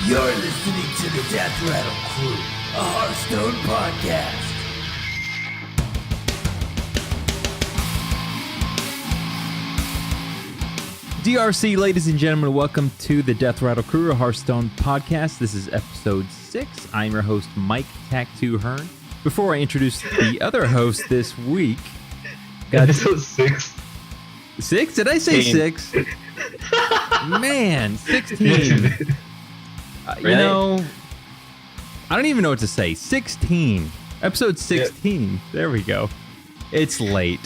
You're listening to the Death Rattle Crew, a Hearthstone podcast. DRC, ladies and gentlemen, welcome to the Death Rattle Crew, a Hearthstone podcast. This is episode 6. I'm your host, Mike Tattoo Hearn. Before I introduce the other host this week... Episode 6. 6? Did I say 6? Man, 16. You know, I don't even know what to say. 16. Episode 16. Yeah. There we go. It's late.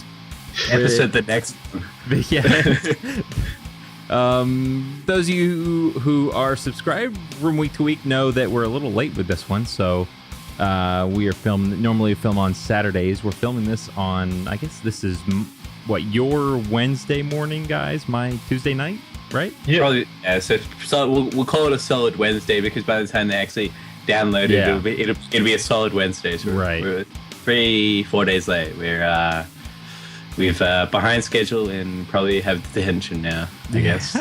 Episode the next one. Yeah. Those of you who are subscribed from week to week know that we're a little late with this one. So we are normally film on Saturdays. We're filming this on, I guess this is what, your Wednesday morning, guys? My Tuesday night, right? Yeah. Probably, yeah. So we'll call it a solid Wednesday because by the time they actually download it, it'll be a solid Wednesday. So we're 3-4 days late. We've behind schedule and probably have detention now, I guess.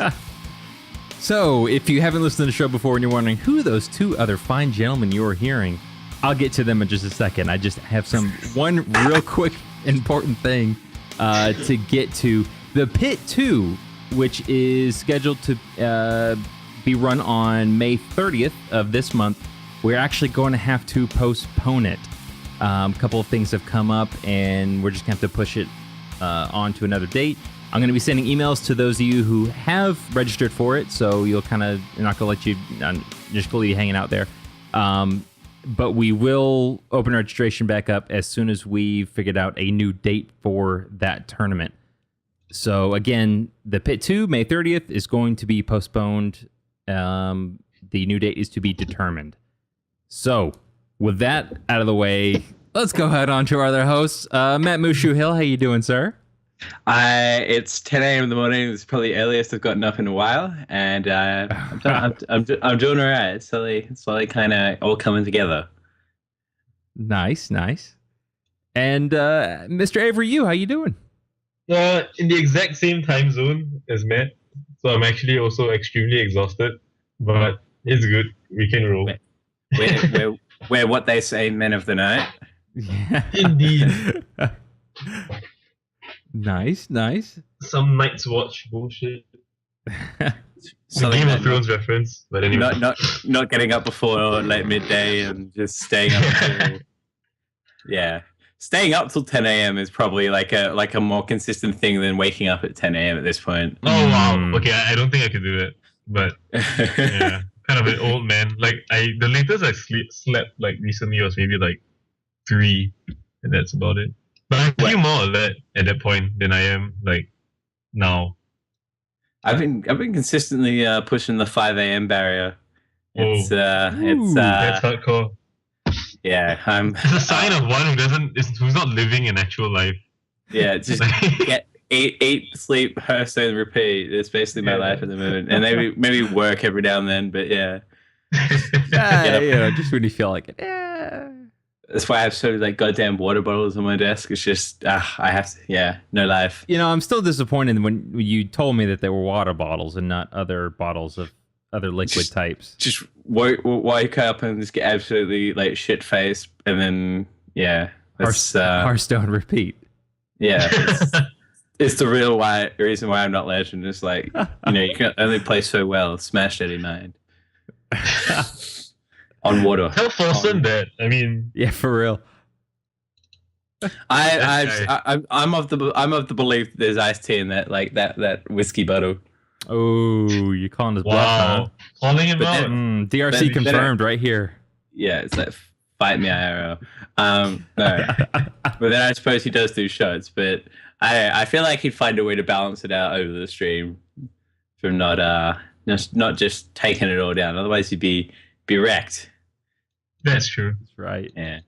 So, if you haven't listened to the show before and you're wondering who those two other fine gentlemen you're hearing, I'll get to them in just a second. I just have one real quick important thing to get to. The Pit 2, which is scheduled to be run on May 30th of this month, we're actually going to have to postpone it. A couple of things have come up, and we're just going to have to push it on to another date. I'm going to be sending emails to those of you who have registered for it, so you're not going to let you, just leave you hanging out there. But we will open registration back up as soon as we figured out a new date for that tournament. So again, the Pit 2, May 30th, is going to be postponed. The new date is to be determined. So with that out of the way, let's go ahead on to our other hosts. Matt Mushu Hill, how you doing, sir? It's 10 a.m. in the morning. It's probably the earliest I've gotten up in a while, and I'm doing all right. Slowly kind of all coming together. Nice. And Mr. Avery, how you doing? In the exact same time zone as Matt, so I'm actually also extremely exhausted, but it's good. We can roll. We're what they say, men of the night. Yeah. Indeed. Nice. Some Night's Watch bullshit. So Game of Thrones reference, but anyway. Not getting up before late midday and just staying up until... Yeah. Staying up till 10 a.m. is probably like a more consistent thing than waking up at 10 a.m. at this point. Oh, wow. Okay, I don't think I could do that. But, yeah. Kind of an old man. Like, the latest I slept, like, recently was maybe, like, 3, and that's about it. But I feel more alert at that point than I am, like, now. I've been consistently pushing the 5 a.m. barrier. It's that's hardcore. Yeah, it's a sign of one who's not living an actual life. Yeah, just eat, sleep, Hearthstone, repeat. It's basically my life at the moment, and maybe work every now and then. But yeah, just when you feel like it. Yeah. That's why I have so many goddamn water bottles on my desk. It's just I have to. No life. I'm still disappointed when you told me that they were water bottles and not other bottles of other liquid types. Just wake up and just get absolutely shit faced, and then Hearthstone repeat. Yeah, it's the real reason why I'm not legend. It's you can only play so well. Smash Daddy Mind on water. Tell Fulson that. I mean, yeah, for real. I'm of the belief that there's iced tea in that whiskey bottle. Oh, you're calling his bluff, huh? Calling him out. DRC confirmed right here. Yeah, it's fight me IRL. No, but then I suppose he does do shots. But I feel like he'd find a way to balance it out over the stream from not just taking it all down. Otherwise, he'd be wrecked. That's true. That's right. Yeah,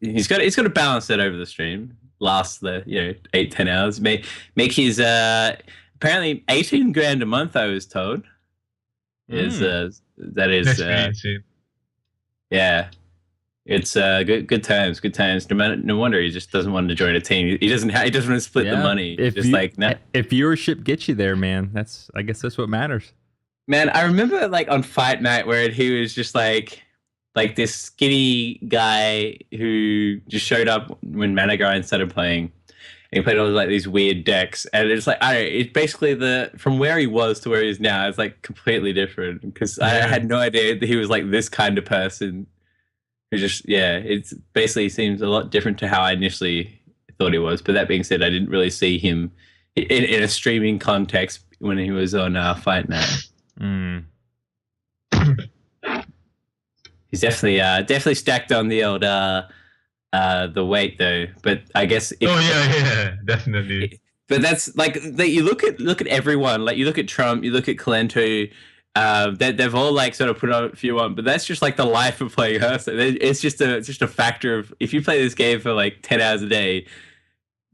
he's got to balance it over the stream. Last the 8-10 hours. Make his apparently 18 grand a month. I was told is that is that's pretty insane. Yeah. It's good times. No wonder he just doesn't want to join a team. He doesn't want to split the money. If viewership gets you there, man, I guess that's what matters. Man, I remember like on Fight Night where he was just like this skinny guy who just showed up when Managarian started playing. And he played all like these weird decks, and it's like I don't know, it's basically from where he was to where he is now. It's like completely different because I had no idea that he was like this kind of person. Who just it's basically seems a lot different to how I initially thought he was. But that being said, I didn't really see him in a streaming context when he was on Fight Night. He's definitely stacked on the old the weight though. But I guess definitely. But that's like that. You look at everyone. Like you look at Trump, you look at Kalento. They've all like sort of put on a few on, but that's just like the life of playing Hearthstone. It's just a factor of if you play this game for like 10 hours a day,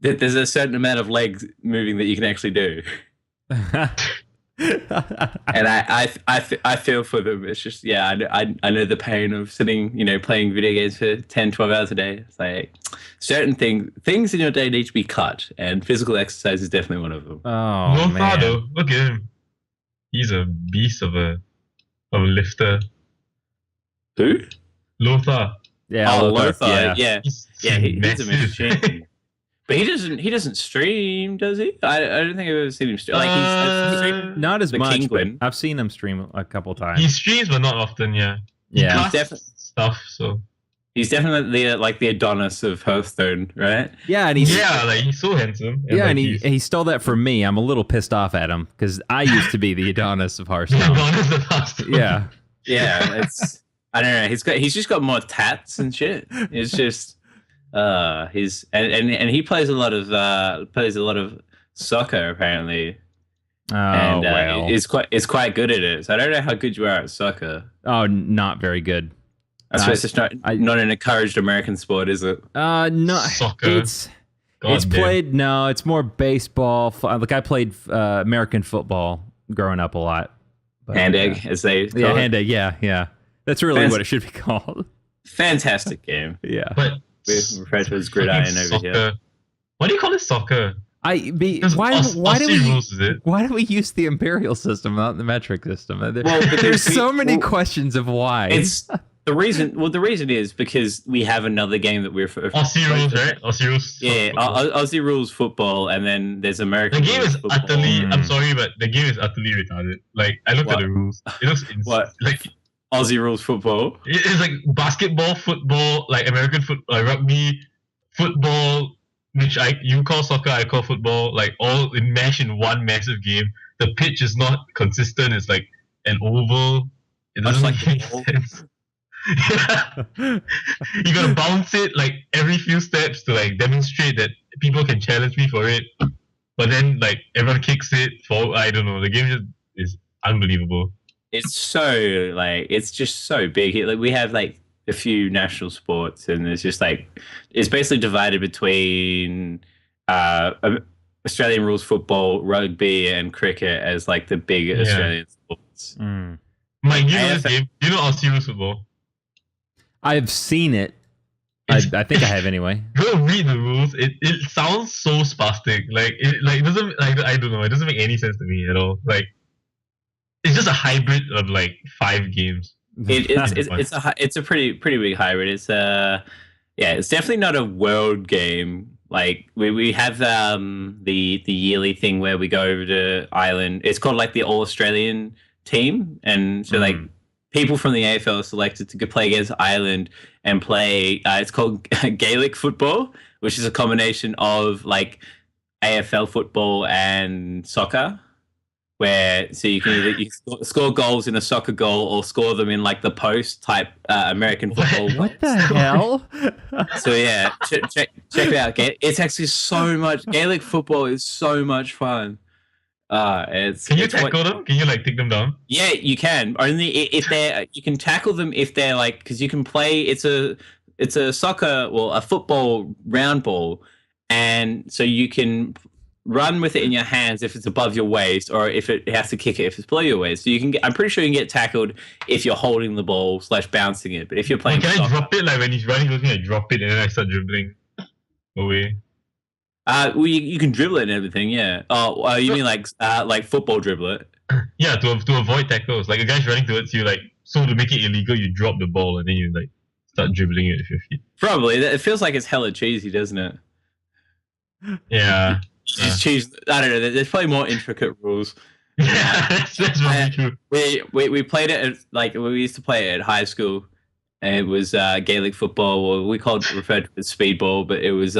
there's a certain amount of legs moving that you can actually do. And I feel for them. It's just I know the pain of sitting playing video games for 10-12 hours a day. It's like certain things in your day need to be cut, and physical exercise is definitely one of them. Oh man, though, look at him. He's a beast of a lifter. Who? Lothar. Yeah, Lothar. Yeah. He's He's a machine. But he doesn't stream, does he? I don't think I've ever seen him stream. Like he's streamed not as the much. Kingwin. But I've seen him stream a couple times. He streams, but not often. Yeah. He casts stuff. So he's definitely the Adonis of Hearthstone, right? Yeah, and he's so handsome. And he stole that from me. I'm a little pissed off at him because I used to be the Adonis of Hearthstone. Adonis of Hearthstone. Yeah. It's I don't know. He's just got more tats and shit. It's just he's and he plays a lot of soccer apparently. And is quite good at it. So I don't know how good you are at soccer. Oh, not very good. I suppose it's not an encouraged American sport, is it? No, soccer. It's played. No, it's more baseball. Like I played American football growing up a lot. But, hand egg, as they call it. Hand egg. Yeah. That's really what it should be called. Fantastic game. Yeah, but we refer to as gridiron over here. Why do you call it soccer? Why do we use the imperial system, not the metric system? There's so many questions of why. It's the reason. Well, the reason is because we have another game that we're Aussie rules, right? Aussie rules. Yeah, Aussie rules football, and then there's American. The game is football. utterly. I'm sorry, but the game is utterly retarded. Like I looked at the rules. It looks like Aussie rules football. It's like basketball, football, like American football, like rugby, football, which you call soccer, I call football, like all enmeshed in one massive game. The pitch is not consistent. It's like an oval. It doesn't make any sense. Yeah. You gotta bounce it like every few steps to like demonstrate that people can challenge me for it. But then like everyone kicks it for I don't know. The game just is unbelievable. It's just so big. Like we have like a few national sports, and it's just like it's basically divided between Australian rules football, rugby, and cricket as like the big Australian sports. Mike, you know this game? Do you know Aussie rules football? I've seen it. I think I have anyway. Go read the rules. It sounds so spastic. It doesn't I don't know. It doesn't make any sense to me at all. Like it's just a hybrid of like 5 games. It's a pretty big hybrid. It's it's definitely not a world game. Like we have the yearly thing where we go over to Ireland. It's called like the All Australian team, and so like people from the AFL are selected to play against Ireland and play. It's called Gaelic football, which is a combination of like AFL football and soccer. Where you can either score goals in a soccer goal or score them in like the post type American football. What the hell? So yeah, check it out. It's actually so much. Gaelic football is so much fun. Can you tackle them? Can you like take them down? Yeah, you can. Only if they're you can tackle them if they're like because you can play. It's a soccer, well, a football round ball, and so you can run with it in your hands if it's above your waist, or if it has to kick it if it's below your waist. So you can I'm pretty sure you can get tackled if you're holding the ball / bouncing it. But if you're playing, can I drop it like when he's running? I drop it and then I start dribbling away. Well, you can dribble it and everything, yeah. Oh, you mean like football dribble it? to avoid tackles. Like a guy's running towards you, like so to make it illegal, you drop the ball and then you like start dribbling it with your feet. Probably. It feels like it's hella cheesy, doesn't it? Yeah. It's cheese. I don't know. There's probably more intricate rules. Yeah, that's really true. We played it at, like we used to play it at high school. And it was Gaelic football, or we referred to it as speedball, but it was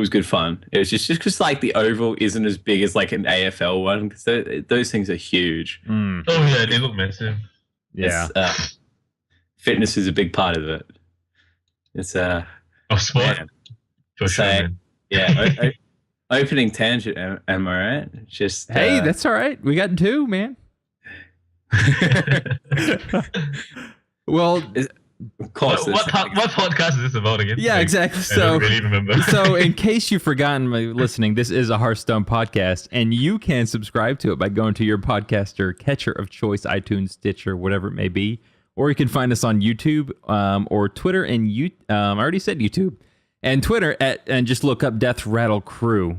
good fun. It was just because like the oval isn't as big as like an AFL one, because those things are huge. Oh yeah, they look massive. Yeah. Fitness is a big part of it. It's Of sport. man. For sure, So, man. Yeah. Opening tangent, am I right? Just Hey, that's all right. We got 2, man. Well, of course. What podcast is this about again? yeah, Like, exactly. I don't really remember. So in case you've forgotten by listening, this is a Hearthstone podcast, and you can subscribe to it by going to your podcaster catcher of choice, iTunes, Stitcher, whatever it may be, or you can find us on YouTube or Twitter and I already said YouTube and Twitter and just look up Death Rattle Crew.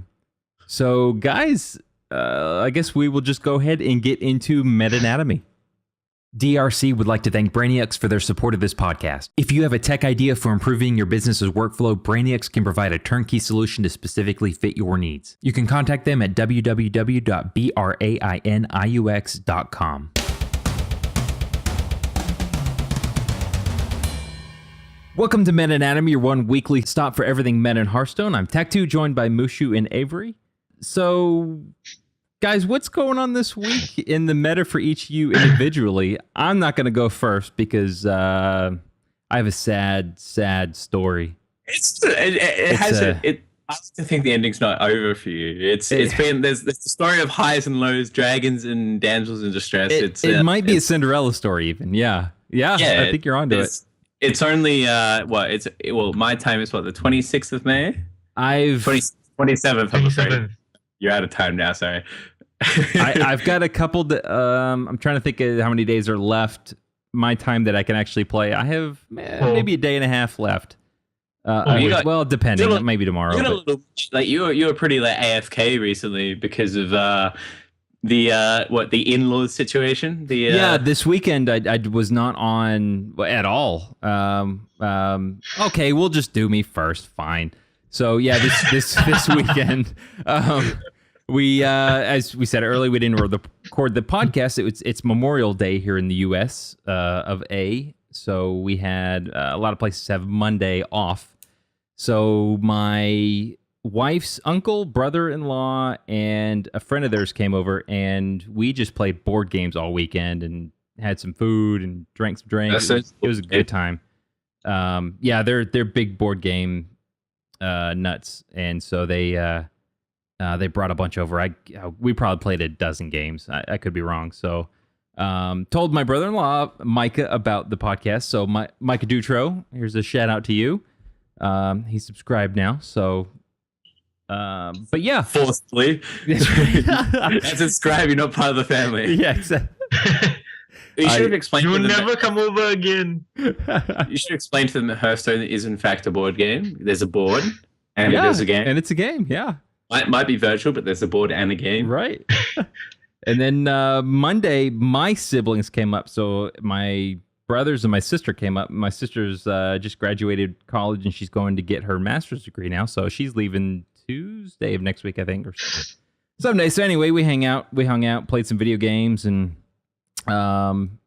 So guys, I guess we will just go ahead and get into meta anatomy. DRC would like to thank Brainiacs for their support of this podcast. If you have a tech idea for improving your business's workflow, Brainiacs can provide a turnkey solution to specifically fit your needs. You can contact them at www.brainiux.com. Welcome to Meta Anatomy, your one weekly stop for everything meta in Hearthstone. I'm Tech2, joined by Mushu and Avery. So, guys, what's going on this week in the meta for each of you individually? I'm not going to go first because I have a sad story. I like to think the ending's not over for you. It's been there's the story of highs and lows, dragons and damsels in distress. It might be a Cinderella story, even. Yeah, I think you're onto it. It's only my time is the 26th of May. 27th. I'm afraid. You're out of time now. Sorry. I've got a couple. I'm trying to think of how many days are left. My time that I can actually play. I have maybe a day and a half left. Depending, maybe tomorrow. You were pretty like AFK recently because of the in-laws situation. This weekend I was not on at all. Okay, we'll just do me first. Fine. So yeah, this weekend, we as we said earlier, we didn't record the podcast. It's Memorial Day here in the U.S. of A. So we had a lot of places have Monday off. So my wife's uncle, brother-in-law, and a friend of theirs came over, and we just played board games all weekend and had some food and drank some drinks. It was a good time. They're big board game nuts, and so they brought a bunch over. We probably played a dozen games. I could be wrong. So told my brother-in-law Micah about the podcast. So Micah Dutro, here's a shout out to you. He's subscribed now. So but yeah, forcibly. As subscribe, you're not part of the family. Yeah, exactly. You should have explained. You will never come over again. You should explain to them that Hearthstone is in fact a board game. There's a board and it is a game, and it's a game. Yeah, might be virtual, but there's a board and a game. Right. And then Monday, my siblings came up. So my brothers and my sister came up. My sister's just graduated college, and she's going to get her master's degree now. So she's leaving Tuesday of next week, I think, or someday. So anyway, we hung out, played some video games, and and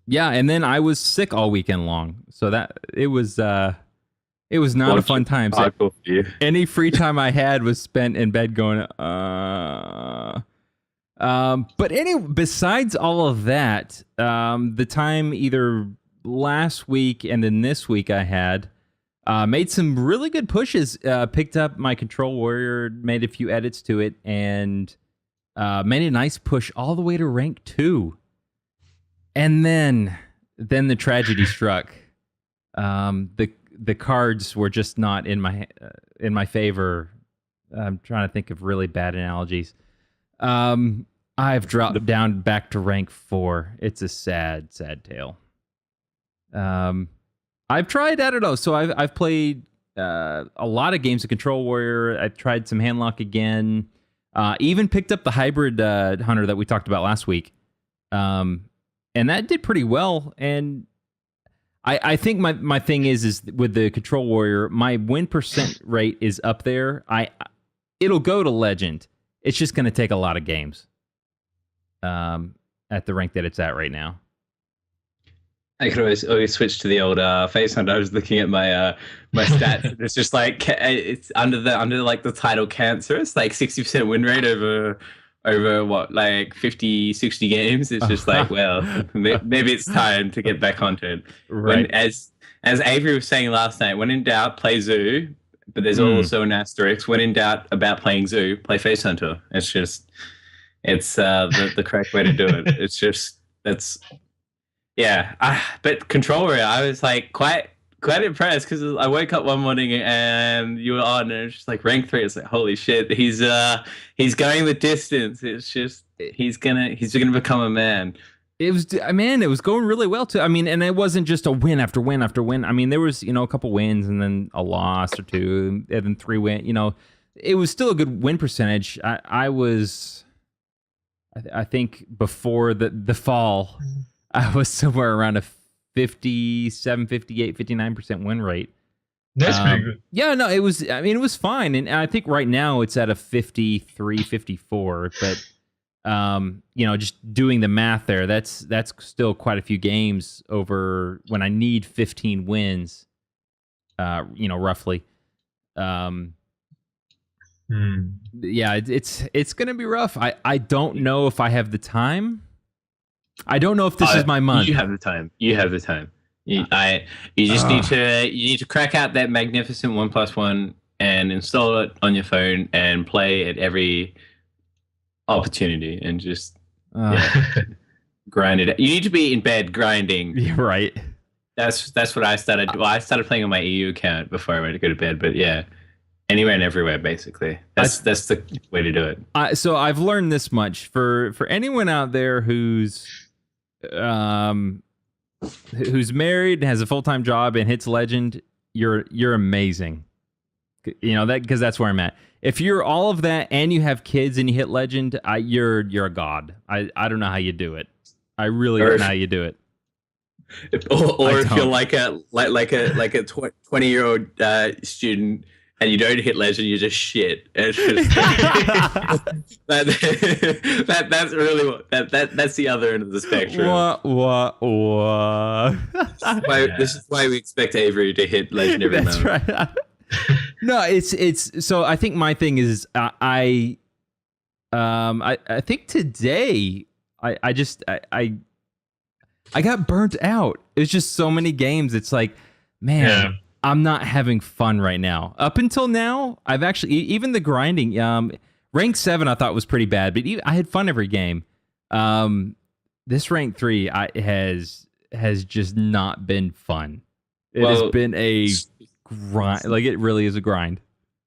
then I was sick all weekend long. So that it was not a fun time. So any free time I had was spent in bed going, but anyway, besides all of that, the time either last week and then this week I had made some really good pushes. Picked up my Control Warrior, made a few edits to it, and made a nice push all the way to rank 2. And then the tragedy struck. The cards were just not in my favor. I'm trying to think of really bad analogies. I've dropped down back to rank 4. It's a sad tale. I've tried, I don't know. So I've played a lot of games of Control Warrior. I've tried some Handlock again. Even picked up the hybrid hunter that we talked about last week, and that did pretty well. And I think my thing is with the control warrior, my win percent rate is up there. It'll go to legend. It's just going to take a lot of games. At the rank that it's at right now. I could always switch to the old face hunt. I was looking at my my stats. It's just like it's under like the title cancer. It's like 60% win rate over what, like 50, 60 games. It's just like, well, maybe it's time to get back onto it. Right. As Avery was saying last night, when in doubt, play Zoo. But there's also an asterisk. When in doubt about playing Zoo, play Face Hunter. It's the correct way to do it. It's just but controller, I was like quite impressed because I woke up one morning and you were on, and it's just like rank 3. It's like, holy shit, he's going the distance. It's just he's gonna become a man. It was going really well too. I mean, and it wasn't just a win after win after win. I mean, there was a couple wins and then a loss or two, and then 3 wins. It was still a good win percentage. I think before the fall, I was somewhere around a 57, 58, 59% win rate. That's pretty good. Yeah, no, it was fine. And I think right now it's at a 53, 54. But, just doing the math there, that's still quite a few games over when I need 15 wins, roughly. Yeah, it's gonna be rough. I don't know if I have the time. I don't know if this is my month. You have the time. You just need to crack out that magnificent 1+1 and install it on your phone and play at every opportunity and just grind it. You need to be in bed grinding. Yeah, right. That's what I started. Well, I started playing on my EU account before I went to go to bed. But yeah. Anywhere and everywhere, basically. That's the way to do it. So I've learned this much for anyone out there who's married, has a full-time job, and hits legend. You're amazing. That because that's where I'm at. If you're all of that and you have kids and you hit legend, you're a god. I don't know how you do it. I really don't know how you do it. Or if you're like a 20-year-old student. And you don't hit legend, you're just shit. It's just that's really that's the other end of the spectrum. What? This is why we expect Avery to hit legend every month. That's right. No, it's so I think my thing is I think today I got burnt out. It was just so many games. It's like, man. Yeah. I'm not having fun right now. Up until now, I've actually, even the grinding, rank 7 I thought was pretty bad, but I had fun every game. This rank 3 has just not been fun. It has been a grind. Like, it really is a grind.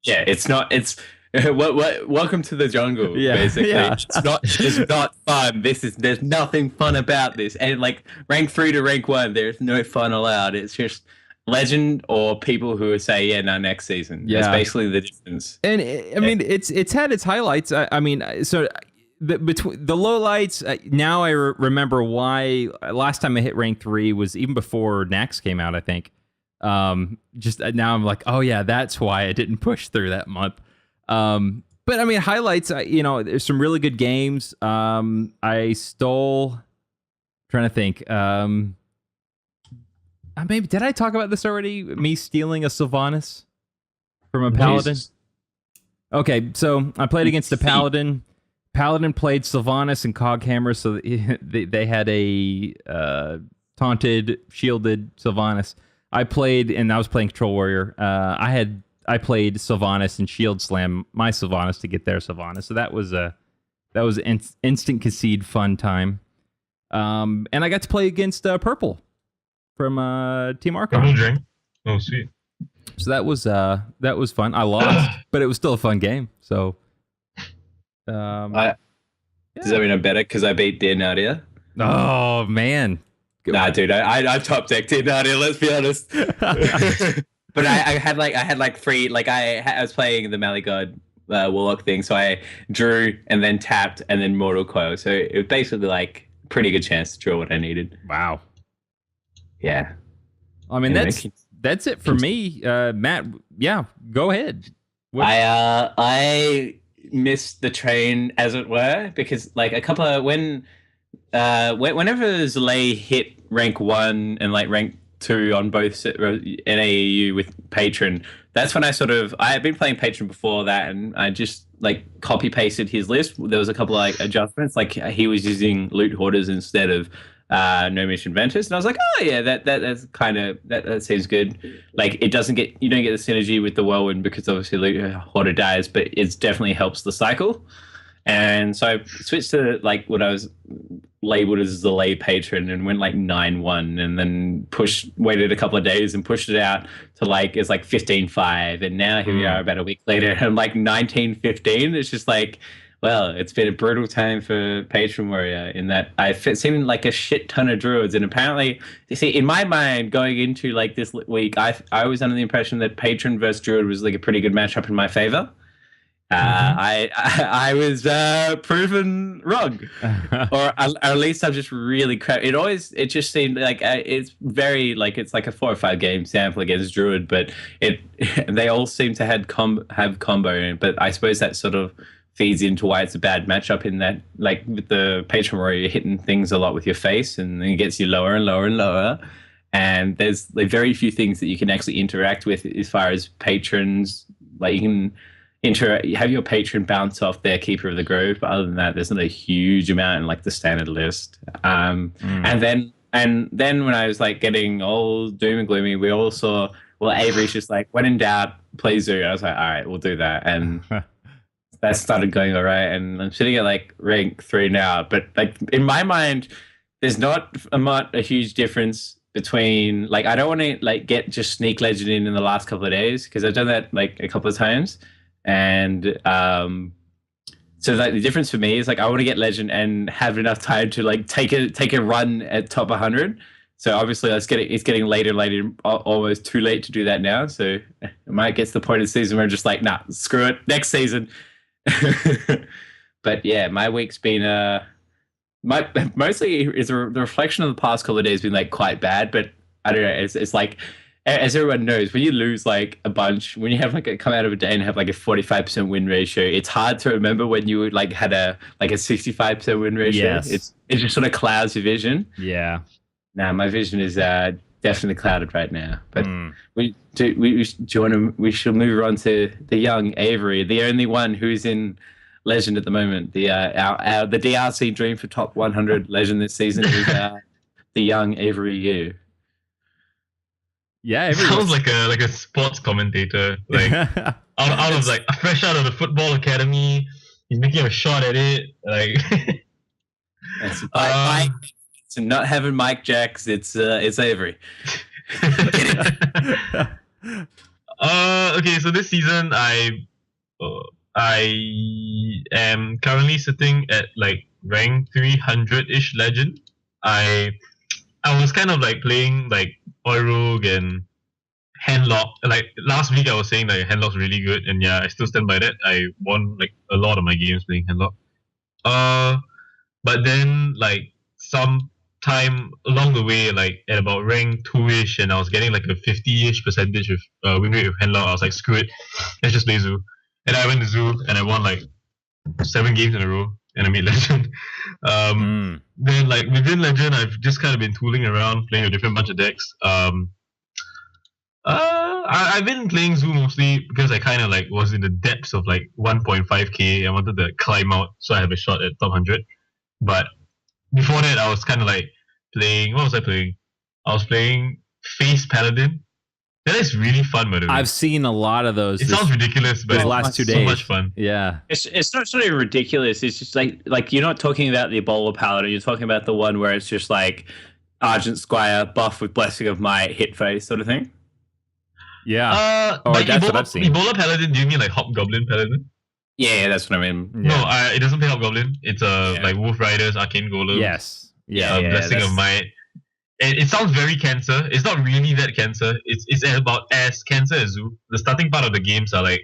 Yeah, it's not, it's, welcome to the jungle, basically. Yeah. It's not fun. There's nothing fun about this. And like rank 3 to rank 1, there's no fun allowed. It's just legend or people who say, next season. Yeah. That's basically the difference. And I mean, it's had its highlights. I mean, so between the lowlights, now I remember why last time I hit rank 3 was even before Nax came out, I think. Just now I'm like, oh yeah, that's why I didn't push through that month. But I mean, highlights, there's some really good games. I stole, trying to think, maybe did I talk about this already? Me stealing a Sylvanas from a Paladin? Jesus. Okay, so I played against a Paladin. Paladin played Sylvanas and Coghammer, so they had a taunted, shielded Sylvanas. I was playing Control Warrior. I played Sylvanas and Shield Slam my Sylvanas to get their Sylvanas. So that was instant concede fun time. And I got to play against Purple from Team Archon. Oh, sweet. So that was fun. I lost, but it was still a fun game. So, does that mean I'm better because I beat Dear Nadia? Oh man, nah, dude, I top decked Dear Nadia. Let's be honest. But I had like 3. Like I was playing the Mally God Warlock thing. So I drew and then tapped and then Mortal Coil. So it was basically like pretty good chance to draw what I needed. Wow. Yeah. I mean, Anyway, that's it for me. Matt, yeah, go ahead. What- I missed the train, as it were, because like a couple of whenever Zalay hit rank 1 and like rank 2 on both NAEU with Patron, that's when I had been playing Patron before that, and I just like copy pasted his list. There was a couple of like adjustments, like he was using loot hoarders instead of no mission ventures, and I was like, oh yeah, that's kind of that seems good. Like you don't get the synergy with the whirlwind because obviously loot hoarder dies, but it definitely helps the cycle. And so I switched to like what I was labeled as the lay patron and went like 9-1, and then waited a couple of days and pushed it out to like it's like 15-5, and now here we are about a week later and I'm like 19-15. It's just like, well, it's been a brutal time for Patron Warrior in that I've seen like a shit ton of druids, and apparently, you see, in my mind going into like this week, I was under the impression that Patron versus Druid was like a pretty good matchup in my favor. I was proven wrong, or at least I'm just really crap. It just seemed like it's very like it's like a 4 or 5 game sample against Druid, but they all seem to have combo. But I suppose that sort of feeds into why it's a bad matchup in that like with the Patron Warrior, you're hitting things a lot with your face, and then it gets you lower and lower and lower. And there's like very few things that you can actually interact with as far as patrons. Like you can have your patron bounce off their Keeper of the Grove, but other than that, there's not a huge amount in like the standard list. And then when I was like getting all doom and gloomy, we all saw, well, Avery's just like, when in doubt, play Zoo. I was like, all right, we'll do that. And that started going all right. And I'm sitting at like rank 3 now, but like in my mind, there's not a huge difference between like, I don't want to like get just sneak legend in the last couple of days, because I've done that like a couple of times. And so like the difference for me is like I want to get legend and have enough time to like take a run at top 100. So obviously it's getting later, almost too late to do that now. So it might get to the point of the season where I'm just like, nah, screw it, next season. But yeah, my week's been mostly is the reflection of the past couple of days been like quite bad. But I don't know, it's like, as everyone knows, when you lose like a bunch, when you have like come out of a day and have like a 45% win ratio, it's hard to remember when you like had a 65% win ratio. Yes. It just sort of clouds your vision. Yeah. Now my vision is definitely clouded right now. But we should move on to the young Avery, the only one who's in Legend at the moment. The DRC dream for top 100 Legend this season is the young Avery Yu. Yeah, sounds like a sports commentator, like out of like fresh out of the football academy. He's making a shot at it, like. It's not having Mike Jacks. It's Avery. Okay, so this season I am currently sitting at like rank 300-ish legend. I was kind of like playing like Oil Rogue and Handlock. Like last week I was saying that Handlock's really good, and yeah, I still stand by that. I won like a lot of my games playing Handlock. But then like some time along the way, like at about rank 2-ish, and I was getting like a 50-ish percentage of win rate with Handlock. I was like, screw it, let's just play Zoo. And I went to Zoo and I won like 7 games in a row, and I made Legend. Then like within Legend, I've just kind of been tooling around, playing a different bunch of decks. I've been playing Zoo mostly because I kind of like was in the depths of like 1.5k. I wanted to climb out so I have a shot at top 100. But before that, I was kind of like playing. What was I playing? I was playing Face Paladin. That is really fun, by the way. I've seen a lot of those. It sounds ridiculous, but the last 2 days. So much fun. Yeah. It's not sort of ridiculous. It's just like you're not talking about the Ebola Paladin. You're talking about the one where it's just like Argent Squire buff with Blessing of Might, hit face sort of thing. Yeah. Like that's what I've seen. Ebola Paladin, do you mean like Hobgoblin Paladin? Yeah, that's what I mean. Yeah. No, it doesn't play Hobgoblin. It's like Wolf Riders, Arcane Golem. Yes. Yeah. Blessing of Might. It sounds very Cancer. It's not really that Cancer. It's about as Cancer as Zoo. The starting part of the games are like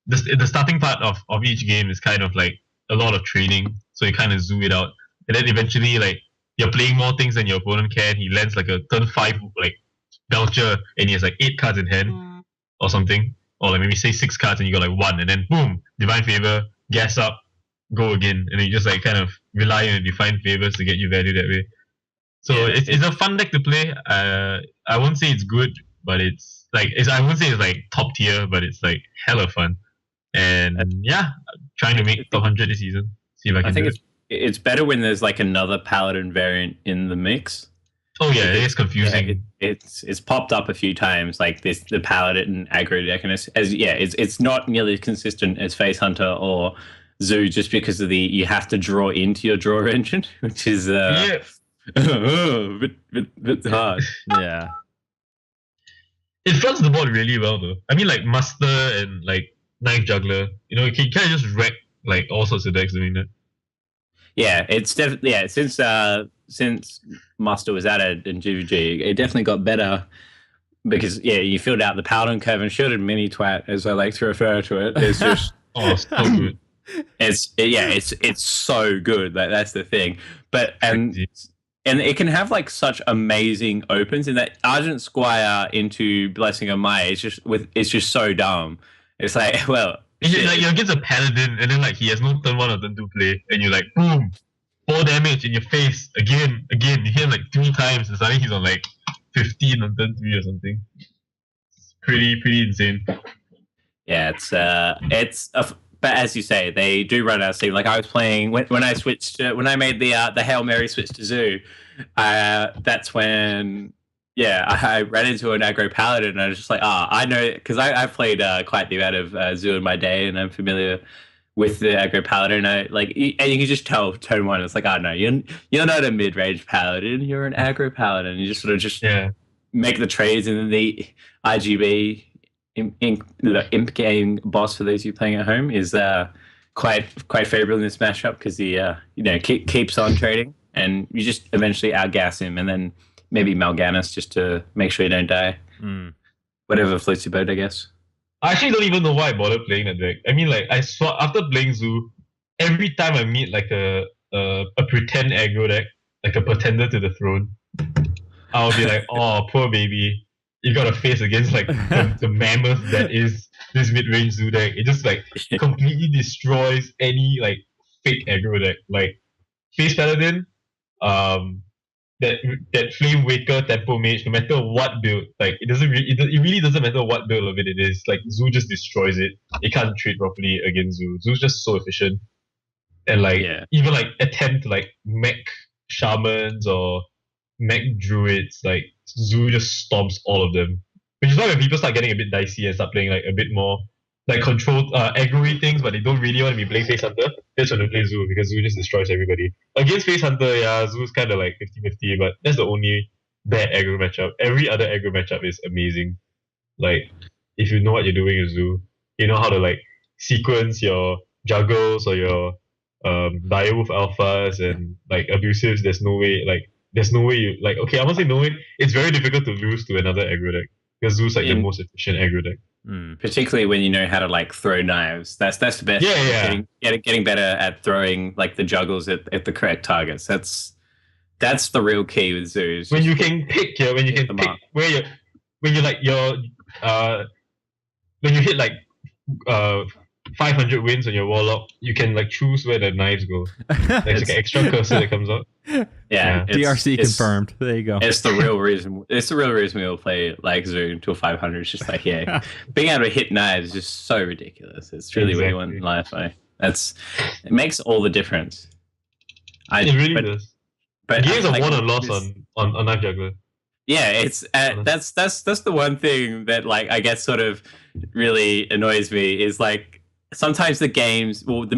the starting part of each game is kind of like a lot of training, so you kind of zoom it out, and then eventually like you're playing more things than your opponent can. He lands like a turn 5 like Belcher, and he has like 8 cards in hand or something, or like maybe say 6 cards and you got like 1, and then boom, Divine Favor, gas up, go again, and you just like kind of rely on Divine Favors to get you value that way. So it's a fun deck to play. I won't say it's good, but it's like I won't say it's like top tier, but it's like hella fun. And yeah, trying to make top 100 this season. See if I can. I think it's better when there's like another Paladin variant in the mix. Oh yeah, it is confusing. Yeah, it's popped up a few times, like the Paladin aggro deck, and it's not nearly as consistent as Face Hunter or Zoo, just because of you have to draw into your draw engine, which is bit hard. Yeah. It floods the board really well though. I mean, like Master and like Knife Juggler, you know, you can kind of just wreck like all sorts of decks doing that. Yeah, it's definitely since Master was added in GVG, it definitely got better because you filled out the Paladin curve and shielded mini twat, as I like to refer to it. It's just so good. It's so good. Like that's the thing. But and it can have like such amazing opens in that Argent Squire into Blessing of Maya it's just so dumb. It's like, well, like you're against a Paladin and then like he has no turn 1 or turn 2 play and you're like boom, 4 damage in your face again. You hit him like 3 times and suddenly he's on like 15 on turn 3 or something. It's pretty insane. Yeah, but as you say, they do run out of steam. Like I was playing when I switched when I made the Hail Mary switch to Zoo. That's when I ran into an aggro Paladin and I was just like, I know, because I've played quite the amount of Zoo in my day and I'm familiar with the aggro Paladin. And you can just tell turn 1, it's like, no, you're not a mid range Paladin, you're an aggro Paladin. You just sort of make the trades, and then the IGB. The imp game boss, for those of you playing at home, is quite favorable in this matchup because he keeps on trading and you just eventually outgas him, and then maybe Mal'Ganis just to make sure you don't die. Whatever floats your boat, I guess. I actually don't even know why I bothered playing that deck. I mean, like I saw after playing Zoo, every time I meet like a pretend aggro deck, like a pretender to the throne, I'll be like, oh, poor baby. You got to face against like the mammoth that is this mid-range Zoo deck. It just like completely destroys any like fake aggro deck. Like Face Paladin, that Flame Waker Tempo Mage, no matter what build, like it really doesn't matter what build of it is. Like Zoo just destroys it. It can't trade properly against Zoo. Zoo's just so efficient, and like even like attempt to like mech shamans or mech druids, like Zoo just stomps all of them. Which is why when people start getting a bit dicey and start playing like a bit more like controlled aggro things, but they don't really want to be playing Face Hunter, that's when they play Zoo, because Zoo just destroys everybody. Against Face Hunter, Zoo's kind of like 50-50, but that's the only bad aggro matchup. Every other aggro matchup is amazing. Like, if you know what you're doing with Zoo, you know how to like sequence your juggles or your Direwolf alphas and like abusives. There's no way you like, okay, I won't say no way, it's very difficult to lose to another aggro deck because Zoo's like the most efficient aggro deck. Particularly when you know how to like throw knives. That's the best. Getting better at throwing like the juggles at the correct targets. That's the real key with Zoos. When you can pick when you hit like 500 wins on your Warlock, you can like choose where the knives go. There's like an extra cursor that comes out. Yeah, DRC confirmed. There you go. It's the real reason. It's the real reason we all play like Zoo until 500. It's just like being able to hit knives is just so ridiculous. It's really what you want in life. It makes all the difference. It really does. But games are won and lost on Knife Juggler. Yeah, it's that's the one thing that like I guess sort of really annoys me is like sometimes the games. Well,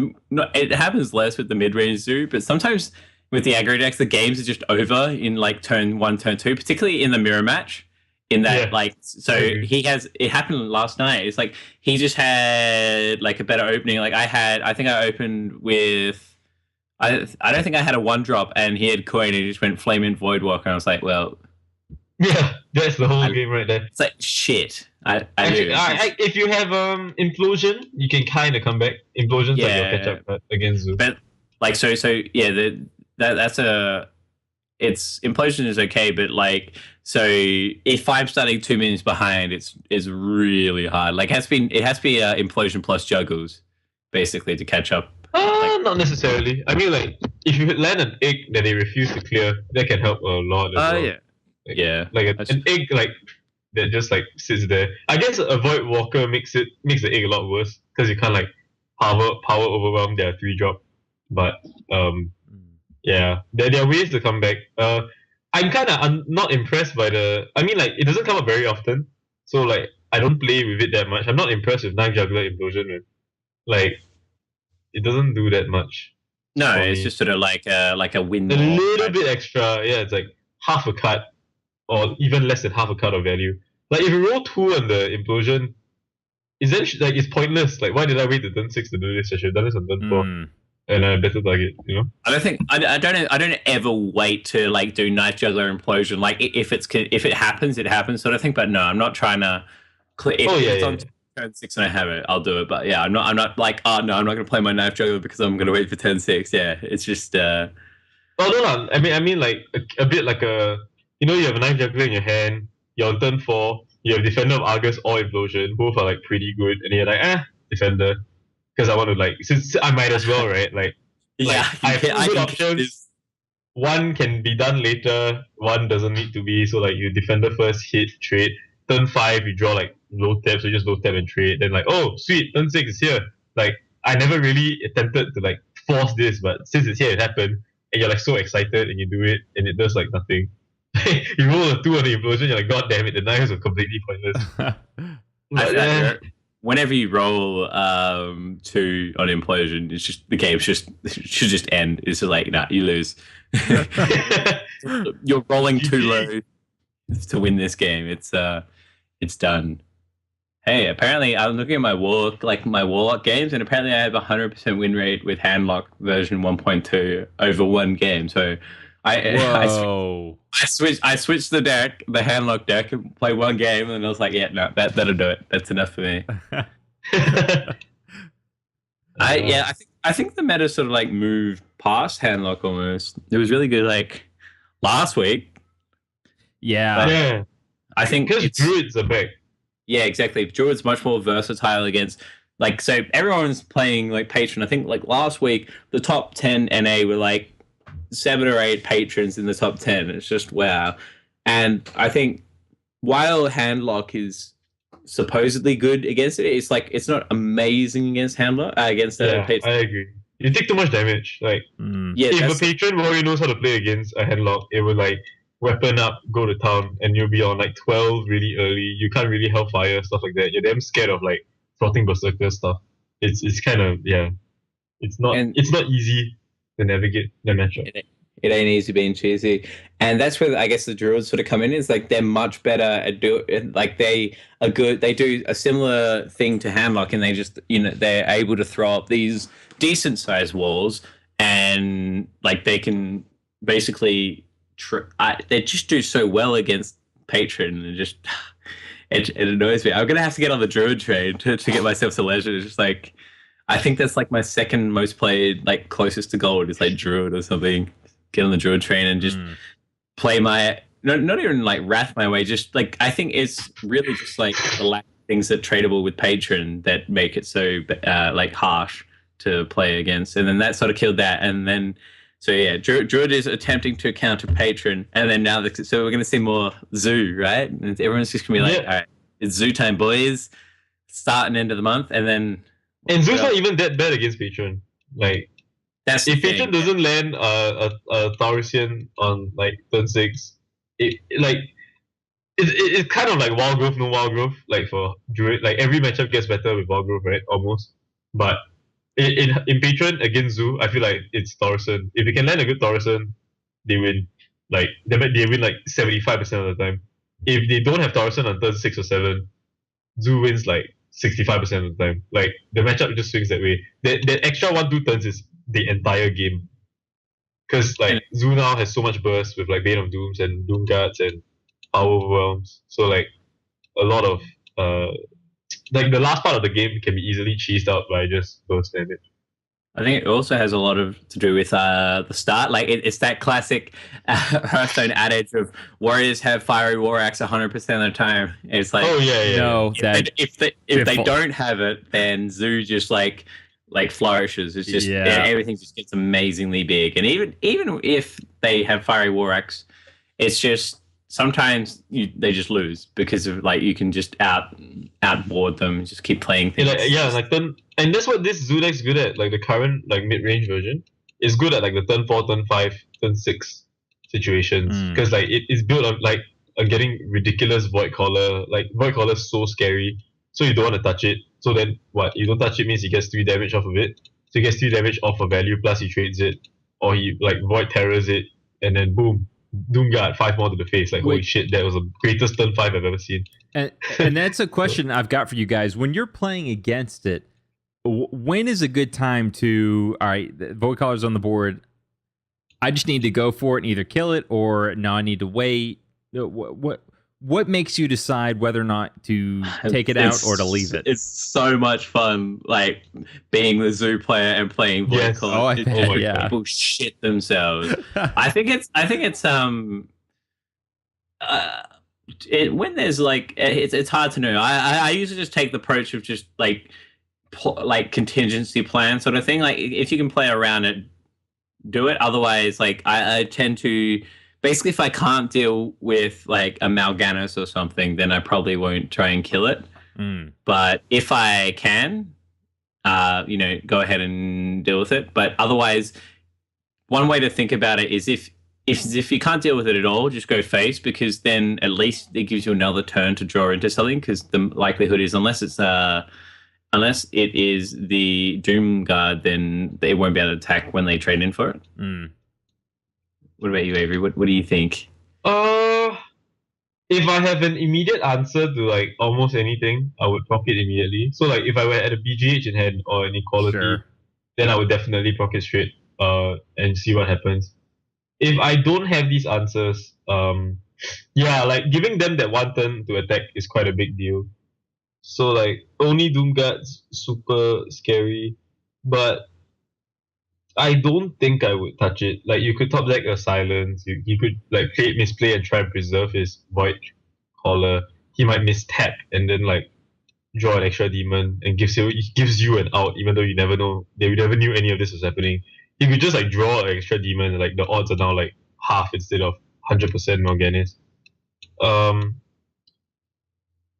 it happens less with the mid-range Zoo, but sometimes with the aggro decks, the games are just over in like turn 1, turn 2, particularly in the mirror match. In that, it happened last night. It's like he just had like a better opening. Like I think I opened with, I don't think I had a 1-drop, and he had coin, and he just went Flame in Voidwalker, and I was like, well, yeah, that's the whole game right there. It's like shit. I Actually, do. if you have implosion, you can kind of come back. Implosion's like your Yeah. catch up card against Zoo. But like so yeah, that's a it's implosion is okay, but like so if I'm starting 2 minutes behind, it's really hard. Like it has to be implosion plus juggles basically to catch up. Not necessarily. I mean, like if you land an egg that they refuse to clear, that can help a lot. As well. Yeah. Like, Yeah. like That's- an egg like that just like sits there. I guess avoid walker makes the egg a lot worse because you can't like power overwhelm their 3-drop. But yeah, there are ways to come back. I'm kind of not impressed by the. I mean, like it doesn't come up very often, so like I don't play with it that much. I'm not impressed with knife juggler implosion. Man. Like it doesn't do that much. No, for it's me. just sort of like a win. A little bit extra. Yeah, it's like half a cut or even less than half a cut of value. Like if you roll 2 on the implosion, is that like it's pointless. Like why did I wait to turn 6 to do this? I should have done this on turn 4 and a better target. You know. I don't think I don't ever wait to like do knife juggler implosion. Like if it happens, it happens sort of thing. But no, I'm not trying to. If it's on turn 6 and I have it, I'll do it. But yeah, I'm not like no, I'm not going to play my knife juggler because I'm going to wait for turn 6. Yeah, it's just. Oh no. I mean like a bit like a you have a knife juggler in your hand. You're on turn 4. You have Defender of Argus or Implosion. Both are like pretty good, and you're like Defender because I want to like since I might as well, right? Like yeah, I have 2 good can options. One can be done later. One doesn't need to be. So like you Defender first, hit, trade. Turn 5, you draw like low tap, so you just low tap and trade. Then like sweet, turn 6 is here. Like I never really attempted to like force this, but since it's here, it happened, and you're like so excited, and you do it, and it does like nothing. You roll a 2 on the implosion, you're like, god damn it, the knives are completely pointless. Whenever you roll 2 on implosion, it's just the game should just end. It's just like you lose. You're rolling too low to win this game. It's done. Hey, apparently I'm looking at my warlock games, and apparently I have 100% win rate with handlock version 1.2 over one game. So Whoa. I switched the deck, the handlock deck, and play one game, and I was like, yeah, no, that'll do it. That's enough for me. I think the meta sort of like moved past handlock almost. It was really good like last week. Yeah. I think because druids are back. Yeah, exactly. Druid's much more versatile against so everyone's playing like patron. I think like last week the top 10 NA were like 7 or 8 patrons in the top 10. It's just wow. And I think while handlock is supposedly good against it, it's not amazing against handlock against patron. I agree. You take too much damage. Like if a patron warrior knows how to play against a handlock, it would like weapon up, go to town, and you'll be on like 12 really early. You can't really hellfire, stuff like that. You're damn scared of like Frotting Berserker stuff. It's kind of it's not easy to navigate the matchup. It ain't easy being cheesy, and that's where I guess the druids sort of come in. Is like they're much better at like they are good. They do a similar thing to handlock, and they just they're able to throw up these decent sized walls, and like they can basically they just do so well against patron, and just it annoys me. I'm gonna have to get on the druid train to get myself to leisure. It's just like I think that's like my second most played, like closest to gold is like druid or something. Get on the druid train and just play my not even like wrath my way. Just like I think it's really just like the lack of things that tradable with patron that make it so like harsh to play against, and then that sort of killed that, and then. So yeah, Druid is attempting to counter patron, and then now so we're going to see more Zoo, right? And everyone's just going to be like, all right, it's Zoo time, boys. Start and end of the month, and then. And Zoo's not even that bad against patron. Like, if patron doesn't land a Taurasian on like turn 6, it's kind of like wild growth, no wild growth. Like for Druid, like every matchup gets better with wild growth, right? Almost, but. In patron against Zoo, I feel like it's Taurasian. If they can land a good Taurasian, they win. Like they win like 75% of the time. If they don't have Taurasian on turn 6 or 7, Zoo wins like 65% of the time. Like the matchup just swings that way. That extra 1-2 turns is the entire game. Because like Zoo now has so much burst with like Bane of Dooms and Doom Guards and Power Overwhelms. So like a lot of like the last part of the game can be easily cheesed out by just burst damage. I think it also has a lot to do with the start. Like it's that classic Hearthstone adage of warriors have fiery war axe 100% of the time. It's like, Oh yeah. No, if they don't have it, then Zoo just like flourishes. It's just everything just gets amazingly big. And even if they have fiery war axe, it's just sometimes they just lose because of like you can just outboard them and just keep playing things. And that's what this Zoo deck's good at. Like the current like mid range version is good at like the turn 4, turn 5, turn 6 situations because like it is built on like getting ridiculous Void Caller. Like Void Caller is so scary, so you don't want to touch it. So then what? You don't touch it means he gets 3 damage off of it. So he gets 3 damage off a value plus he trades it, or he like Void Terrors it, and then boom, Doomguard 5 more to the face. Like holy shit, that was the greatest turn 5 I've ever seen. And that's a question I've got for you guys. When you're playing against it, when is a good time to, all right, the Void Caller's on the board, I just need to go for it and either kill it, or no, I need to wait? What makes you decide whether or not to take it out or to leave it? It's so much fun, like being the Zoo player and playing Void Caller. Oh, I bet, yeah. People shit themselves. I think it's when there's like it's hard to know. I usually just take the approach of just like contingency plan sort of thing. Like if you can play around it, do it. Otherwise, like I tend to. Basically, if I can't deal with like a Mal'Ganis or something, then I probably won't try and kill it. But if I can, go ahead and deal with it. But otherwise, one way to think about it is if you can't deal with it at all, just go face, because then at least it gives you another turn to draw into something. Because the likelihood is, unless it is the Doom Guard, then they won't be able to attack when they trade in for it. What about you, Avery? What do you think? If I have an immediate answer to like almost anything, I would proc it immediately. So like if I were at a BGH in hand or an equality, then I would definitely proc it straight and see what happens. If I don't have these answers, like giving them that one turn to attack is quite a big deal. So like only Doomguard's super scary, but I don't think I would touch it. Like you could top deck a silence. He could like play misplay and try and preserve his Void Caller. He might mistap and then like draw an extra demon and gives you an out, even though you never knew any of this was happening. He could just like draw an extra demon, and like the odds are now like half instead of 100% Mal'Ganis.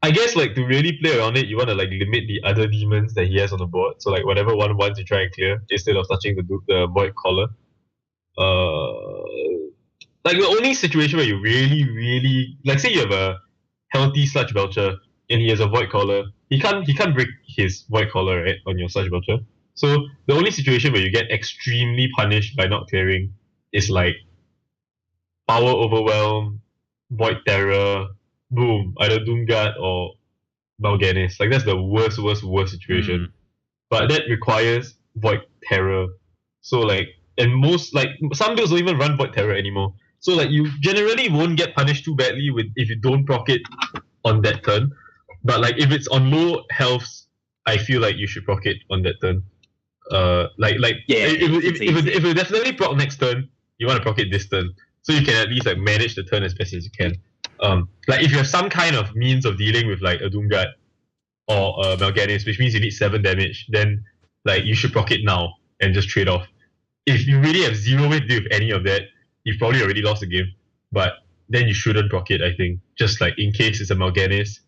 I guess like to really play around it, you want to like limit the other demons that he has on the board. So like whatever one wants you try and clear instead of touching the Void Caller. Like the only situation where you really like, say you have a healthy Sludge Belcher and he has a Void Caller, he can't break his Void Caller, right, on your Sludge Belcher. So the only situation where you get extremely punished by not clearing is like Power Overwhelm, Void Terror, boom, either Doomguard or Mal'Ganis. Like that's the worst situation. But that requires Void Terror. So like, and most like some builds don't even run Void Terror anymore. So like you generally won't get punished too badly if you don't proc it on that turn. But like if it's on low healths, I feel like you should proc it on that turn. If you definitely proc next turn, you want to proc it this turn, so you can at least like manage the turn as best as you can. Like if you have some kind of means of dealing with like a Doomguard or a Mal'Ganis, which means you need 7 damage, then like you should proc it now and just trade off. If you really have zero way to deal with any of that, you've probably already lost the game. But then you shouldn't proc it, I think, just like in case it's a Mal'Ganis.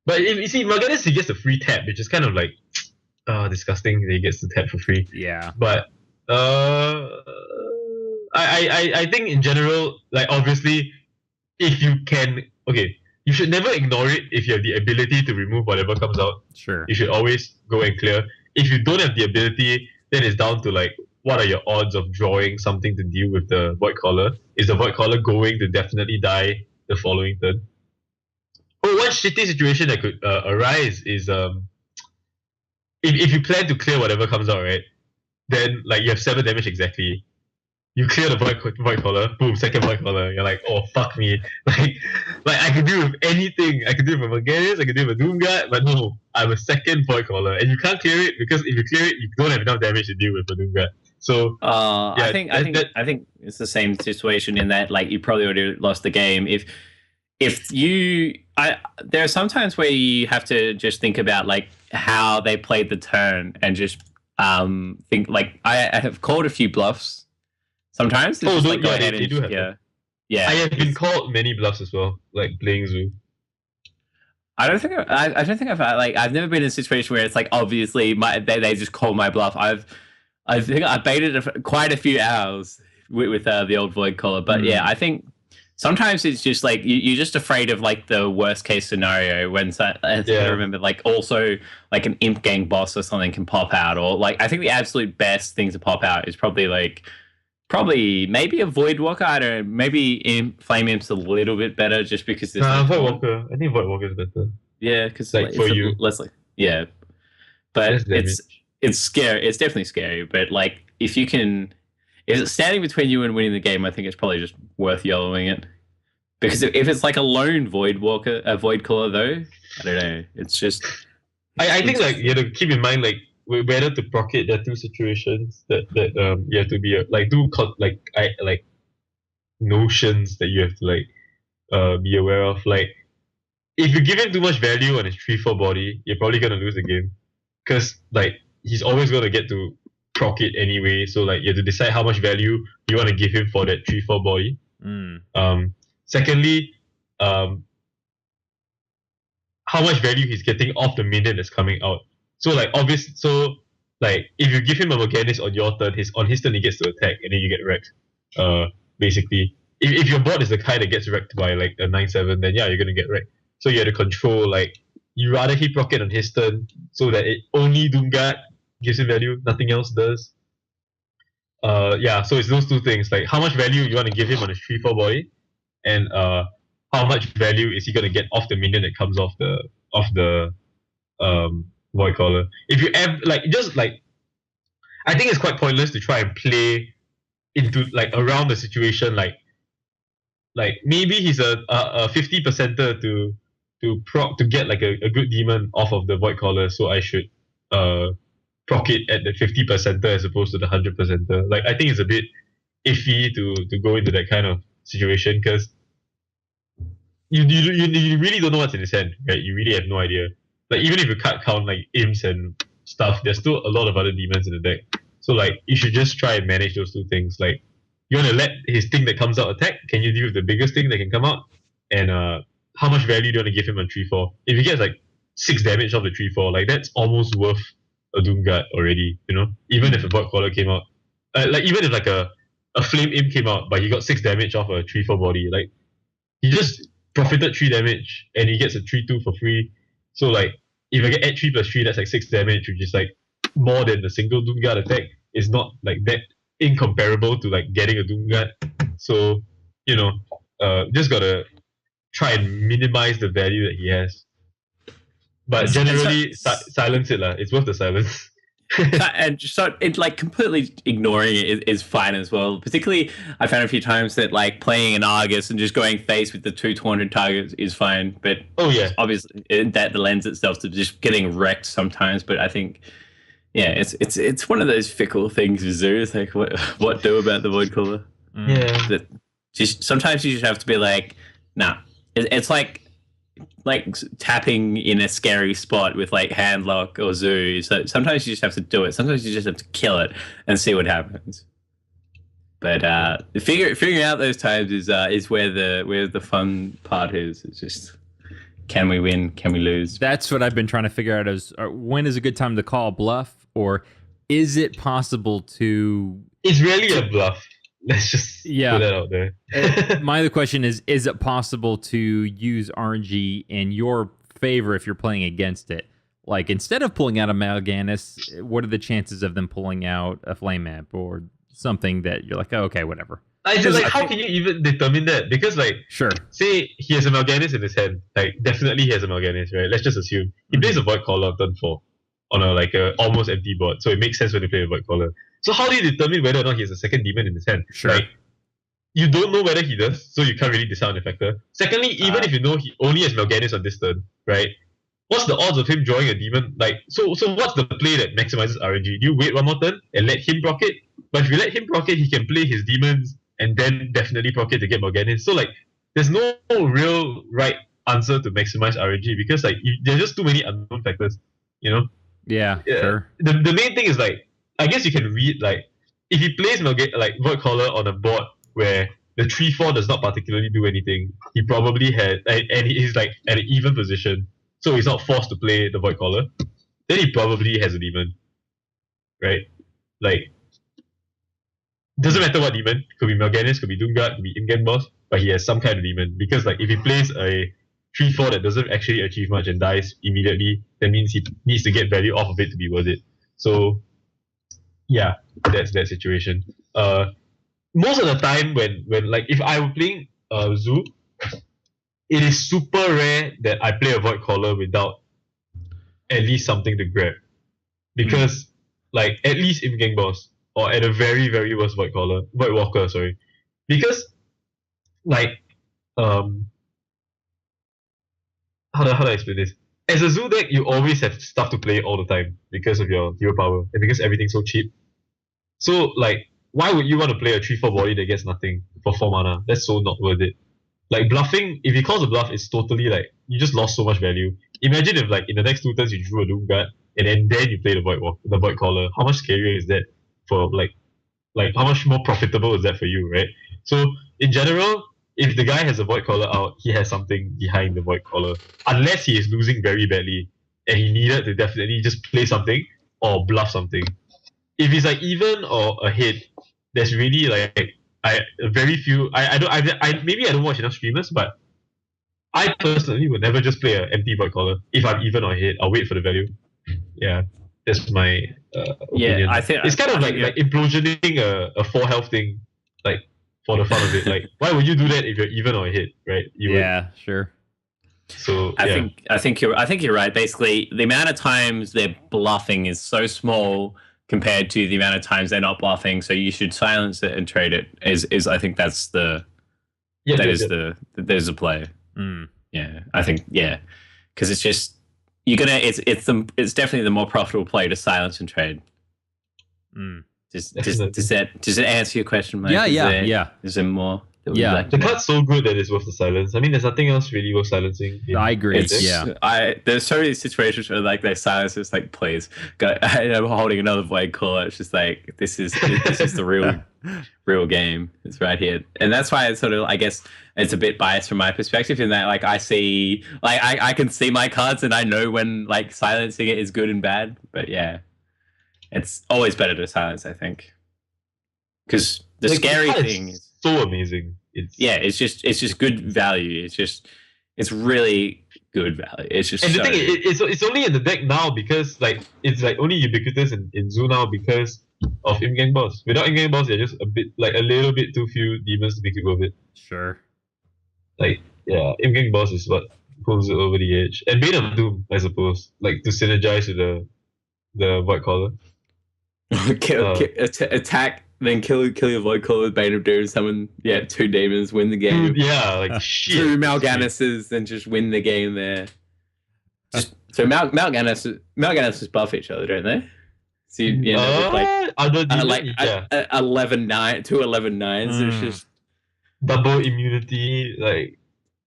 But if you see Mal'Ganis, he gets a free tap, which is kind of like disgusting that he gets the tap for free. Yeah. But I think in general, like obviously, if you can, you should never ignore it if you have the ability to remove whatever comes out. Sure. You should always go and clear. If you don't have the ability, then it's down to like, what are your odds of drawing something to deal with the Void Caller? Is the Void Caller going to definitely die the following turn? One shitty situation that could arise is if you plan to clear whatever comes out, right? Then like you have 7 damage exactly. you clear the void collar, boom, second void collar. You're like, oh fuck me, like I can do with anything. I can do with a Mal'Ganis, I can do with a Doomguard, but no, I'm a second void collar, and you can't clear it because if you clear it, you don't have enough damage to deal with a Doomguard. So I think it's the same situation in that like you probably already lost the game if you there are sometimes where you have to just think about like how they played the turn and just think like I have called a few bluffs sometimes. It's just, like, go ahead they and do have yeah. that. Yeah, I have been called many bluffs as well, like playing Zoo. I don't think I've never been in a situation where it's like obviously they just call my bluff. I think I baited quite a few hours with the old void collar, but yeah, I think sometimes it's just like you're just afraid of like the worst case scenario when I remember like also like an imp gang boss or something can pop out, or like I think the absolute best thing to pop out is probably maybe a void walker. I don't know, maybe flame imp's a little bit better just because there's void walker. I think void walker is better. Yeah, because like for you, less like but it's scary. It's definitely scary, but like if it's standing between you and winning the game, I think it's probably just worth yellowing it. Because if it's like a lone void walker, a void collar though, I don't know. It's just. I think like you have to keep in mind like whether to proc it. There are two situations that you have to be like notions that you have to like be aware of. Like if you give him too much value on his 3/4 body, you're probably gonna lose the game. Because like he's always gonna get to proc it anyway. So like you have to decide how much value you want to give him for that 3/4 body. Secondly, how much value he's getting off the minion that's coming out. So like if you give him a Mal'Ganis on your turn, on his turn he gets to attack and then you get wrecked. Basically, if your bot is the kind that gets wrecked by like a 9/7, then yeah, you're gonna get wrecked. So you have to control like you rather he proc it on his turn so that it only Doomguard gives him value, nothing else does. So it's those two things, like how much value you want to give him on his 3/4 body, and how much value is he gonna get off the minion that comes off the void collar. If you ever I think it's quite pointless to try and play into like around the situation like maybe he's a 50%er to get like a good demon off of the void collar, so I should proc it at the 50%er as opposed to the 100%er. Like I think it's a bit iffy to go into that kind of situation because you really don't know what's in his hand, right? You really have no idea. Like even if you can't count like imps and stuff, there's still a lot of other demons in the deck. So like you should just try and manage those two things. Like you want to let his thing that comes out attack. Can you deal with the biggest thing that can come out? And how much value do you want to give him on 3/4? If he gets like 6 damage off the 3/4, like that's almost worth a Doomguard already. You know, even if a void collar came out, like even if like a flame imp came out, but he got 6 damage off a 3/4 body, like he just profited 3 damage and he gets a 3/2 for free. So like if I add 3 plus 3, that's like 6 damage, which is like more than the single Doomguard attack. It's not like that incomparable to like getting a Doomguard. So just gotta try and minimize the value that he has. But generally, silence it lah. It's worth the silence. And so it like completely ignoring it is fine as well. Particularly, I found a few times that like playing an Argus and just going face with the 2 200 targets is fine. But obviously that lends itself to just getting wrecked sometimes. But I think it's one of those fickle things with Zoo. It's like what do about the void collar? Yeah. That just sometimes you just have to be like, nah. It's like tapping in a scary spot with like handlock or Zoo. So sometimes you just have to do it. Sometimes you just have to kill it and see what happens. But figuring out those times is where the fun part is. It's just, can we win? Can we lose? That's what I've been trying to figure out is when is a good time to call a bluff, or is it possible to... It's really a bluff. Let's just put that out there. My other question is it possible to use RNG in your favor if you're playing against it? Like, instead of pulling out a Mal'Ganis, what are the chances of them pulling out a Flame Amp or something that you're like, oh, okay, whatever? How can you even determine that? Because, like, sure, say he has a Mal'Ganis in his hand. Like, definitely he has a Mal'Ganis, right? Let's just assume. He plays a Void Collar on turn 4 on a almost empty board. So it makes sense when you play a Void Collar. So how do you determine whether or not he has a second demon in his hand? Sure. Right? You don't know whether he does, so you can't really decide on the factor. Secondly, even if you know he only has Mal'Ganis on this turn, right? What's the odds of him drawing a demon? Like, so what's the play that maximizes RNG? Do you wait one more turn and let him proc it? But if you let him proc it, he can play his demons and then definitely proc it to get Mal'Ganis. So like, there's no real right answer to maximize RNG because like there's just too many unknown factors, you know? Yeah, sure. The main thing is like, I guess you can read like, if he plays like Void Caller on a board where the 3/4 does not particularly do anything, he probably had, and he's like at an even position, so he's not forced to play the Void Caller, then he probably has a demon, right? Like, doesn't matter what demon, could be Mal'Ganis, could be Doomguard, could be in-game boss, but he has some kind of demon, because like if he plays a 3/4 that doesn't actually achieve much and dies immediately, that means he needs to get value off of it to be worth it. So yeah, that's that situation. Most of the time when like if I were playing Zoo, it is super rare that I play a Void Caller without at least something to grab. Because like at least in Gang Boss, or at a very, very worst Void Walker, sorry. Because like how do I explain this? As a Zoo deck, you always have stuff to play all the time because of your hero power and because everything's so cheap. So like, why would you want to play a 3/4 body that gets nothing for 4 mana? That's so not worth it. Like bluffing, if he calls a bluff, it's totally like you just lost so much value. Imagine if like in the next 2 turns you drew a Doomguard and then you play the Void Caller. How much scarier is that for like how much more profitable is that for you, right? So in general, if the guy has a Void Caller out, he has something behind the Void Caller. Unless he is losing very badly and he needed to definitely just play something or bluff something. If it's like even or ahead, there's really like very few. I maybe I don't watch enough streamers, but I personally would never just play an empty Void Caller. If I'm even or ahead, I'll wait for the value. Yeah, that's my opinion. Yeah, I think it's kind of like implosioning a 4 health thing, like for the fun of it. Like, why would you do that if you're even or ahead, right? Sure. So I think you're right. Basically, the amount of times they're bluffing is so small compared to the amount of times they're not bluffing. So you should silence it and trade it. Is I think that's the there's a play. Yeah, I think because it's just it's definitely the more profitable play to silence and trade. Does it answer your question, Mike? Yeah. Is there more? Yeah. The card's so good that it's worth the silence. I mean, there's nothing else really worth silencing. I agree. There's so many situations where like they silence is like, please, I'm holding another Void Caller. It's just like this is the real game. It's right here, and that's why it's sort of, I guess, it's a bit biased from my perspective in that like I see like I can see my cards and I know when like silencing it is good and bad. But yeah, it's always better to silence, I think, because the scary thing is so amazing. It's just good value. It's really good value. It's just, and the thing is, it's only in the deck now because like it's like only ubiquitous in Zoo now because of in-game boss. Without in-game boss, they're just a little bit too few demons to make it worth it. Sure. Like in-game boss is what pulls it over the edge, and Bane of Doom, I suppose, like to synergize with the Void Caller. Attack. Then kill your Void Caller with Bane of Doom, summon 2 demons, win the game. Shit. 2 Mal'Ganises, then just win the game there. So Mal'Ganises buff each other, don't they? So you end up with 11 9, 2 11 9s. It's just double immunity, like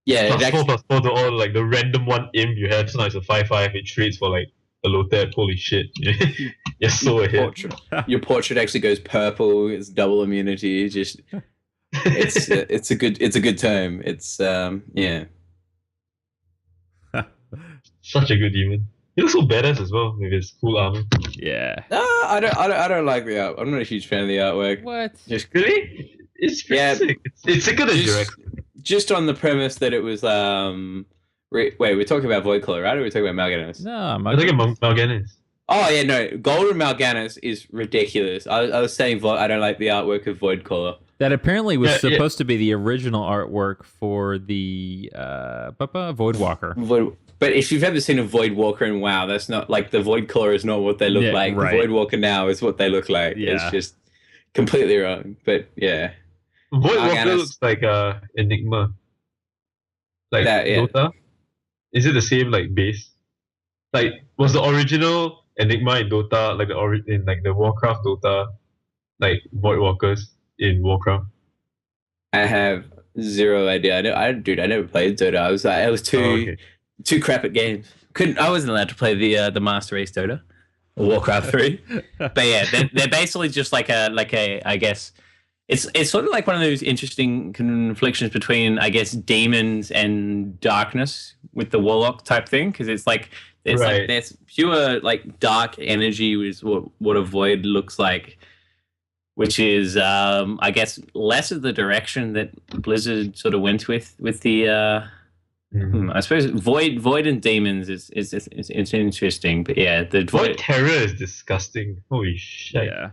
+4/+4 to all like the random one imp you have. So now it's a 5/5. It trades for like a low tap. Holy shit! You're so ahead. Your portrait actually goes purple. It's double immunity. Just it's a good term. It's such a good demon. He looks so badass as well with his cool armor. Yeah. I don't like the art. I'm not a huge fan of the artwork. What? Just really? It's sick. It's sicker than direct. Just on the premise that it was wait, we're talking about Void Caller, right? Or are we talking about Mal'Ganis? No, I'm talking about Mal'Ganis. Oh yeah, no, Golden Mal'Ganis is ridiculous. I was saying I don't like the artwork of Void Caller. That apparently was supposed to be the original artwork for the Void Walker. But if you've ever seen a Void Walker in WoW, that's not like the Void Core is not what they look like. right. The Void Walker now is what they look like. Yeah. It's just completely wrong. But yeah. Void Walker Arganis- looks like Enigma. Like That, yeah. Dota. Is it the same like base? Like was the original Enigma in Dota like in like the Warcraft Dota, like Void Walkers in Warcraft? I have zero idea. I never played Dota. I was too crap at games. I wasn't allowed to play the Master Race Dota or Warcraft 3. But yeah, they're basically just like a I guess it's sort of like one of those interesting conflictions between I guess demons and darkness with the warlock type thing, because it's like there's pure like dark energy is what a void looks like, which is I guess less of the direction that Blizzard sort of went with the I suppose void and demons is interesting, but yeah, the Void Terror is disgusting. Holy shit! Yeah.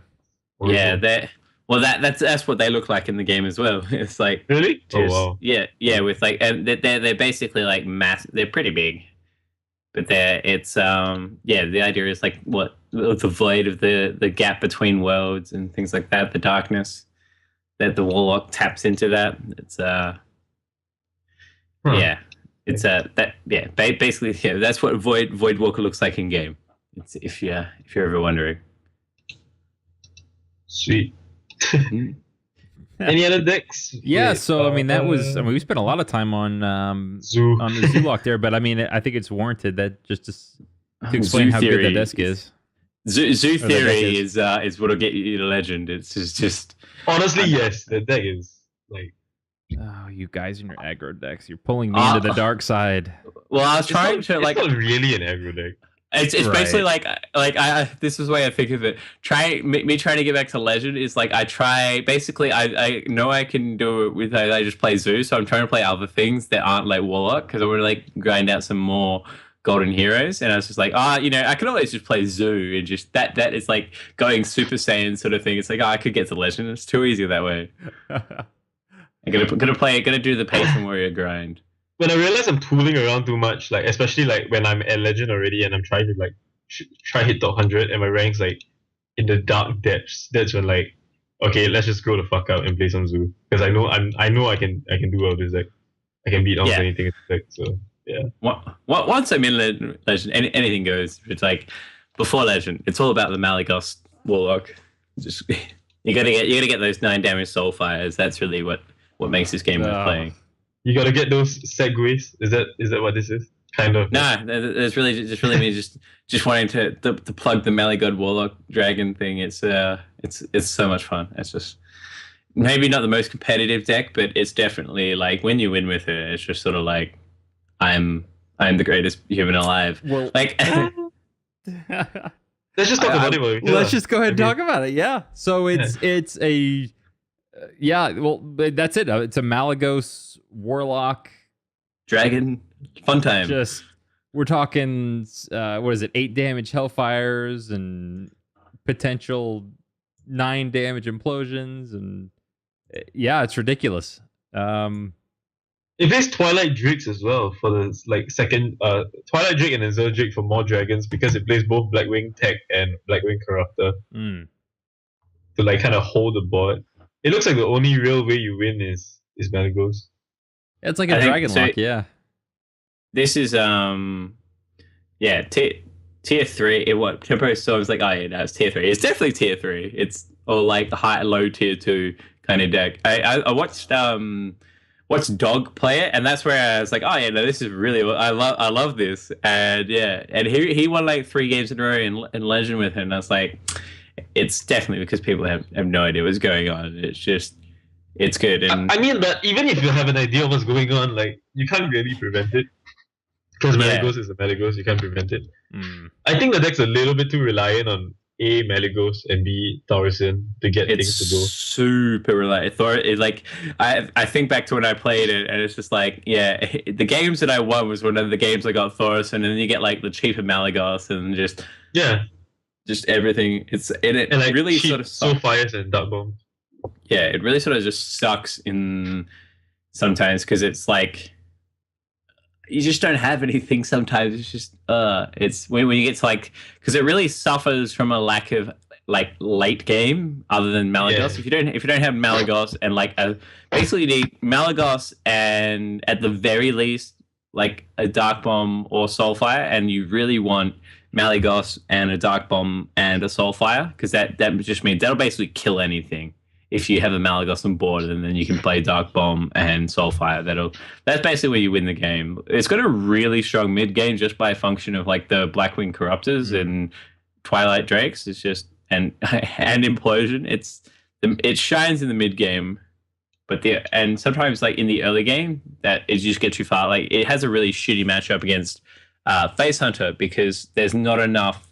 Horrible. That's what they look like in the game as well. It's like Really? just, Oh wow. yeah, with like, and they're basically like they're pretty big, but the idea is like what the void of the gap between worlds and things like that, the darkness that the warlock taps into that. It's basically that's what Void Walker looks like in game. It's if you're ever wondering. Sweet. Any other decks? Yeah, Wait, so I mean we spent a lot of time on Zoo. on the Zoolock there, but I mean I think it's warranted that just to explain Zoo how good theory. the desk is. Zoo the deck theory is what'll get you to legend. It's just Honestly, yes, the deck is like. Oh, you guys and your aggro decks, you're pulling me into the dark side. well, I was trying to like. It's not really an aggro deck. It's Right. basically like I this is the way I think of it. Trying to get back to legend is like I know I can do it with I just play Zoo, so I'm trying to play other things that aren't like Warlock because I want to like grind out some more golden heroes, and I was just like I can always just play Zoo and just that is like going Super Saiyan sort of thing. It's like I could get to legend. It's too easy that way. I'm gonna do the patient warrior grind. When I realize I'm tooling around too much, like especially like when I'm at legend already and I'm trying to like try hit top 100 and my rank's like in the dark depths, that's when like okay, let's just grow the fuck out and play some Zoo because I know I can do all this deck. I can beat almost anything in this deck. So yeah. Once I'm in legend, anything goes. It's like before legend, it's all about the Malagos Warlock. Just you gotta get those 9 damage soul fires. That's really what makes this game worth playing. You gotta get those segues. Is that what this is? Kind of. Nah, there's really me just wanting to plug the Malagod Warlock Dragon thing. It's so much fun. It's just maybe not the most competitive deck, but it's definitely like when you win with it, it's just sort of like I'm the greatest human alive. Well, like Let's just talk about it. let's just go ahead and talk about it. Yeah. So it's a well, that's it. It's a Malagos Warlock Dragon fun time. Just we're talking what is it? 8 damage Hellfires and potential 9 damage implosions, and yeah, it's ridiculous. It plays Twilight Drakes as well for the like second Twilight Drake and Azure Drake for more dragons because it plays both Blackwing Tech and Blackwing Corruptor to like kind of hold the board. It looks like the only real way you win is Malagos. It's like a dragon lock, yeah. This is tier 3. What Tempo Storm's like? Oh yeah, no, it's tier 3. It's definitely tier 3. It's or like the low tier 2 kind of deck. I watched Dog play it, and that's where I was like, oh yeah, no, this is really I love this, and yeah, and he won like 3 games in a row in Legend with him. And I was like, it's definitely because people have no idea what's going on. It's just it's good. And I mean, but even if you have an idea of what's going on, like you can't really prevent it because Malagos is a Malagos. You can't prevent it. I think the deck's a little bit too reliant on A, Malagos, and B, Taurison to get things to go. Super reliant. Like I think back to when I played it, and it's just like, yeah, the games that I won was one of the games I got Thorison, and then you get like the cheaper Malagos and just everything. It like really cheap sort of Soul Fires and Dark Bombs. Yeah, it really sort of just sucks in sometimes because it's like you just don't have anything sometimes. It's just it's when you get to like, because it really suffers from a lack of like late game other than Malagos. Yeah. If you don't have Malagos and like basically you need Malagos and at the very least like a Dark Bomb or Soulfire, and you really want Malagos and a Dark Bomb and a Soulfire, because that just means that'll basically kill anything. If you have a Malagos on board, and then you can play Dark Bomb and Soulfire, that's basically where you win the game. It's got a really strong mid game just by function of like the Blackwing Corruptors and Twilight Drakes. It's just and Implosion. It shines in the mid game, but and sometimes like in the early game that is just get too far. Like it has a really shitty matchup against Face Hunter because there's not enough,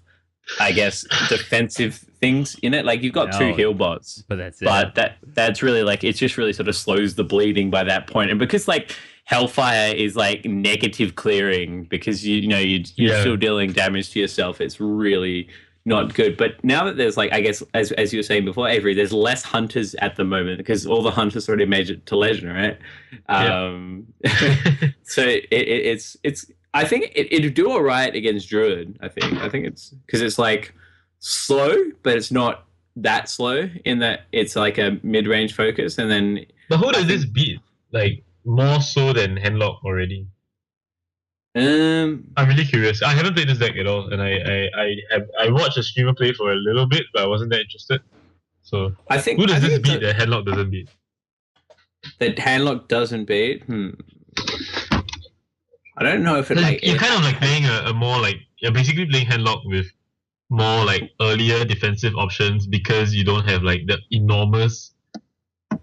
I guess, defensive things in it. Like you've got two heal bots, but that's it. But that's really like it just really sort of slows the bleeding by that point. And because like Hellfire is like negative clearing because you're still dealing damage to yourself, it's really not good. But now that there's like, I guess as you were saying before, Avery, there's less hunters at the moment because all the hunters already made it to legend, right? So it's I think it'd do all right against Druid. I think it's because it's like slow, but it's not that slow in that it's like a mid-range focus. And then, but who does this beat? Like more so than Handlock already. I'm really curious. I haven't played this deck at all, and I watched a streamer play for a little bit, but I wasn't that interested. So I think who does this beat that Handlock doesn't beat? That Handlock doesn't beat. I don't know if it like you're kind of like playing a more like you're basically playing Handlock with more like earlier defensive options because you don't have like the enormous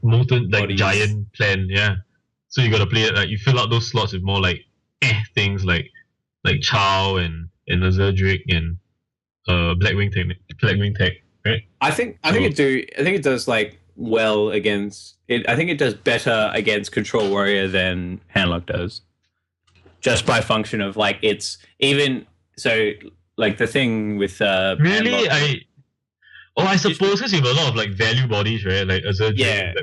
molten like bodies. Giant plan. Yeah, so you gotta play it like you fill out those slots with more like things like Chow and Azure Drake and Blackwing Tech, right? I think it does like well against it. I think it does better against Control Warrior than Handlock does. Just by function of like it's even so like the thing with really Handlock, I suppose because you have a lot of like value bodies, right? Like Azure Drake,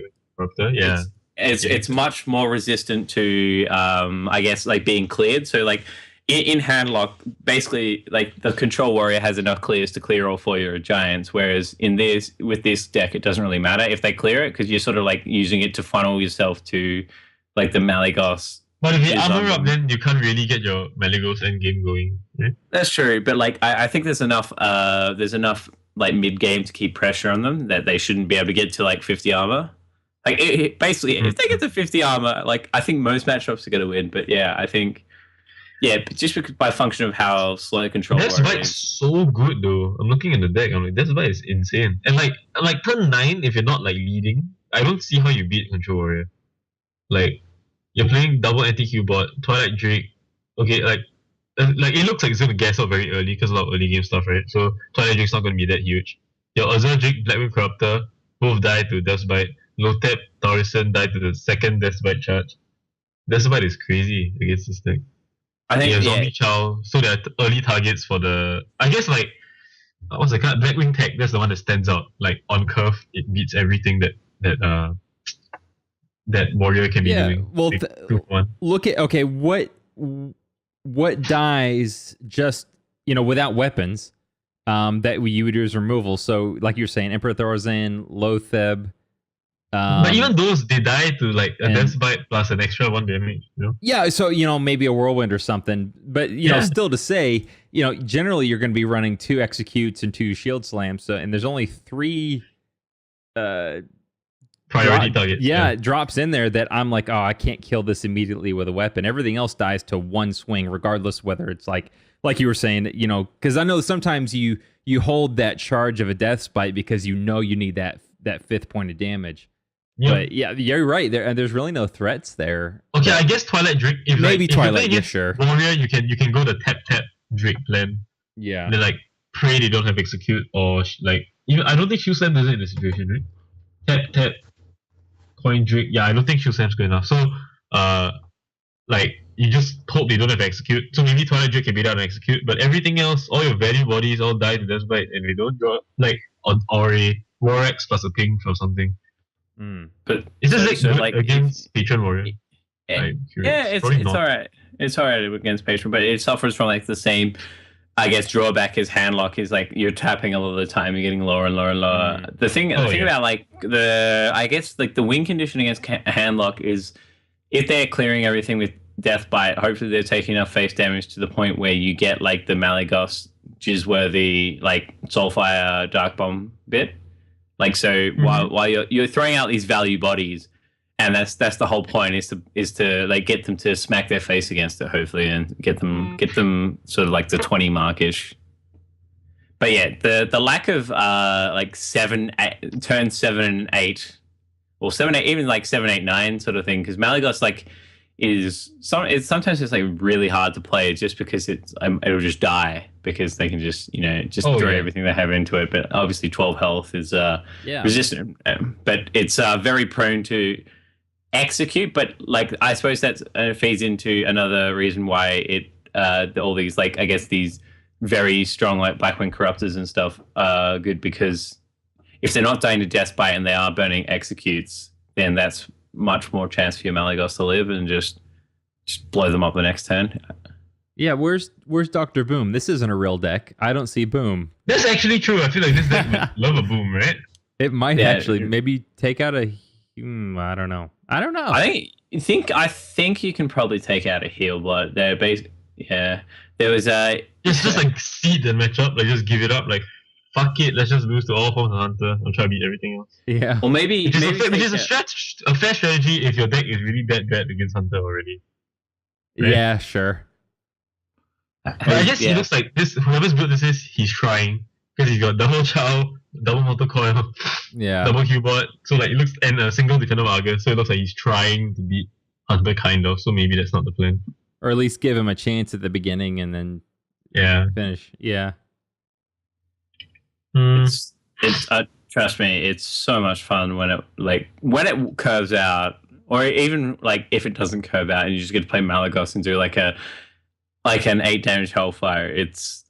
yeah. It's much more resistant to I guess like being cleared. So like in Handlock, basically like the Control Warrior has enough clears to clear all 4 your giants, whereas with this deck it doesn't really matter if they clear it because you're sort of like using it to funnel yourself to like the Malagos. But if you armor up, then you can't really get your Malagos endgame going. Right? That's true, but like I think there's enough like mid game to keep pressure on them that they shouldn't be able to get to like 50 armor. Like basically, if they get to 50 armor, like I think most matchups are going to win. But yeah, I think just because by function of how slow Control Warrior is. So good though. I'm looking at the deck. I'm like, Death Bite is insane. And like turn 9, if you're not like leading, I don't see how you beat Control Warrior. Like. You're playing double anti-Q bot, Twilight Drake. Okay, like it looks like it's gonna gas out very early because a lot of early game stuff, right? So Twilight Drake's not gonna be that huge. Your Azure Drake, Blackwing Corruptor, both die to Death Bite. Low tap Taurison died to the second Death Bite charge. Death Bite is crazy against this thing. I think Zombie Chow, so there are early targets for the I guess like what's the card? Blackwing Tech, that's the one that stands out. Like on curve, it beats everything that warrior can be doing. Well, look at what dies just without weapons that you would do as removal. So like you're saying, Emperor Thorazin, Lotheb. But even those they die to like a Death Bite plus an extra 1 damage. Yeah, so maybe a whirlwind or something. But still to say, generally you're going to be running 2 executes and 2 shield slams. So and there's only 3. Priority targets. Yeah, it drops in there that I'm like, oh, I can't kill this immediately with a weapon. Everything else dies to 1 swing, regardless whether it's like you were saying, because I know sometimes you hold that charge of a Death Spite because you need that 5th point of damage. Yeah. But yeah, you're right. There's really no threats there. Okay, I guess Twilight Drake. Maybe Twilight, yeah, sure. Warrior, you can go the tap Drake plan. Yeah. And then like pray they don't have execute or like even I don't think Shoe Slam does it in this situation, right? Tap. Coin Drake, yeah, I don't think Shoe Slam's good enough. So, like, you just hope they don't have execute. So maybe Twilight Drake can be done and execute, but everything else, all your value bodies all die to Death Bite, and we don't draw, like, or a Warx plus a ping or something. But is this like against Patron Warrior? Yeah, it's alright. It's alright against patron, but it suffers from like the same, I guess, drawback as handlock is like you're tapping a lot of the time, you're getting lower and lower and lower. The thing about like I guess like the win condition against handlock is if they're clearing everything with death bite, hopefully they're taking enough face damage to the point where you get like the Malygos Jizzworthy like Soulfire Dark Bomb bit. Like so while you're throwing out these value bodies, and that's the whole point is to like get them to smack their face against it hopefully and get them sort of like the 20 markish. But yeah, the lack of like turn 7 and 8 or 7 8 even like 7 8 9 sort of thing, because Malygos like sometimes it's like really hard to play just because it'll just die because they can just throw everything they have into it. But obviously 12 health is resistant, but it's very prone to execute. But like I suppose that feeds into another reason why it all these like I guess these very strong like Blackwing Corruptors and stuff are good, because if they're not dying to death bite and they are burning executes, then that's much more chance for your Malygos to live and just blow them up the next turn. Yeah, where's Dr. Boom? This isn't a real deck. I don't see Boom. That's actually true. I feel like this deck would love a Boom, right? It might actually maybe take out a. I don't know. I think you can probably take out a Heal Blood. There was a. It's just like seed the matchup. Like just give it up. Like fuck it. Let's just lose to all forms of Hunter and try to beat everything else. Yeah. Or maybe which is a fair strategy if your deck is really that bad against Hunter already. Right? Yeah, sure. I guess he looks like this. Whoever's built this he's trying, because he's got double Chow, double Mortal Coil, double Hubot. So like it looks, and a single Defender of Argus. So it looks like he's trying to beat Hunter kind of. So maybe that's not the plan. Or at least give him a chance at the beginning and then finish. Yeah. It's trust me, it's so much fun when it curves out, or even like if it doesn't curve out and you just get to play Malygos and do like an 8 damage Hellfire. It's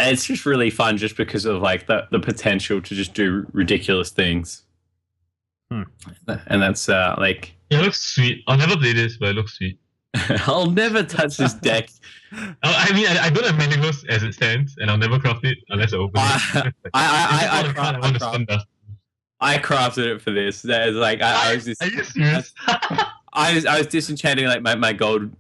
just really fun just because of like the potential to just do ridiculous things. And that's like it looks sweet. I'll never play this, but it looks sweet. I'll never touch this deck. I mean, I don't have Malygos as it stands, and I'll never craft it unless I open it. I crafted it for this. That is like I was just. Are you serious? I was disenchanting like my gold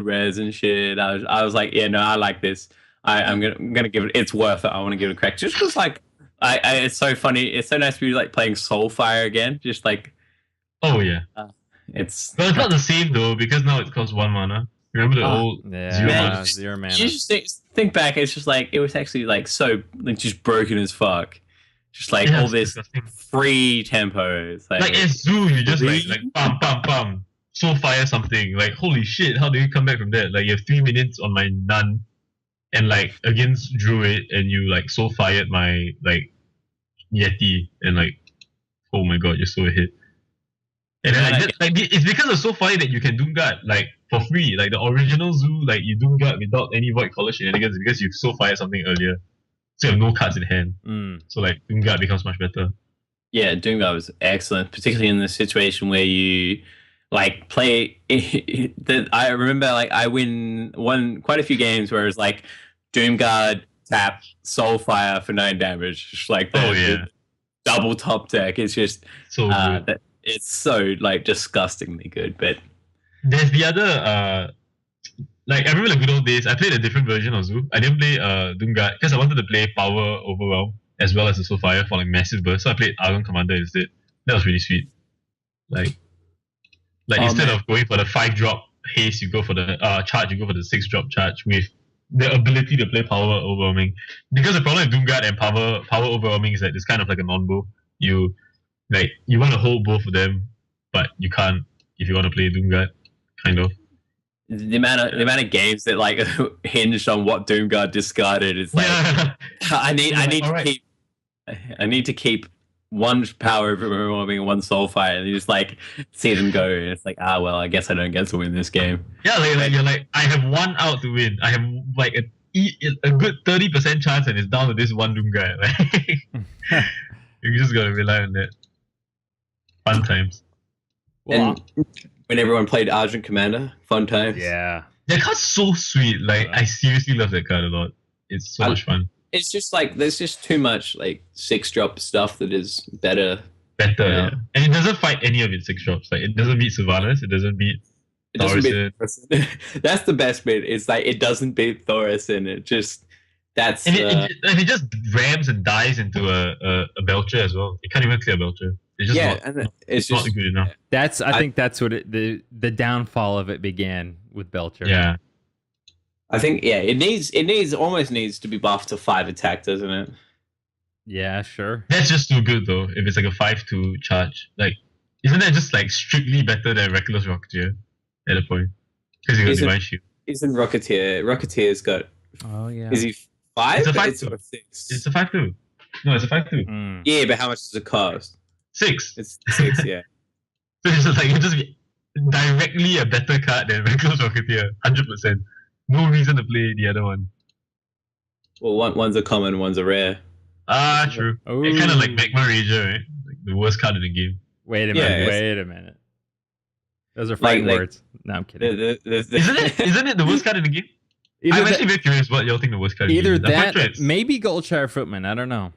rares and shit. I was like, yeah, no, I like this. I'm gonna give it. It's worth it. I want to give it a crack. Just because like it's so funny. It's so nice to be like playing Soulfire again. Just like. Oh yeah. It's not the same though, because now it costs 1 mana. Remember the old zero mana? You just think back. It's just like it was actually like so like just broken as fuck. Just like all this disgusting free tempo. It's like as Zoo, you just like bam bam bam, soul fire something. Like holy shit, how do you come back from that? Like you have 3 minutes on my Nun, and like against Druid, and you like soul fired my like Yeti, and like oh my god, you're so ahead. And then it's because of Soulfire that you can Doomguard like for free. Like the original Zoo, like you Doomguard without any Void Collar shenanigans because you Soulfire something earlier. So you have no cards in hand. So like Doomguard becomes much better. Yeah, Doomguard was excellent, particularly in the situation where you like play. I remember like I won quite a few games where it was like Doomguard tap Soulfire for 9 damage. Just like the double top deck. It's just so good. It's so like disgustingly good, but there's the other like I remember the good old days. I played a different version of Zoo. I didn't play Doomguard because I wanted to play Power Overwhelm as well as the Soulfire for like massive burst. So I played Argon Commander instead. That was really sweet. Like instead of going for the 5-drop haste, you go for the charge. You go for the 6-drop charge with the ability to play Power Overwhelming. Because the problem with Doomguard and Power Overwhelming is that it's kind of like a non-bow. You want to hold both of them, but you can't if you want to play Doomguard, kind of. The amount of games that like hinged on what Doomguard discarded is like I need to keep one Power Overwhelming and one Soulfire, and you just like see them go, and it's like well, I guess I don't get to win this game. Yeah, like you're like I have 1 out to win. I have like a good 30% chance, and it's down to this one Doomguard. Like you just gotta rely on that. Fun times. And when everyone played Argent Commander, fun times. Yeah. That card's so sweet. Like I seriously love that card a lot. It's so much fun. It's just like there's just too much like 6-drop stuff that is better. Better, Yeah. yeah. And it doesn't fight any of its 6-drops. Like it doesn't beat Sylvanas, it doesn't beat It doesn't Thaurissan. beat Thaurissan. That's the best bit. It's like it doesn't beat Thaurissan. It just that's And it just rams and dies into a Belcher as well. It can't even clear a Belcher. It's just it's not just good enough. I think that's what the downfall of it began with Belcher. Yeah. I think it almost needs to be buffed to 5 attack, doesn't it? Yeah, sure. That's just too good though. If it's like a 5-2 charge, like isn't that just like strictly better than Reckless Rocketeer at a point? Because you got Divine Shield. Isn't Rocketeer's got? Oh yeah. Is he 5? It's a 5-2. It's sort of 6. It's a 5-2. No, it's a 5-2. Mm. Yeah, but how much does it cost? 6. It's 6. Yeah. So it's just like it's just directly a better card than Reckless Rocketeer, 100%. No reason to play the other one. Well, one's a common, one's a rare. Ah, true. Oh. It's kind of like Magma Rager, right? Like the worst card in the game. Wait a Yeah, minute. it's- Wait a minute. Those are fighting like- words. No, I'm kidding. Isn't it? Isn't it the worst card in the game? Either I'm that, actually very curious what y'all think the worst card in the either game is. I'm quite that sure it's- maybe Goldshire Footman. I don't know.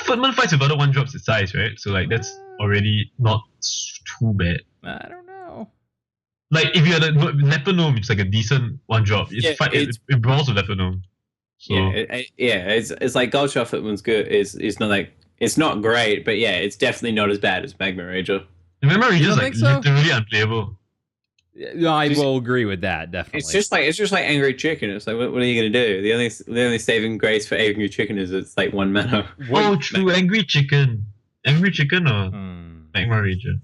Footman fights with other 1-drops its size, right? So like that's already not too bad. I don't know. Like if you had a Leper Gnome, it's like a decent 1-drop. It brawls with Leper Gnome. So It's like Goldshot Footman's good. It's not like it's not great, but yeah, it's definitely not as bad as Magma Rager. remember, You Rager's don't like think so? literally unplayable. No, I will agree with that. Definitely. It's just like Angry Chicken. It's like what are you gonna do? The only saving grace for Angry Chicken is it's like 1 mana. Oh, true. Angry Chicken. Angry Chicken or Magma Rager?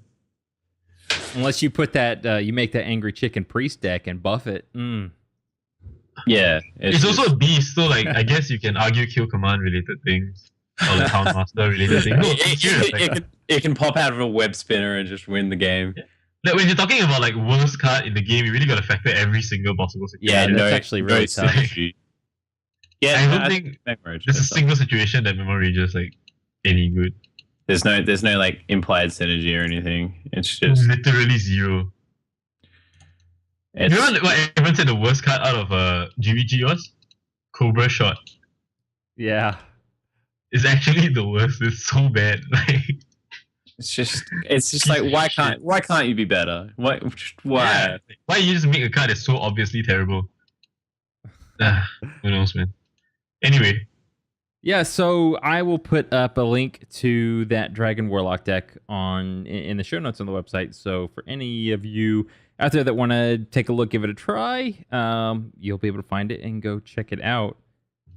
Unless you put that, you make that Angry Chicken Priest deck and buff it. Yeah, It's also a beast, so like I guess you can argue kill command related things or the Town Master related things. No, serious, like, it can pop out of a web spinner and just win the game. like, when you're talking about like worst card in the game, you really got to factor every single possible situation. Yeah, that's actually really tough. Yeah, I don't think Magma Rager there's a does single situation that Magma Rager is like any good. There's no like implied synergy or anything. It's just Literally zero. it's, You know what everyone said the worst card out of GVG was? Cobra Shot. Yeah. It's actually the worst. It's so bad. Like it's just like why can't you be better? Why? yeah. Why you just make a card that's so obviously terrible? Who knows, man. Anyway, Yeah, so I will put up a link to that Dragon Warlock deck in the show notes on the website. So for any of you out there that want to take a look, give it a try, you'll be able to find it and go check it out.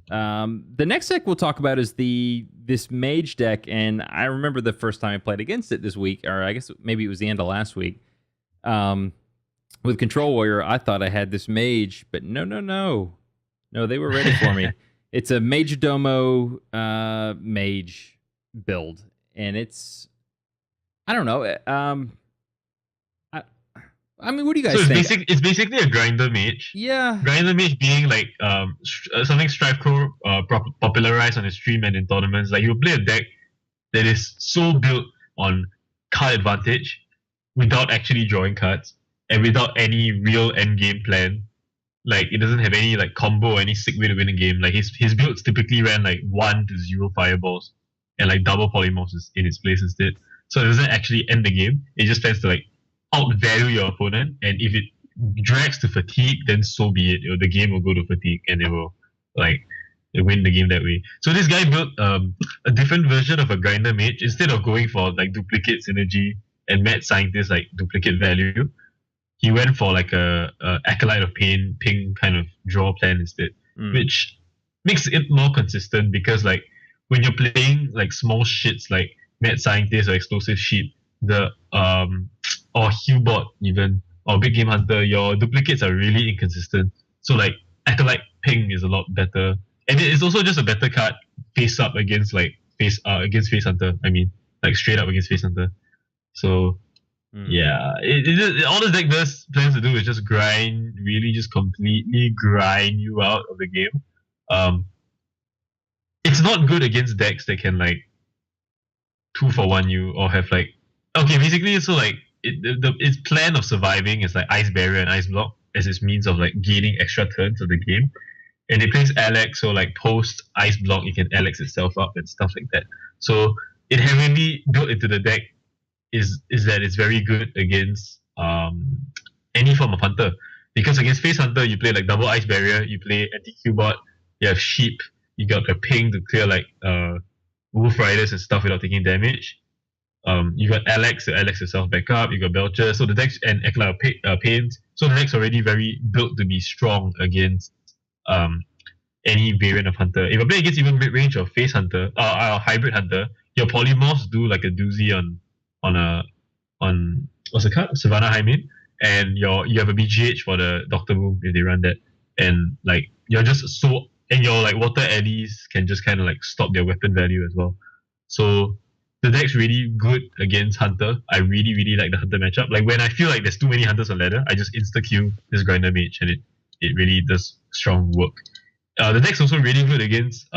The next deck we'll talk about is this mage deck, and I remember the first time I played against it this week, or I guess maybe it was the end of last week. With Control Warrior, I thought I had this mage, but no, they were ready for me. It's a Mage Domo mage build, and it's I don't know. I mean, what do you guys so think? it's basically a grinder mage. Yeah, Grinder mage being like something Strife Crow popularized on his stream and in tournaments. Like you play a deck that is so built on card advantage without actually drawing cards and without any real end game plan. Like it doesn't have any like combo or any sick way to win a game. Like his builds typically ran like 1 to 0 fireballs and like double polymorphs in its place instead. So it doesn't actually end the game. It just tends to like outvalue your opponent, and if it drags to fatigue, then so be it. The game will go to fatigue and it will like win the game that way. So this guy built a different version of a grinder mage. Instead of going for like duplicate synergy and mad scientist like duplicate value, he went for like a Acolyte of Pain ping kind of draw plan instead, which makes it more consistent because like when you're playing like small shits like Mad Scientist or Explosive Sheep, the or Hillbot even or Big Game Hunter, your duplicates are really inconsistent. So like Acolyte Ping is a lot better, and it is also just a better card face up against like against Face Hunter. I mean like straight up against Face Hunter. So. Yeah, all the deck plans to do is just grind, really just completely grind you out of the game. It's not good against decks that can like 2-for-1 you or have like basically so like its plan of surviving is like Ice Barrier and Ice Block, as its means of like gaining extra turns of the game. And it plays Alex, so like post ice block, it can Alex itself up and stuff like that. So it heavily built into the deck is that it's very good against any form of hunter. Because against face hunter, you play like double ice barrier, you play anti-Q bot, you have sheep, you got a ping to clear like wolf riders and stuff without taking damage. You got Alex to Alex yourself back up, you got Belcher, so the deck's and Ekla Pains. So the deck's already very built to be strong against any variant of hunter. If I play against even mid range or face hunter, hybrid hunter, your polymorphs do like a doozy on what's the card? Savannah Hymen, and you have a BGH for the Doctor Boom if they run that, and like you're just so and your like water eddies can just kind of like stop their weapon value as well. So the deck's really good against hunter. I really like the hunter matchup. Like when I feel like there's too many hunters on ladder, I just insta kill this grinder mage, and it really does strong work. The deck's also really good against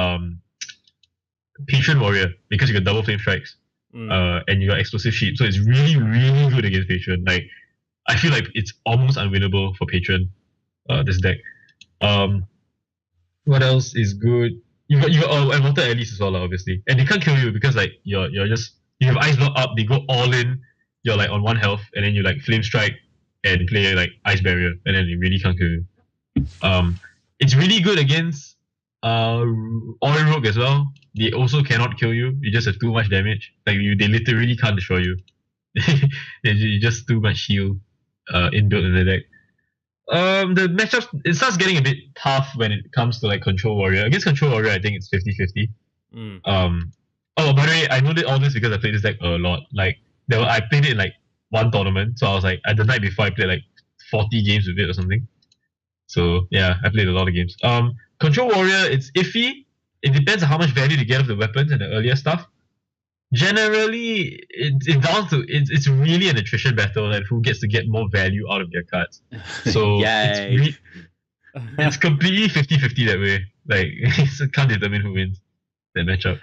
Patron Warrior because you got double flame strikes and you got explosive sheep. So it's really good against Patron. Like I feel like it's almost unwinnable for Patron. This deck. What else is good? You got and water allies as well, obviously, and they can't kill you because like you have ice block up. They go all in. You're like on 1 health, and then you like flame strike and play like ice barrier, and then they really can't kill you. It's really good against Oil Rogue as well. They also cannot kill you. You just have too much damage. Like they literally can't destroy you. You just too much heal inbuilt in the deck. The matchup, it starts getting a bit tough when it comes to like Control Warrior. Against Control Warrior, I think it's 50-50. Oh, by the way, I know all this because I played this deck a lot. Like I played it in like one tournament, so I was like at the night before I played like 40 games with it or something. So yeah, I played a lot of games. Control Warrior, it's iffy. It depends on how much value you get of the weapons and the earlier stuff. Generally, it's really an attrition battle and who gets to get more value out of their cards. So it's completely 50-50 that way. Like it can't determine who wins that matchup.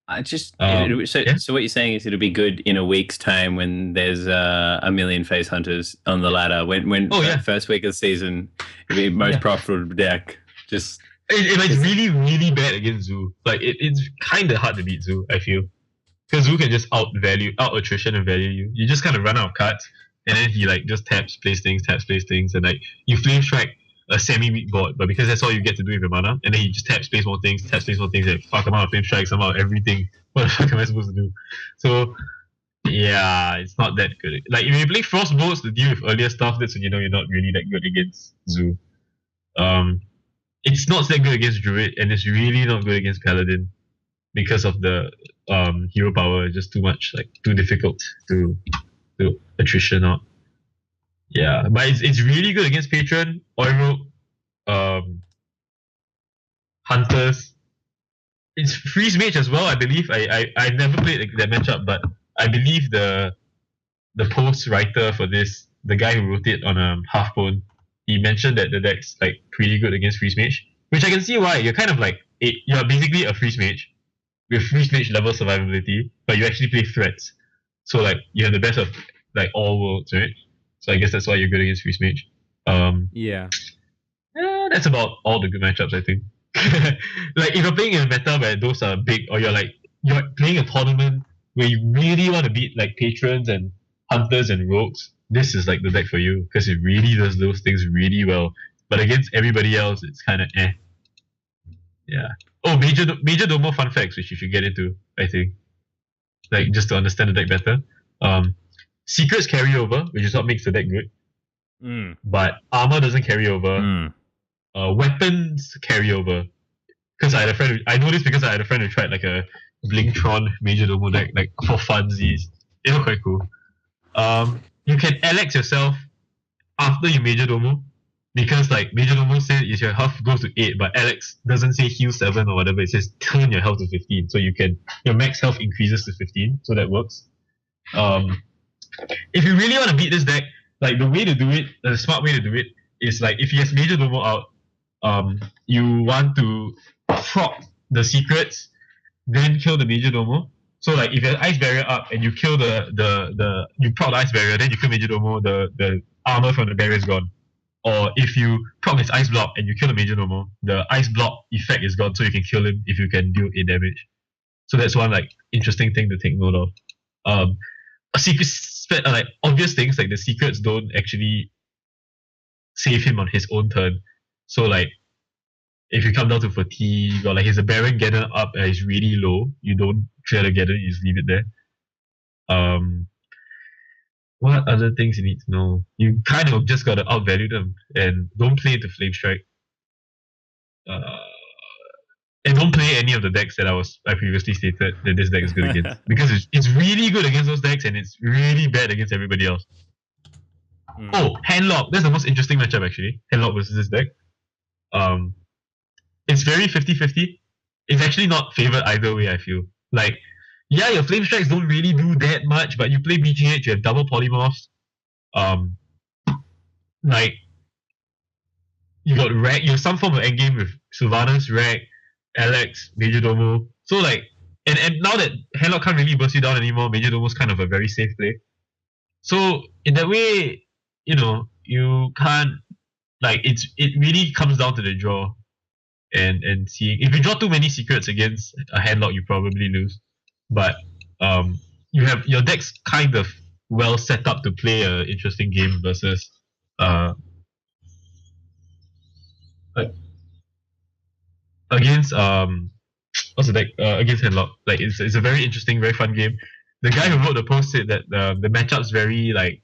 So what you're saying is it'll be good in a week's time when there's a million face hunters on the ladder. When first week of the season, it'll be most profitable deck. Just it's really bad against Zoo. Like it's kind of hard to beat Zoo, I feel, because Zoo can just out attrition and value you. You just kind of run out of cards, and then he like just taps, plays things, and like you flame strike a semi-weak board, but because that's all you get to do with your mana, and then he just taps, plays more things, like fuck, I'm out of flame strikes, I'm out of everything. What the fuck am I supposed to do? So yeah, it's not that good. Like if you play Frostbolts to deal with earlier stuff, that's when you know you're not really that good against Zoo. It's not that good against Druid, and it's really not good against Paladin because of the hero power. It's just too much, like too difficult to attrition out. Yeah, but it's really good against Patron, Oil Rogue, Hunters. It's Freeze Mage as well, I believe. I never played that matchup, but I believe the post writer for this, the guy who wrote it on Half Bone, he mentioned that the deck's like pretty good against Freeze Mage, which I can see why. You're kind of like you're basically a Freeze Mage with Freeze Mage level survivability, but you actually play threats. So like you have the best of like all worlds, right? So I guess that's why you're good against Freeze Mage. Yeah, that's about all the good matchups, I think. Like if you're playing in a meta where those are big, or you're playing a tournament where you really want to beat like patrons and hunters and rogues, this is like the deck for you because it really does those things really well. But against everybody else, it's kind of eh. Yeah. Oh, major Domo fun facts, which you should get into, I think. Like just to understand the deck better. Secrets carry over, which is what makes the deck good. But armor doesn't carry over. Weapons carry over. Because I know this because I had a friend who tried like a Blingtron Major Domo deck, like for funsies. It was quite cool. You can Alex yourself after you Major Domo, because like Major Domo says your health goes to 8, but Alex doesn't say heal 7 or whatever. It says turn your health to 15, so your max health increases to 15, so that works. If you really want to beat this deck, like the way to do it, the smart way to do it is like if he has Major Domo out, you want to proc the secrets, then kill the Major Domo. So like if you have Ice Barrier up and you kill you proc the Ice Barrier, then you kill Major Domo, the armor from the barrier is gone. or if you proc his ice block and you kill a major normal, the ice block effect is gone, so you can kill him if you can deal 8 damage. So that's one like interesting thing to take note of. A secret, like obvious things like the secrets don't actually save him on his own turn. So like if you come down to fatigue or like he's a Baron Geddon up and he's really low, you don't clear the Geddon, you just leave it there. What other things you need to know? You kind of just gotta outvalue them and don't play into Flame Strike. And don't play any of the decks that I previously stated that this deck is good against. Because it's really good against those decks and it's really bad against everybody else. Oh, Handlock. That's the most interesting matchup actually. Handlock versus this deck. It's very 50-50. It's actually not favored either way, I feel. Like, yeah, your Flame Strikes don't really do that much, but you play BGH, you have double polymorphs. Like, you got Rag, you have some form of endgame with Sylvanas, Rag, Alex, Majordomo. So like, and now that Handlock can't really burst you down anymore, Majordomo's kind of a very safe play. So in that way, you know, you can't like it really comes down to the draw and seeing if you draw too many secrets against a Handlock, you probably lose. But you have your deck's kind of well set up to play an interesting game versus against what's the deck against Handlock. Like it's a very interesting, very fun game. The guy who wrote the post said that the matchup's very like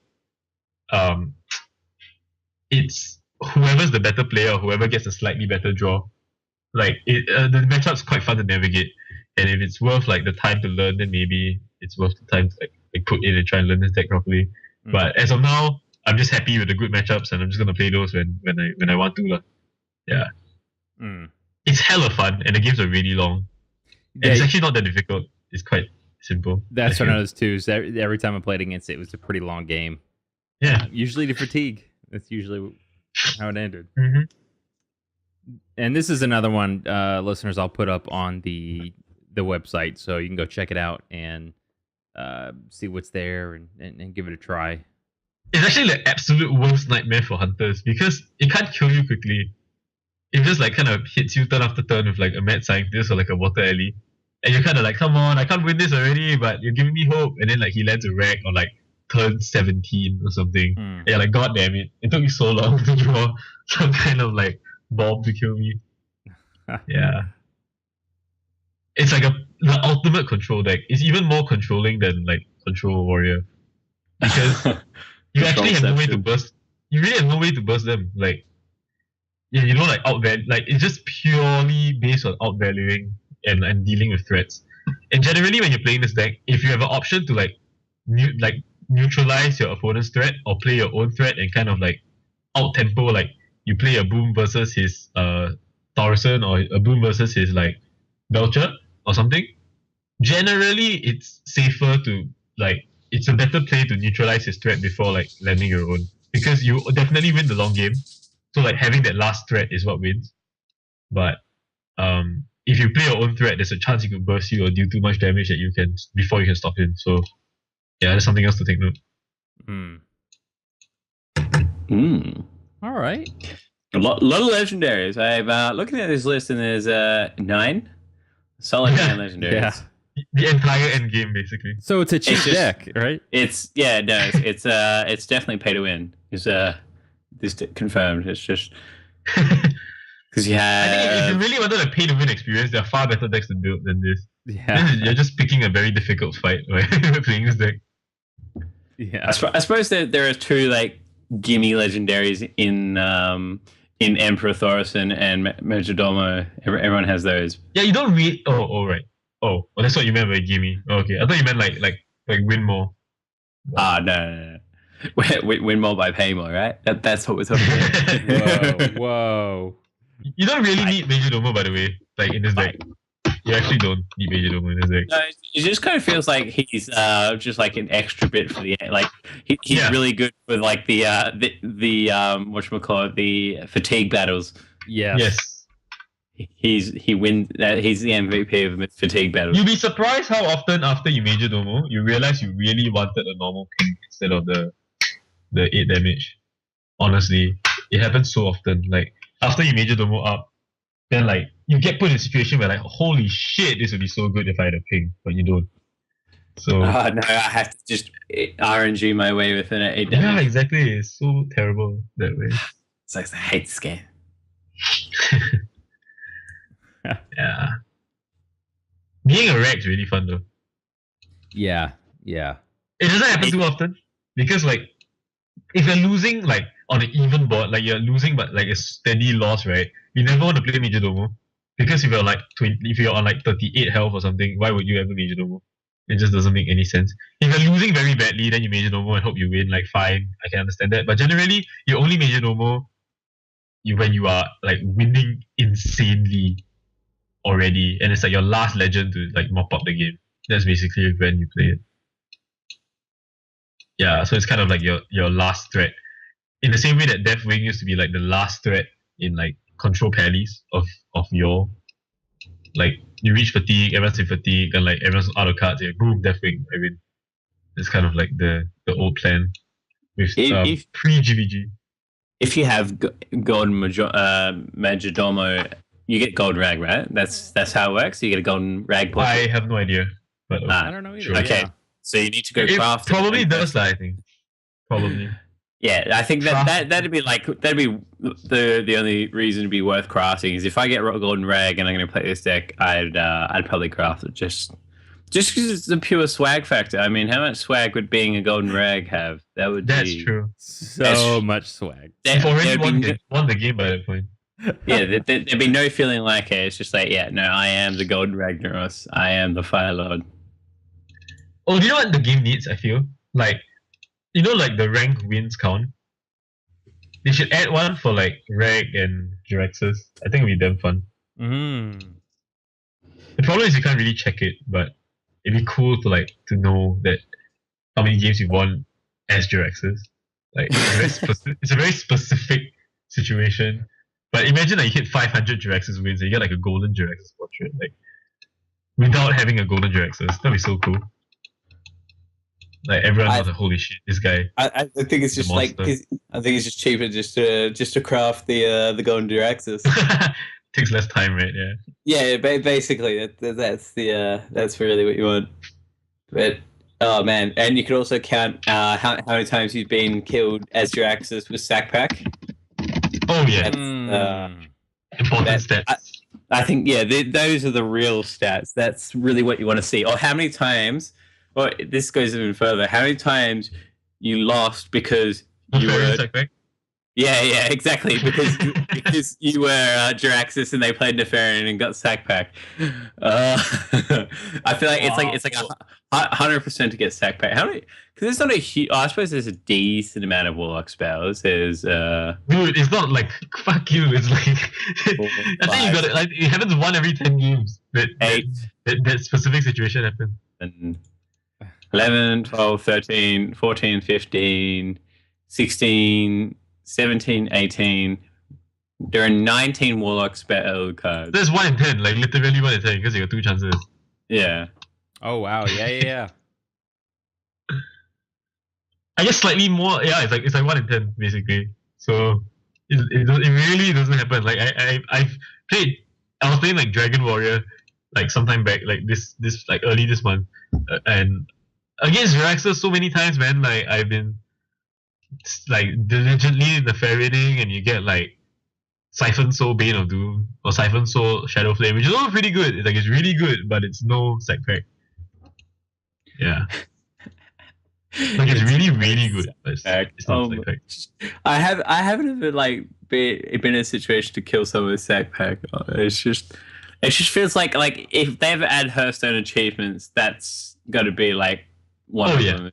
it's whoever's the better player, or whoever gets a slightly better draw. Like the matchup's quite fun to navigate, and if it's worth like the time to learn, then maybe it's worth the time to like put in and try and learn this deck properly. But as of now, I'm just happy with the good matchups, and I'm just gonna play those when I want to. Yeah. It's hella fun, and the games are really long. And it's actually not that difficult. It's quite simple. That's what I noticed too. Is every time I played against it, it was a pretty long game. Yeah. Usually to fatigue. That's usually how it ended. Mm-hmm. And this is another one, listeners, I'll put up on the website, so you can go check it out and see what's there and give it a try. It's actually the absolute worst nightmare for hunters because it can't kill you quickly. It just like kind of hits you turn after turn with like a mad scientist or like a water alley. And you're kind of like, come on, I can't win this already, but you're giving me hope. And then like he lands a wreck on like turn 17 or something. And you're like, god damn it. It took me so long to draw some kind of like bomb to kill me. Yeah. It's like the ultimate control deck. It's even more controlling than like Control Warrior. Because you actually have no way to burst. You really have no way to burst them. Like, yeah, you don't like outvalue. Like, it's just purely based on outvaluing and dealing with threats. And generally, when you're playing this deck, if you have an option to like neutralize your opponent's threat or play your own threat and kind of like out tempo, like you play a Boom versus his Thaurissan or a Boom versus his like Belcher or something. Generally, it's safer to like it's a better play to neutralize his threat before like landing your own because you definitely win the long game. So like having that last threat is what wins. But if you play your own threat, there's a chance he could burst you or do too much damage that you can before you can stop him. So yeah, there's something else to take note. All right. A lot of legendaries. I'm looking at this list, and there's 9 solid 9 legendaries. Yeah. The entire end game, basically. So it's a cheap deck, right? It's definitely pay to win. Is this confirmed? It's just because you have. I think if you really wanted a pay to win experience, there are far better decks to build than this. Yeah. You're just picking a very difficult fight when you're playing this deck. Yeah. I suppose there are 2 like gimme legendaries in Emperor Thaurissan and Majordomo. Everyone has those. Yeah, you don't read. Oh, right. Oh, well, that's what you meant by gimme. Okay, I thought you meant like win more. No. Win more by pay more, right? That's what we're talking about. Whoa. You don't really need Majordomo, by the way. Like in this deck, you actually don't need Majordomo in this deck. No, it just kind of feels like he's just like an extra bit for the like he's really good with like the whatchamacallit, the fatigue battles. Yeah. Yes. He's the MVP of fatigue battles. You'll be surprised how often after you Majordomo, you realize you really wanted a normal ping instead of the 8 damage. Honestly, it happens so often. Like after you major domo up, then like you get put in a situation where like holy shit, this would be so good if I had a ping, but you don't. So No, I have to just RNG my way within it. yeah, exactly. It's so terrible that way. It's like I hate this game. Yeah. Being a wreck's really fun though. Yeah, yeah. It doesn't happen too often because like if you're losing like on an even board, like you're losing but like a steady loss, right? You never want to play Major Domo because if you're like 20, if you're on like 38 health or something, why would you ever Major Domo? It just doesn't make any sense. If you're losing very badly, then you Major Domo and hope you win. Like fine, I can understand that. But generally, you only Major Domo when you are like winning insanely already, and it's like your last legend to like mop up the game. That's basically when you play it. Yeah, so it's kind of like your last threat. In the same way that Deathwing used to be like the last threat in like control pallies of your like you reach fatigue, everyone's in fatigue, and like everyone's out of cards, yeah, boom, Deathwing, I win. It's kind of like the old plan with pre GVG. If you have golden Majordomo, you get golden rag, right? That's how it works. You get a golden rag. I have no idea, but I don't know either. sure. Okay, Yeah. so you need to go It craft. probably does that, I think. Probably. Yeah, I think that'd be the only reason to be worth crafting is if I get golden rag and I'm going to play this deck, I'd probably craft it just because it's a pure swag factor. I mean, how much swag would being a golden rag have? That's true. So much swag. You've already won the game by that point. Yeah, there'd be no feeling like it. It's just like, yeah, no, I am the golden Ragnaros. I am the Fire Lord. Oh, do you know what the game needs? I feel like like the rank wins count. They should add one for like Rag and Jiraxus. I think it'd be damn fun. The problem is you can't really check it, but it'd be cool to know that how many games you've won as Jiraxus. Like it's a very specific situation. But imagine that you hit 500 Jiraxus wins and you get like a golden Jiraxus portrait, like without having a golden Jiraxus. That'd be so cool. Like everyone knows, like, holy shit, this guy. I think it's just like I think it's just cheaper just to craft the golden Jiraxus. Takes less time, right? Yeah. Yeah, basically that's really what you want. But oh man, and you could also count how many times you've been killed as Jiraxus with sack pack. Oh yeah. Important stats. I think those are the real stats. That's really what you want to see. Or how many times. Well, this goes even further. How many times you lost because you were? Yeah, exactly. Because you were Jiraxus and they played Nefarian and got sack pack. I feel like it's like 100% to get sack pack. How many? Because it's not a huge. I suppose there's a decent amount of Warlock spells. There's dude, it's not like fuck you. It's like I think you got it. Like it happens one every 10 games. That specific situation happens. And 11, 12, 13, 14, 15, 16, 17, 18. There are 19 Warlock spell cards. There's 1 in 10, like literally 1 in 10 because you got 2 chances. Yeah. Oh wow, yeah. I guess slightly more. Yeah, it's like 1 in 10 basically. So it really doesn't happen. Like I've played. I was playing like Dragon Warrior, like sometime back, like this like early this month, and against Jiraxus so many times, man. Like I've been like diligently Nefarianing, and you get like Siphon Soul Bane of Doom or Siphon Soul Shadow Flame, which is all pretty good. It's like it's really good, but it's no sack pack. Yeah. Like it's really, really good. But it's not sack pack. I haven't even been in a situation to kill someone with sack pack. It just feels like if they ever add Hearthstone achievements, that's got to be like one of them.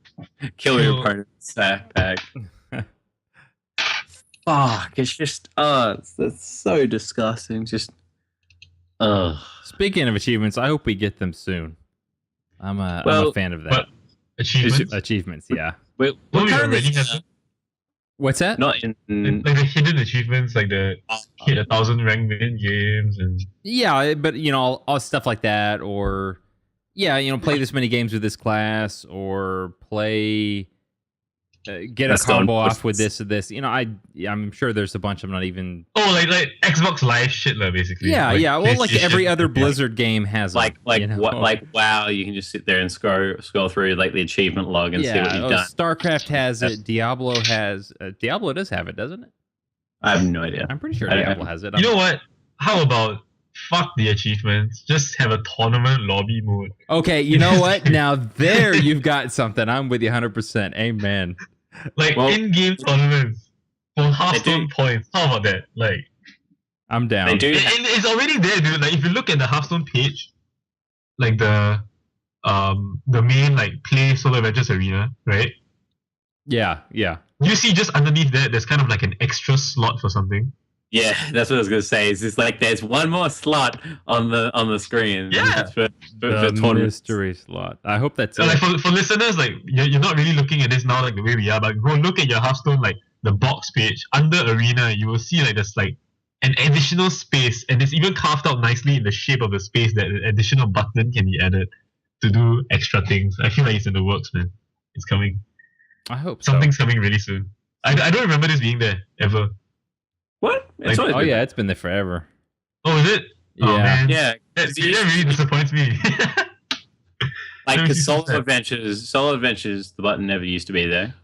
Kill your opponent with sack pack. Fuck! It's just that's so disgusting. Just Speaking of achievements, I hope we get them soon. I'm a fan of that. Achievements, yeah. Well, we already have them? What's that? Not in like the hidden achievements, like the hit 1,000 rank win games and yeah, but all stuff like that, or play this many games with this class, or play get a That's combo done. off with this or this. You know, I'm sure there's a bunch. I'm not even. Oh, like Xbox Live shit, lah, basically. Yeah, Like yeah. Well, like PlayStation. every other Blizzard game has. Like you know? like WoW, you can just sit there and scroll through like the achievement log and see what you've done. StarCraft has it. Diablo has. Diablo does have it, doesn't it? I have no idea. I'm pretty sure I don't Diablo know. has it. You know what? How about fuck the achievements? Just have a tournament lobby mode. Okay, you know what? Now there you've got something. I'm with you 100%. Amen. Like Well, in-game tournaments for They Hearthstone do. points. How about that? Like I'm down. They do. it's already there, dude. Like if you look at the Hearthstone page, like the main like play solo adventures arena, right? Yeah, yeah. You see just underneath that, there's kind of like an extra slot for something. Yeah, that's what I was gonna say. It's just like there's one more slot on the screen. Yeah. for The tournaments. mystery slot. I hope that's So it. like for listeners, like you're not really looking at this now like the way we are, but go look at your Hearthstone like the box page under arena. You will see like there's like an additional space, and it's even carved out nicely in the shape of the space that an additional button can be added to do extra things. I feel like it's in the works, man. It's coming. I hope so. Something's coming really soon. I don't remember this being there ever. What? It's Like- always Oh been- yeah, it's been there forever. Oh, is it? Oh Yeah. man, yeah. that really disappoints me. Like Never the seen solo that. adventures, the button never used to be there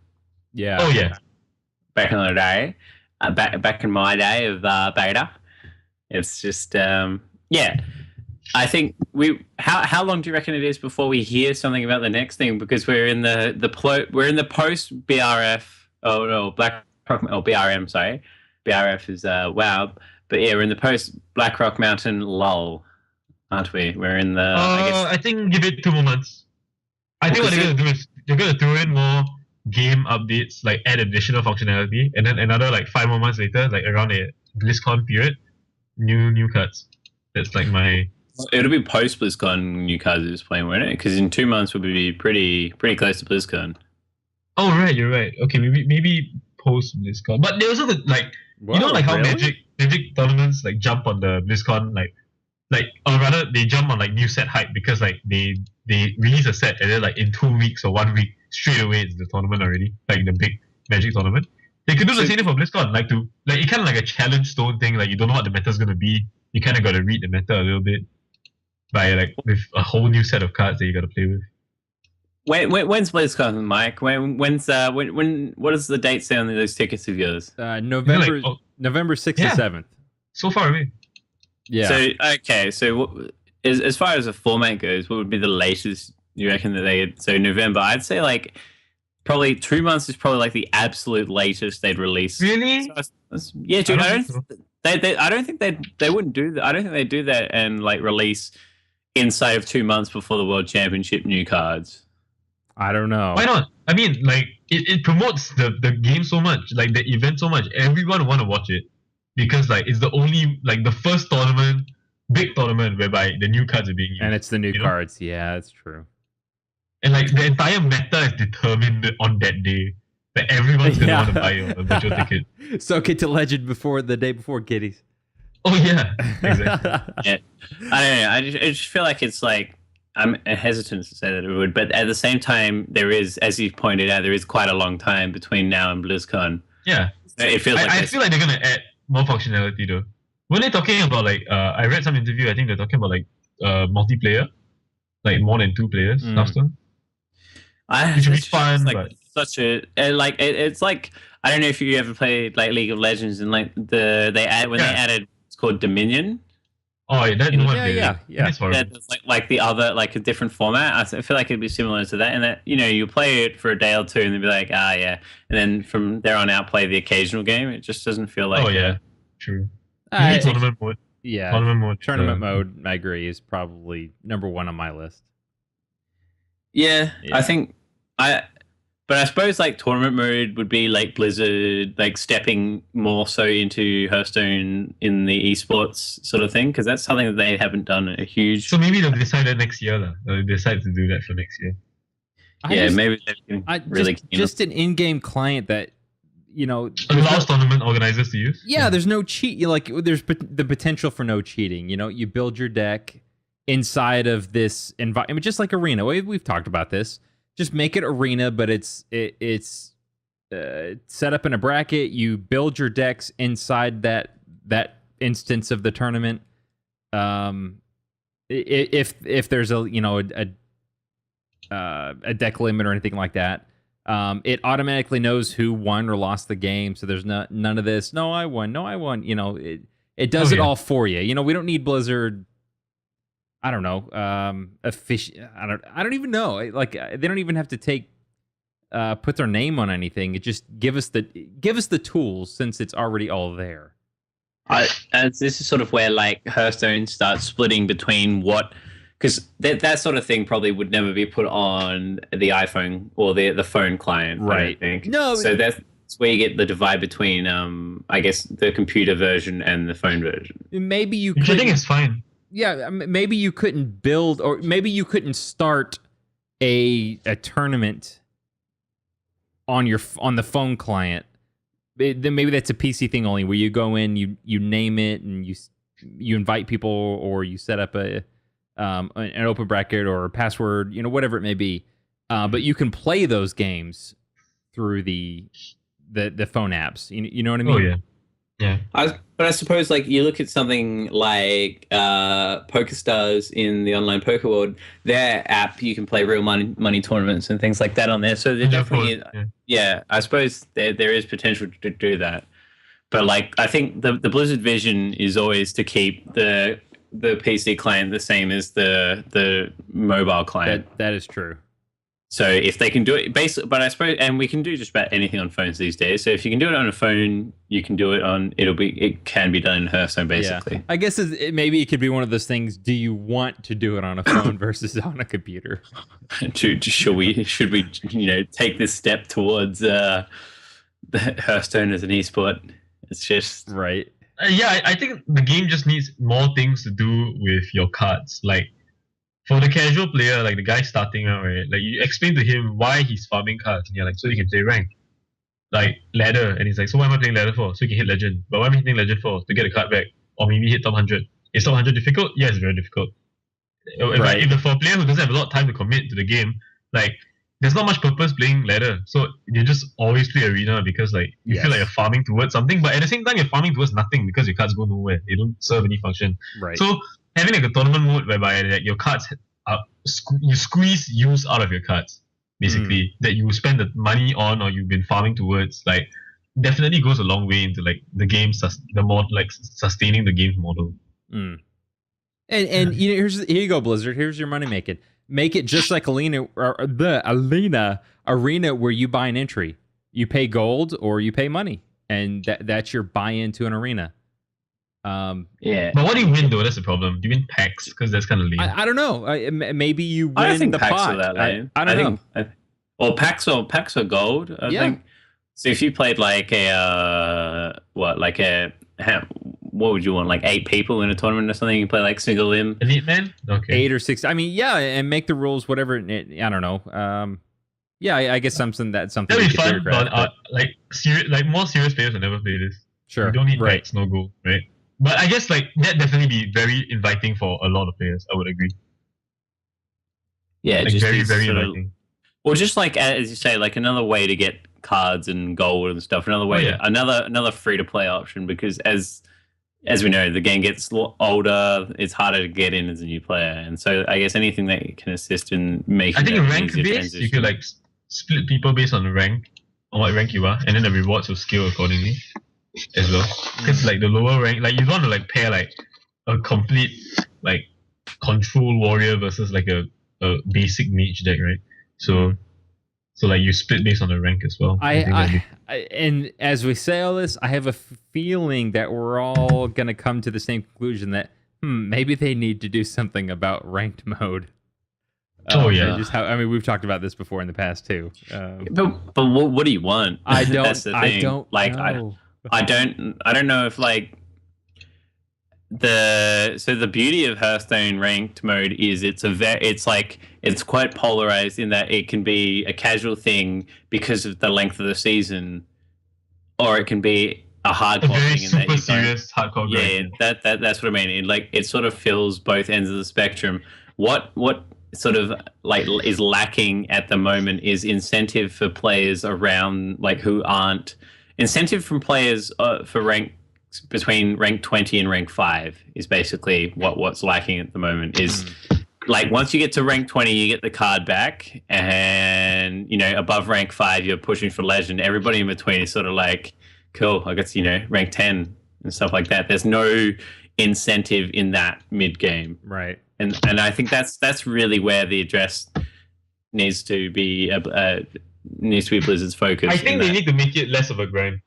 Yeah. Oh yeah. back in the day. Back in my day of beta, it's just yeah. I think How long do you reckon it is before we hear something about the next thing? Because we're in the post BRF. Oh no, BRM. Sorry, BRF is WoW. But yeah, we're in the post Black Rock Mountain lull, aren't we? We're in the. I think give it 2 more months. I think what Okay, they're gonna do is they're gonna throw in more game updates, like add additional functionality, and then another like 5 more months later, like around a BlizzCon period, new cards. That's like my. It'll be post BlizzCon new cards is playing, won't it? Because in 2 months we'll be pretty close to BlizzCon. Oh right, you're right. Okay, maybe post BlizzCon, but they also like you know like how really? Magic tournaments like jump on the BlizzCon like or rather they jump on like new set hype because like they release a set and then like in 2 weeks or 1 week straight away it's the tournament already, like the big Magic tournament. They could do the same thing for BlizzCon, like it kind of like a challenge stone thing. Like you don't know what the meta's gonna be, you kind of got to read the meta a little bit by like with a whole new set of cards that you got to play with. When's BlizzCon, Mike? When what is the date say on those tickets of yours? November Like, oh, November 6th Yeah. and 7th. so far away. Yeah. So okay, so as far as the format goes, what would be the latest you reckon that they? So November, I'd say like probably 2 months is probably like the absolute latest they'd release. Really? Yeah, dude. I don't think I don't think they wouldn't do that. I don't think they'd do that and like release inside of 2 months before the World Championship new cards. I don't know. Why not? I mean, like it promotes the game so much, like the event so much. Everyone want to watch it because like it's the only like the first big tournament whereby the new cards are being used. And it's the new you know? cards. Yeah, that's true. And like the entire meta is determined on that day. That everyone's gonna want to buy a virtual ticket. So get to Legend before the day before, kiddies. Oh yeah, exactly. Yeah. I don't know. I just feel like it's like I'm hesitant to say that it would, but at the same time, there is, as you pointed out, there is quite a long time between now and BlizzCon. Yeah, It feels like I feel like they're gonna add more functionality though. When they're talking about like, I read some interview. I think they're talking about like multiplayer, like more than 2 players. Hearthstone. Which would be fun, like but such a like it's like I don't know if you ever played like League of Legends and like they added it's called Dominion. oh yeah, that no one Yeah, did. yeah, yeah. That's horrible. That's like the other like a different format. I feel like it'd be similar to that, and that you play it for a day or two, and then be like, yeah, and then from there on out play the occasional game. It just doesn't feel like Oh yeah, true. I- Tournament mode. yeah. Tournament mode. Tournament mode, I agree, is probably number 1 on my list. Yeah, Yeah. I think but I suppose like tournament mode would be like Blizzard like stepping more so into Hearthstone in the esports sort of thing, because that's something that they haven't done a huge. So maybe they'll decide that next year, lah. They'll decide to do that for next year. Maybe they're really keen on- just an in-game client that Allows tournament organizers to use. Yeah, there's no cheat. There's the potential for no cheating. You build your deck inside of this environment, just like Arena. We've talked about this. Just make it Arena, but it's set up in a bracket. You build your decks inside that instance of the tournament. If there's a deck limit or anything like that, it automatically knows who won or lost the game. So there's none of this. No, I won. No, I won. It does it all for you. We don't need Blizzard. I don't know. I don't even know. Like they don't even have to put their name on anything. It just give us the tools since it's already all there. This is sort of where like Hearthstone starts splitting between because that sort of thing probably would never be put on the iPhone or the phone client, right? I don't think. No. So that's where you get the divide between, I guess, the computer version and the phone version. Maybe you. Which I think is fine. Yeah, maybe you couldn't build, or maybe you couldn't start a tournament on the phone client. Then maybe that's a PC thing only, where you go in, you name it, and you invite people, or you set up an open bracket or a password, whatever it may be. But you can play those games through the phone apps. You know what I mean? Oh yeah. Yeah. But I suppose like you look at something like PokerStars in the online poker world, their app, you can play real money tournaments and things like that on there. So they're definitely, I suppose there is potential to do that. But like I think the Blizzard vision is always to keep the PC client the same as the mobile client. That is true. So if they can do it, but I suppose, and we can do just about anything on phones these days. So if you can do it on a phone, you can do it on. It can be done in Hearthstone, basically. Yeah. I guess maybe it could be one of those things. Do you want to do it on a phone versus on a computer? Should we take this step towards the Hearthstone as an esport? It's just right. I think the game just needs more things to do with your cards, like. For the casual player, like the guy starting out, right? Like you explain to him why he's farming cards, and you're like, so he can play rank, like ladder, and he's like, so why am I playing ladder for? So he can hit legend. But why am I hitting legend for? To get a card back, or maybe hit top 100. Is top 100 difficult? Yeah, it's very difficult. Right. For a player who doesn't have a lot of time to commit to the game, like there's not much purpose playing ladder. So you just always play arena because like you feel like you're farming towards something, but at the same time you're farming towards nothing because your cards go nowhere. They don't serve any function. Right. So having like a tournament mode whereby like, your cards you squeeze use out of your cards basically that you spend the money on or you've been farming towards, like definitely goes a long way into like the game sustaining the game model. And here you go, Blizzard. Here's your money making. Make it just like arena where you buy an entry. You pay gold or you pay money, and that's your buy-in to an arena. But what do you win though? That's the problem. Do you win packs? Because that's kind of lame. I don't know. Maybe you win I don't think the packs pot. are that lame. I don't know. Or packs are gold. I think. So if you played like what would you want, like 8 people in a tournament or something? You can play like single limb. Elite man? Okay. 8 or 6. I mean, and make the rules whatever. I don't know. I guess something. That'd be fun, but more serious players will never play this. Sure. You don't need packs, no goal, right? But I guess like that definitely be very inviting for a lot of players. I would agree. Yeah, like just very very inviting. Or just like as you say, like another way to get cards and gold and stuff. Another way, another free to play option, because as we know, the game gets older. It's harder to get in as a new player, and so I guess anything that can assist in making. I think rank based, you could like split people based on rank, on what rank you are, and then the rewards will scale accordingly as well. Because like the lower rank, like you don't want to like pair like a complete like control warrior versus like a basic mage deck, right? So like you split based on the rank as well. And as we say all this, I have a feeling that we're all gonna come to the same conclusion that maybe they need to do something about ranked mode. We've talked about this before in the past too. But what do you want? I don't. That's the thing. I don't like. know. I don't know if like the beauty of Hearthstone ranked mode is it's quite polarized in that it can be a casual thing because of the length of the season, or it can be a hardcore thing. Super serious hardcore. Yeah, that's what I mean. It sort of fills both ends of the spectrum. What sort of like is lacking at the moment is incentive for players around like who aren't incentive from players for rank between rank 20 and rank 5 is basically what's lacking at the moment is like once you get to rank 20 you get the card back, and above rank 5 you're pushing for legend. Everybody in between is sort of like, cool, I guess rank 10 and stuff like that. There's no incentive in that mid game, Right. and I think that's really where the address needs to be Blizzard's focus. I think they need to make it less of a grind.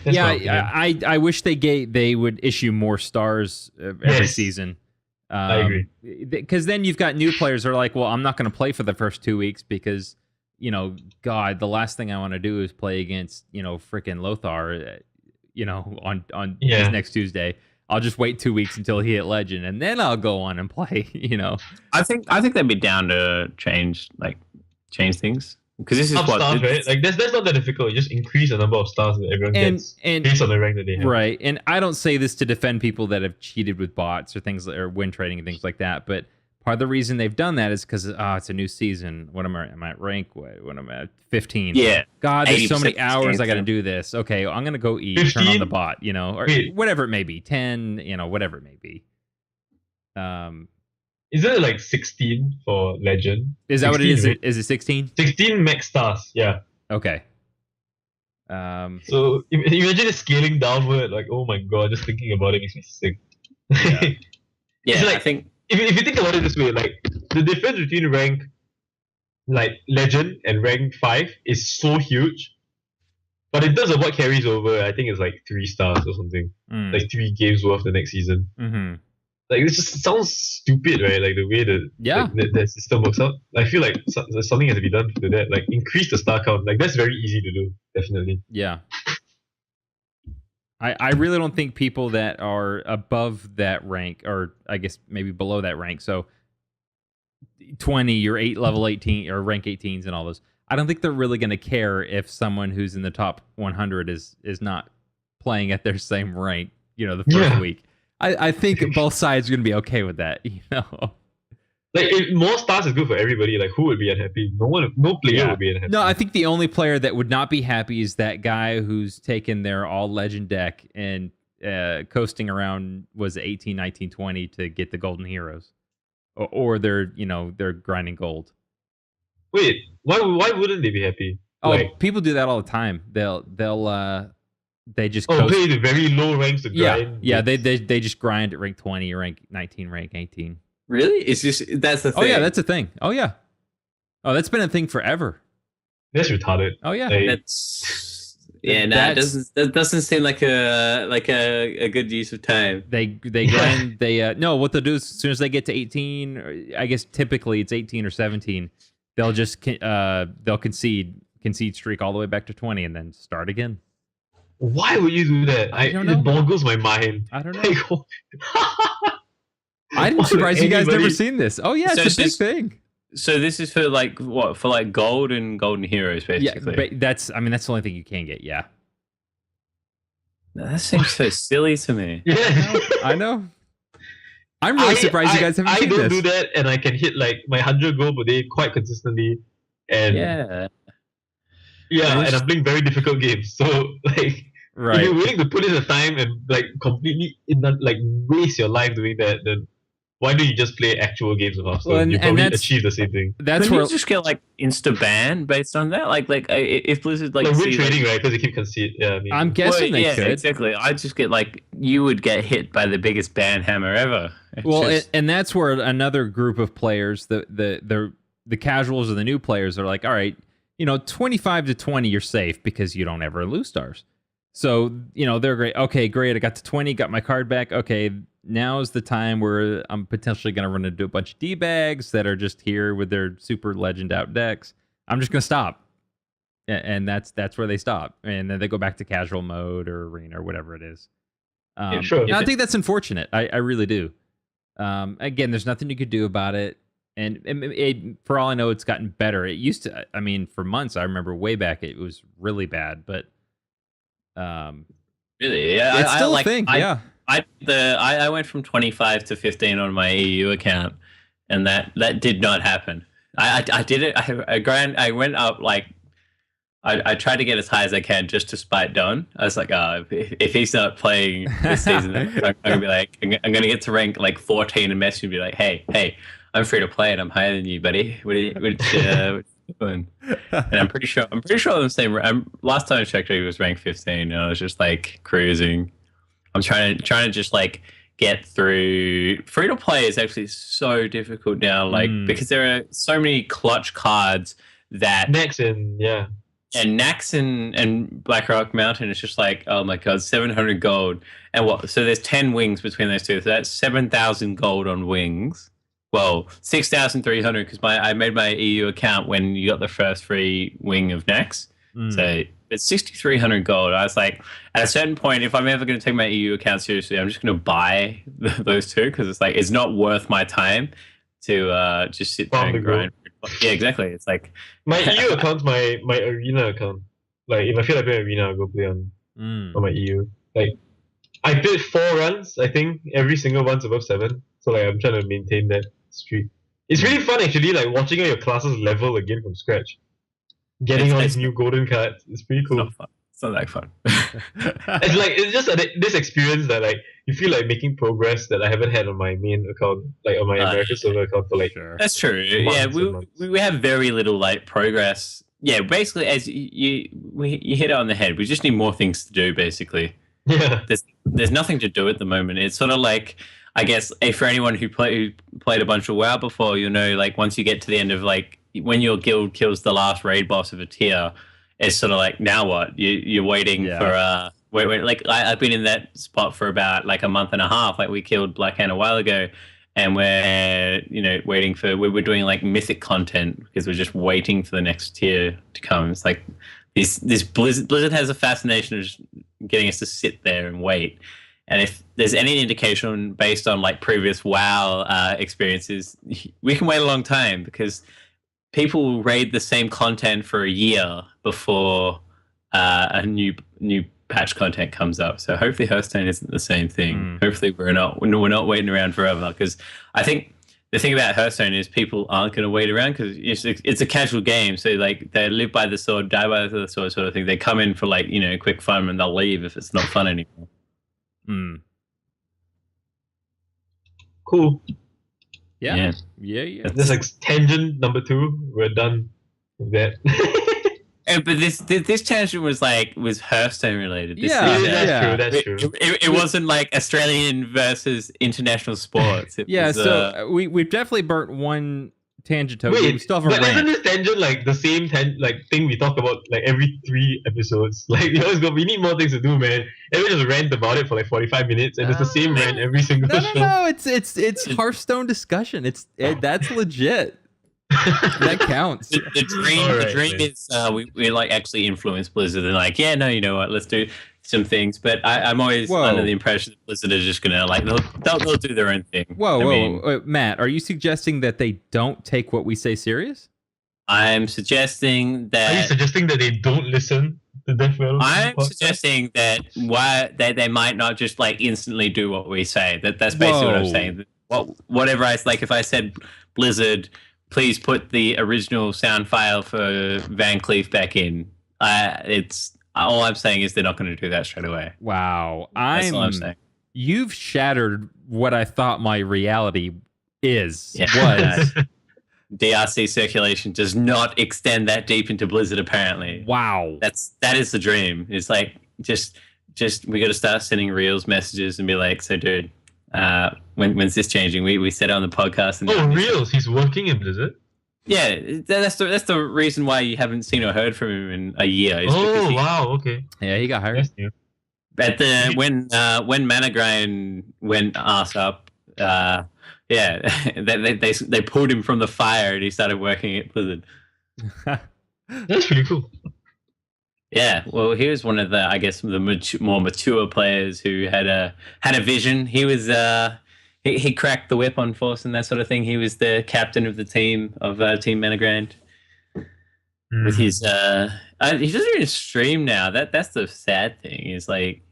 That's my opinion. I wish they would issue more stars every Yes. season. I agree. Because then you've got new players who are like, well, I'm not going to play for the first 2 weeks because, God, the last thing I want to do is play against, freaking Lothar, on this next Tuesday. I'll just wait 2 weeks until he hit legend, and then I'll go on and play. I think they'd be down to change things, because this is Up what stars, right? Like that's not that difficult. You just increase the number of stars that everyone gets based on the rank that they have. Right. And I don't say this to defend people that have cheated with bots or things or win trading and things like that, but part of the reason they've done that is because it's a new season. What am I at rank? What am I at? 15? Yeah. God, there's so many 80% hours I got to chance. do this. Okay, I'm gonna go eat, 15? turn on the bot, or Wait. whatever it may be, 10, whatever it may be. Isn't it like 16 for legend? Is that what it 16, is? right? Is it 16? 16 max stars, yeah. Okay. So imagine it scaling downward. Like, oh my god, just thinking about it makes me sick. Yeah. Yeah, It's like- I think if you think about it this way, like the difference between rank like legend and rank 5 is so huge. But in terms of what carries over, I think it's like 3 stars or something. Mm. Like 3 games worth the next season. Mm-hmm. Like it just sounds stupid, right? Like the way the system works out. I feel like something has to be done to that. Like increase the star count. Like that's very easy to do, definitely. Yeah. I really don't think people that are above that rank, or I guess maybe below that rank, so 20, you're level 18 or rank 18s and all those, I don't think they're really going to care if someone who's in the top 100 is not playing at their same rank, the first week. I think both sides are going to be okay with that, Like if more stars is good for everybody. Like who would be unhappy? No player would be unhappy. No, I think the only player that would not be happy is that guy who's taken their all legend deck and coasting around was 18, 19, 20 to get the golden heroes, or they're grinding gold. Wait, why wouldn't they be happy? Oh, Like, people do that all the time. They just play the very low ranks to grind. yeah. They just grind at rank 20, rank 19, rank 18. really it's just that's the thing. Oh yeah, that's a thing. Oh yeah. Oh, that's been a thing forever. That's retarded. Oh yeah. Like, that doesn't seem like a good use of time. They grind. They no. What they'll do is as soon as they get to 18, or I guess typically it's 18 or 17, they'll just they'll concede streak all the way back to 20 and then start again. why would you do that? I don't know. It boggles my mind. I don't know. Like, I'm why surprised would you guys never anybody- seen this. Oh yeah, So it's a big it's just- thing. So this is for like what? For like gold and golden heroes, basically. Yeah, but that's the only thing you can get. Yeah, That seems so silly to me. Yeah. I know. I'm really surprised you guys haven't I seen don't this. do that, and I can hit like my 100 goal per day quite consistently. And Yeah. and I'm playing very difficult games. So like, if Right. you're willing to put in the time and like completely waste your life doing that, then why don't you just play actual games of Hearthstone? Well, and- you and probably that's- achieve the same thing. That's Couldn't where you just get like insta ban based on that? Like if Blizzard like Like win see, trading, right? Because they keep concede. Yeah, I mean, I'm guessing well, they yeah, could. exactly. I just get like you would get hit by the biggest ban hammer ever. It's Well, just- and that's where another group of players, the casuals or the new players, are like, all right, 25 to 20, you're safe because you don't ever lose stars. So they're great. Okay, great. I got to 20, got my card back. Okay, now is the time where I'm potentially going to run into a bunch of D-bags that are just here with their super legend out decks. I'm just going to stop. And that's where they stop. And then they go back to casual mode or arena or whatever it is. Yeah, sure. And I think that's unfortunate. I really do. Again, there's nothing you could do about it. And for all I know, it's gotten better. It used to, for months, I remember way back, it was really bad. But really, yeah, it's still like, a thing. Yeah. I went from 25 to 15 on my EU account, and that did not happen. I did it. I went up like I tried to get as high as I can just to spite Don. I was like, oh, if he's not playing this season, I'm gonna be like, I'm gonna get to rank like 14 and message and be like, hey, I'm free to play and I'm higher than you, buddy. What are you doing? And I'm pretty sure I'm the same. Last time I checked, he was ranked 15, and I was just like cruising. I'm trying to just like get through. Free to play is actually so difficult now, like because there are so many clutch cards that Next in, yeah. and Nax and Blackrock Mountain is just like, oh my god, 700 gold. And what? So there's 10 wings between those two. So that's 7,000 gold on wings. Well, 6,300 because I made my EU account when you got the first free wing of Nax. So it's 6,300 gold. I was like, at a certain point, if I'm ever going to take my EU account seriously, I'm just going to buy those two because it's like it's not worth my time to just sit there and grind. Yeah, exactly. It's like my EU account's my arena account. Like if I feel like playing arena, I'll go play on my EU. Like I did 4 runs, I think every single one's above 7. So like I'm trying to maintain that streak. It's really fun actually, like watching all your classes level again from scratch. Getting all these new golden cards. It's pretty cool. It's not fun. It's not that fun. It's just this experience that like you feel like making progress that I haven't had on my main account, like on my American server account for like. That's true. Yeah, we have very little like progress. Yeah, basically, as you hit it on the head. We just need more things to do. Basically, Yeah. There's nothing to do at the moment. It's sort of like, I guess, for anyone who played a bunch of WoW before, you know, like once you get to the end of like when your guild kills the last raid boss of a tier, it's sort of like, now what? You're waiting for wait. Like I've been in that spot for about like a month and a half. Like we killed Blackhand a while ago, and we're waiting for we're doing like mythic content because we're just waiting for the next tier to come. It's like this Blizzard has a fascination of just getting us to sit there and wait. And if there's any indication based on like previous WoW experiences, we can wait a long time because people will raid the same content for a year before a new patch content comes up. So hopefully Hearthstone isn't the same thing. Hopefully we're not waiting around forever, because I think the thing about Hearthstone is people aren't going to wait around because it's a casual game. So like they live by the sword, die by the sword sort of thing. They come in for like, quick fun and they'll leave if it's not fun anymore. Cool. Yeah. This like tangent number 2. We're done with that. But this tangent was Hearthstone related. That's true. It wasn't like Australian versus international sports. So we've definitely burnt one tangent token. Wait, We still have a but rant. isn't this tangent like the same thing we talk about like every 3 episodes? Like we need more things to do, man. And we just rant about it for like 45 minutes, and it's the same rant every single show. No, it's Hearthstone discussion. That's legit. That counts. The dream is we like actually influence Blizzard and like, yeah, no, you know what, let's do some things. But I'm always under the impression that Blizzard is just gonna like they'll do their own thing. Whoa, Matt, are you suggesting that they don't take what we say serious? I'm suggesting that. Are you suggesting that they don't listen to Death Rattle? I'm suggesting that they might not just like instantly do what we say. That's basically what I'm saying. Whatever if I said Blizzard, please put the original sound file for Van Cleef back in. It's all I'm saying is they're not going to do that straight away. Wow, That's all I'm saying. You've shattered what I thought my reality was. DRC circulation does not extend that deep into Blizzard. Apparently, wow, that is the dream. It's like just we got to start sending reels messages and be like, so dude. When's this changing? We said it on the podcast. And reels! He's working in Blizzard. Yeah, that's the reason why you haven't seen or heard from him in a year. Wow, okay. Yeah, he got hired. At when Mana Grind went ass up, they pulled him from the fire and he started working at Blizzard. That's pretty cool. Yeah, well, he was one of the, I guess, the more mature players who had a vision. He was he cracked the whip on Force and that sort of thing. He was the captain of the team of Team Menagrand. With his he doesn't even stream now. That's the sad thing. Is like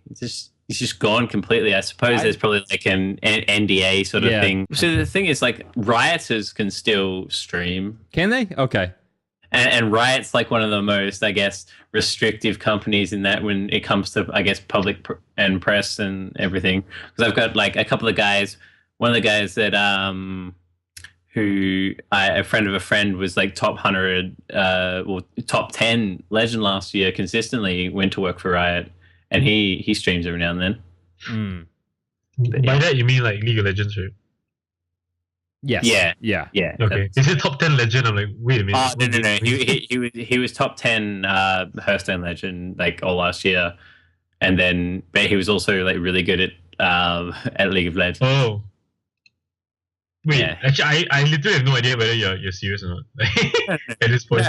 he's just gone completely. I suppose there's probably like an NDA sort of thing. So the thing is, like, rioters can still stream. Can they? Okay. And Riot's like one of the most, I guess, restrictive companies in that when it comes to, I guess, public and press and everything. Because I've got like a couple of guys. One of the guys that a friend of a friend was like top 100 or top 10 legend last year consistently, went to work for Riot, and he streams every now and then. By that you mean like League of Legends, right? Yes. Yeah. Okay. Is it top 10 legend? I'm like, wait a minute. Oh, no. He was top 10 Hearthstone legend like all last year, and then but he was also like really good at League of Legends. Oh. Wait, actually, I literally have no idea whether you're serious or not at this point.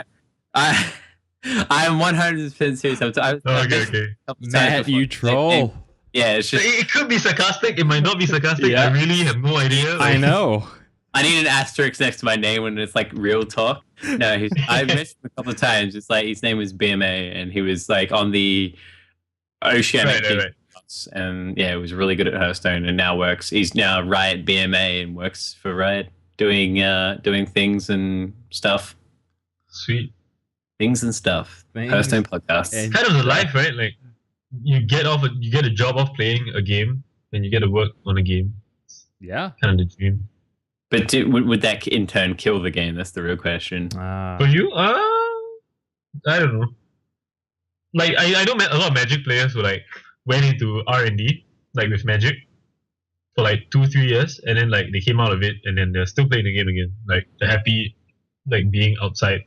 I'm 100% serious. Okay. Matt, you troll. Yeah, it's just it could be sarcastic. It might not be sarcastic. I really have no idea. I know. I need an asterisk next to my name when it's like real talk. No, I met him a couple of times. It's like his name was BMA, and he was like on the Oceanic Right. and yeah, he was really good at Hearthstone, and he's now Riot BMA and works for Riot doing things and stuff. Sweet. Things and stuff. Hearthstone podcasts. It's kind of the life, right? Like you get a job off playing a game, and you get to work on a game. Yeah. Kind of the dream. But would that in turn kill the game? That's the real question. For you, I don't know. Like I know a lot of Magic players who like went into R&D, like with Magic, for like 2-3 years, and then like they came out of it, and then they're still playing the game again. Like they're happy, like being outside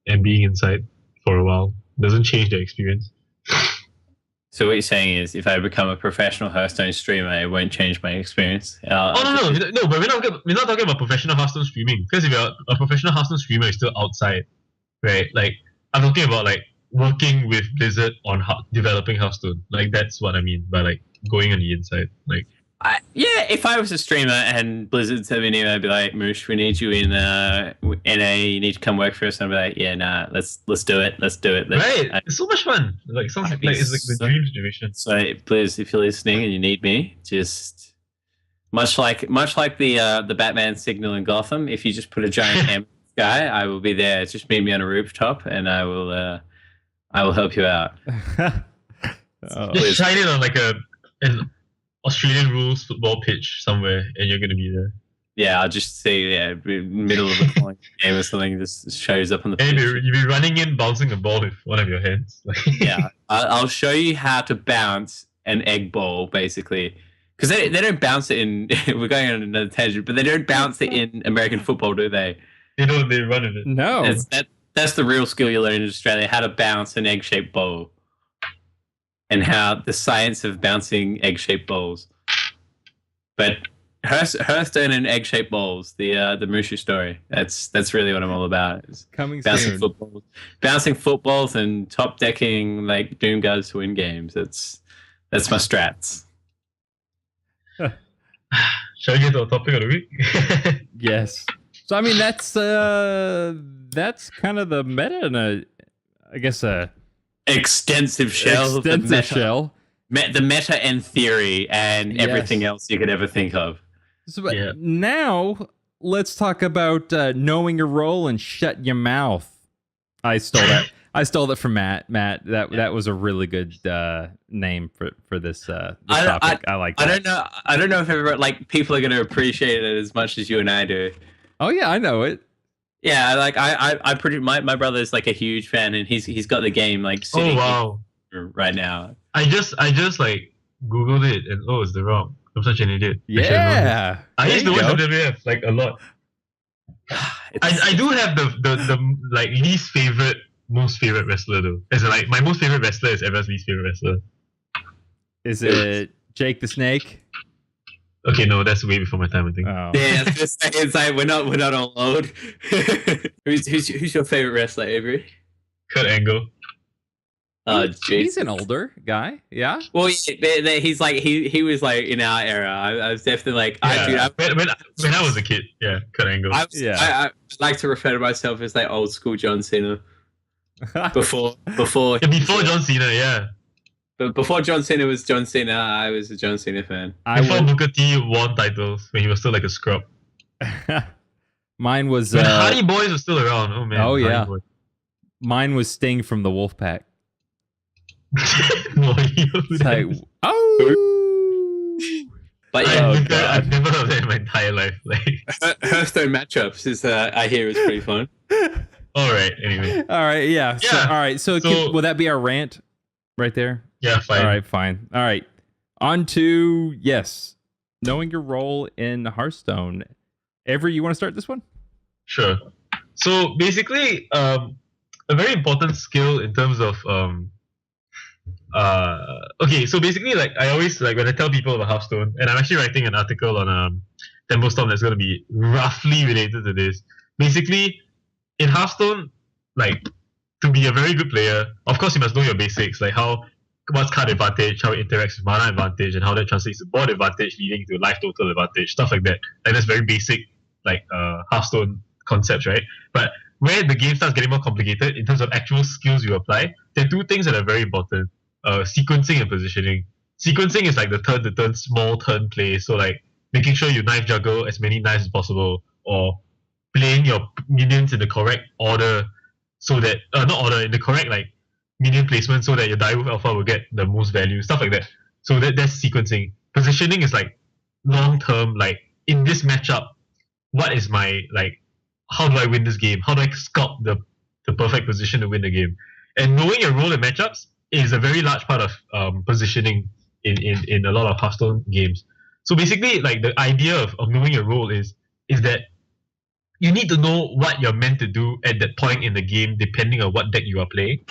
and being inside for a while. Doesn't change their experience. So what you're saying is, if I become a professional Hearthstone streamer, it won't change my experience. No! But we're not talking about professional Hearthstone streaming. Because if you're a professional Hearthstone streamer, you're still outside, right? Like I'm talking about like working with Blizzard on developing Hearthstone. Like that's what I mean by like going on the inside. Like if I was a streamer and Blizzard sent me an email, I'd be like, Moosh, we need you in NA. You need to come work for us. And I'd be like, yeah, nah, let's do it. Right, it's so much fun. Like sounds like it's like the dream situation. So, Blizz, if you're listening and you need me, just much like the Batman signal in Gotham, if you just put a giant M in the sky, I will be there. Just meet me on a rooftop, and I will help you out. Just shine it on like an Australian rules football pitch somewhere, and you're gonna be there. Yeah, I'll just see middle of a game or something just shows up on the pitch. And you'll be running in, bouncing a ball with one of your hands. Yeah, I'll show you how to bounce an egg ball, basically. Because they don't bounce it in... we're going on another tangent, but they don't bounce it in American football, do they? They run in it. No. That's the real skill you learn in Australia, how to bounce an egg-shaped ball. And how the science of bouncing egg-shaped balls. But Hearthstone and egg-shaped balls, the Mushu story. That's really what I'm all about. Is coming bouncing soon. Bouncing footballs and top decking like Doom guys to win games. That's my strats. Shall we get to the topic of the week? Yes. So I mean that's kind of the meta in I guess extensive shell. The meta and theory and everything else you could ever think of. So, now let's talk about knowing your role and shut your mouth. I stole that. I stole that from Matt. That was a really good name for this topic. I like that. I don't know if everyone, like, people are going to appreciate it as much as you and I do. Oh yeah, I know it. Yeah, like my brother's like a huge fan, and he's got the game like sitting right now. I just like Googled it, and it's The Rock. I'm such an idiot. Yeah, I used to watch WWF like a lot. I do have the like least favorite, most favorite wrestler though. As in, like my most favorite wrestler is everyone's least favorite wrestler. Is it Jake the Snake? Okay, no, that's way before my time, I think. Oh. Yeah, it's like we're not all old. Who's your favorite wrestler, Avery? Kurt Angle. He's an older guy, yeah. Well, he's like he was like in our era. I was definitely like, when I was a kid, Kurt Angle. I like to refer to myself as like old school John Cena. Before John Cena, yeah. But before John Cena was John Cena, I was a John Cena fan. Before Booker T won titles when he was still like a scrub. Mine was. When Hardy Boys were still around. Oh man. Oh, Hardy yeah. Boys. Mine was Sting from the Wolfpack. No, It's like, oh. But I've never heard of that in my entire life. Like, Hearthstone matchups is I hear is pretty fun. all right. Anyway, All right, yeah. So, Yeah. all right, so, will that be our rant right there? yeah, fine. All right, fine. All right. On to, yes, knowing your role in Hearthstone. Avery, you want to start this one? Sure. So basically, a very important skill in terms of okay, so basically, like I always like when I tell people about Hearthstone, and I'm actually writing an article on Tempo Storm that's going to be roughly related to this. Basically, in Hearthstone, like to be a very good player, of course you must know your basics, like what's card advantage, how it interacts with mana advantage, and how that translates to board advantage, leading to life total advantage, stuff like that. Like that's very basic, like Hearthstone concepts, right? But where the game starts getting more complicated in terms of actual skills you apply, there are two things that are very important: sequencing and positioning. Sequencing is like the turn-to-turn, small turn play. So like making sure you knife juggle as many knives as possible, or playing your minions in the correct order, so that not order in the correct like minion placement, so that your Direwolf Alpha will get the most value, stuff like that. So that's sequencing. Positioning is like long term, like in this matchup, what is my like? How do I win this game? How do I sculpt the perfect position to win the game? And knowing your role in matchups is a very large part of positioning in a lot of Hearthstone games. So basically, like the idea of knowing your role is that you need to know what you're meant to do at that point in the game, depending on what deck you are playing.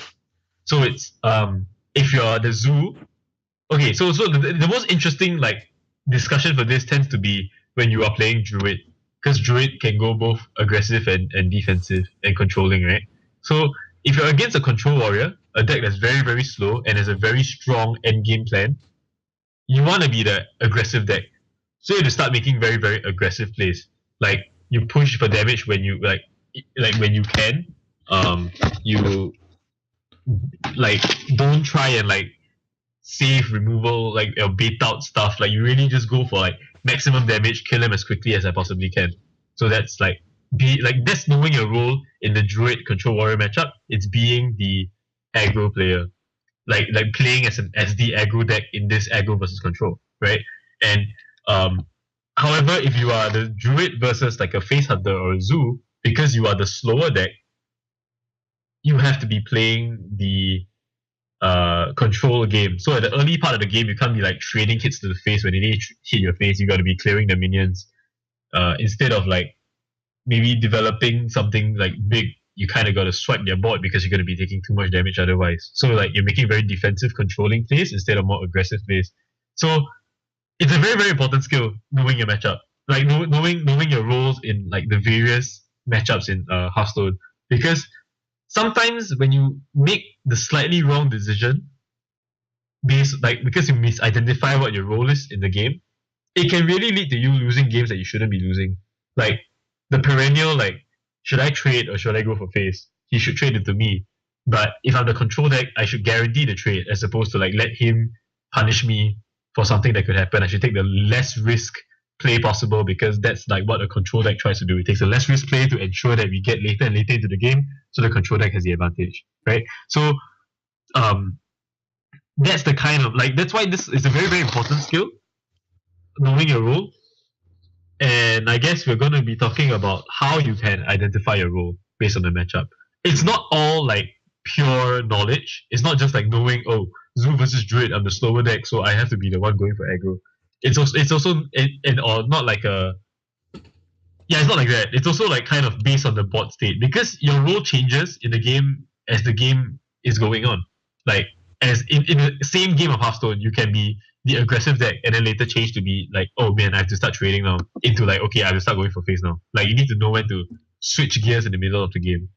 So it's if you're the zoo, okay. So the most interesting like discussion for this tends to be when you are playing Druid, because Druid can go both aggressive and defensive and controlling, right? So if you're against a control warrior, a deck that's very, very slow and has a very strong end game plan, you want to be the aggressive deck. So you have to start making very, very aggressive plays. Like you push for damage when you like when you can. You like don't try and like save removal, like bait out stuff. Like you really just go for like maximum damage, kill him as quickly as I possibly can. So that's like that's knowing your role in the Druid control warrior matchup. It's being the aggro player, like playing as the aggro deck in this aggro versus control, right? And however, if you are the Druid versus like a face hunter or a zoo, because you are the slower deck, you have to be playing the control game. So at the early part of the game, you can't be like trading hits to the face. When they hit your face, you got to be clearing the minions. Instead of like maybe developing something like big, you kind of got to swipe their board because you're going to be taking too much damage otherwise. So like you're making very defensive controlling plays instead of more aggressive plays. So it's a very, very important skill, knowing your matchup. Like knowing your roles in like the various matchups in Hearthstone. Because sometimes when you make the slightly wrong decision, because you misidentify what your role is in the game, it can really lead to you losing games that you shouldn't be losing. Like the perennial, like, should I trade or should I go for face? He should trade it to me. But if I'm the control deck, I should guarantee the trade as opposed to like let him punish me for something that could happen. I should take the less risk play possible, because that's like what a control deck tries to do. It takes a less risk play to ensure that we get later and later into the game, so the control deck has the advantage, right? So that's the kind of like, that's why this is a very, very important skill, knowing your role. And I guess we're going to be talking about how you can identify your role based on the matchup. It's not all like pure knowledge. It's not just like knowing, oh, Zoo versus Druid, I'm the slower deck, so I have to be the one going for aggro. It's also or not like a, yeah, it's not like that. It's also like kind of based on the board state, because your role changes in the game as the game is going on. Like as in the same game of Hearthstone, you can be the aggressive deck and then later change to be like, oh man, I have to start trading now, into like, okay, I have to start going for face now. Like you need to know when to switch gears in the middle of the game.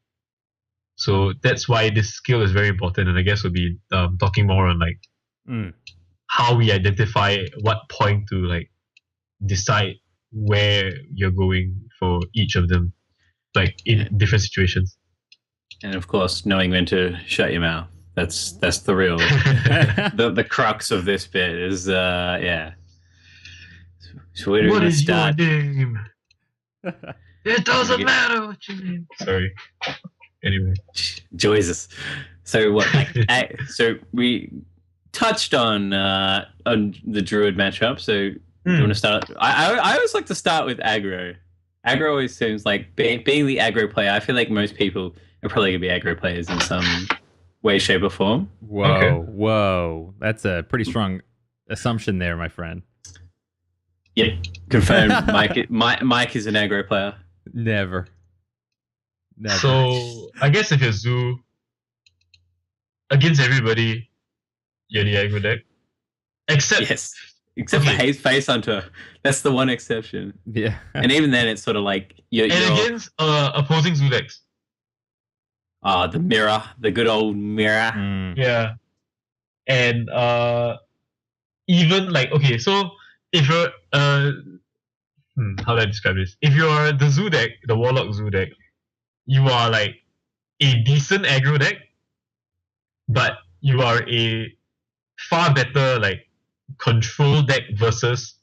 So that's why this skill is very important, and I guess we'll be talking more on like how we identify what point to like decide where you're going for each of them, like in different situations. And of course, knowing when to shut your mouth. That's the real the crux of this bit is yeah. So where do What we is your start? name? It doesn't matter what your name. Sorry. Anyway. Jesus. So what? So we touched on the druid matchup. So you want to start? I always like to start with aggro. Aggro always seems like being the aggro player. I feel like most people are probably gonna be aggro players in some way, shape, or form. Whoa. That's a pretty strong assumption there, my friend. Yep, confirmed. Mike is an aggro player. Never. So I guess if you're Zoo against everybody, you're the aggro deck. Except except for Face Hunter. That's the one exception. Yeah. And even then, it's sort of like you're against opposing Zoo decks. The mirror, the good old mirror. Yeah. And even like okay, so if you're how do I describe this? If you're the Zoo deck, the Warlock Zoo deck, you are like a decent aggro deck, but you are a far better like control deck versus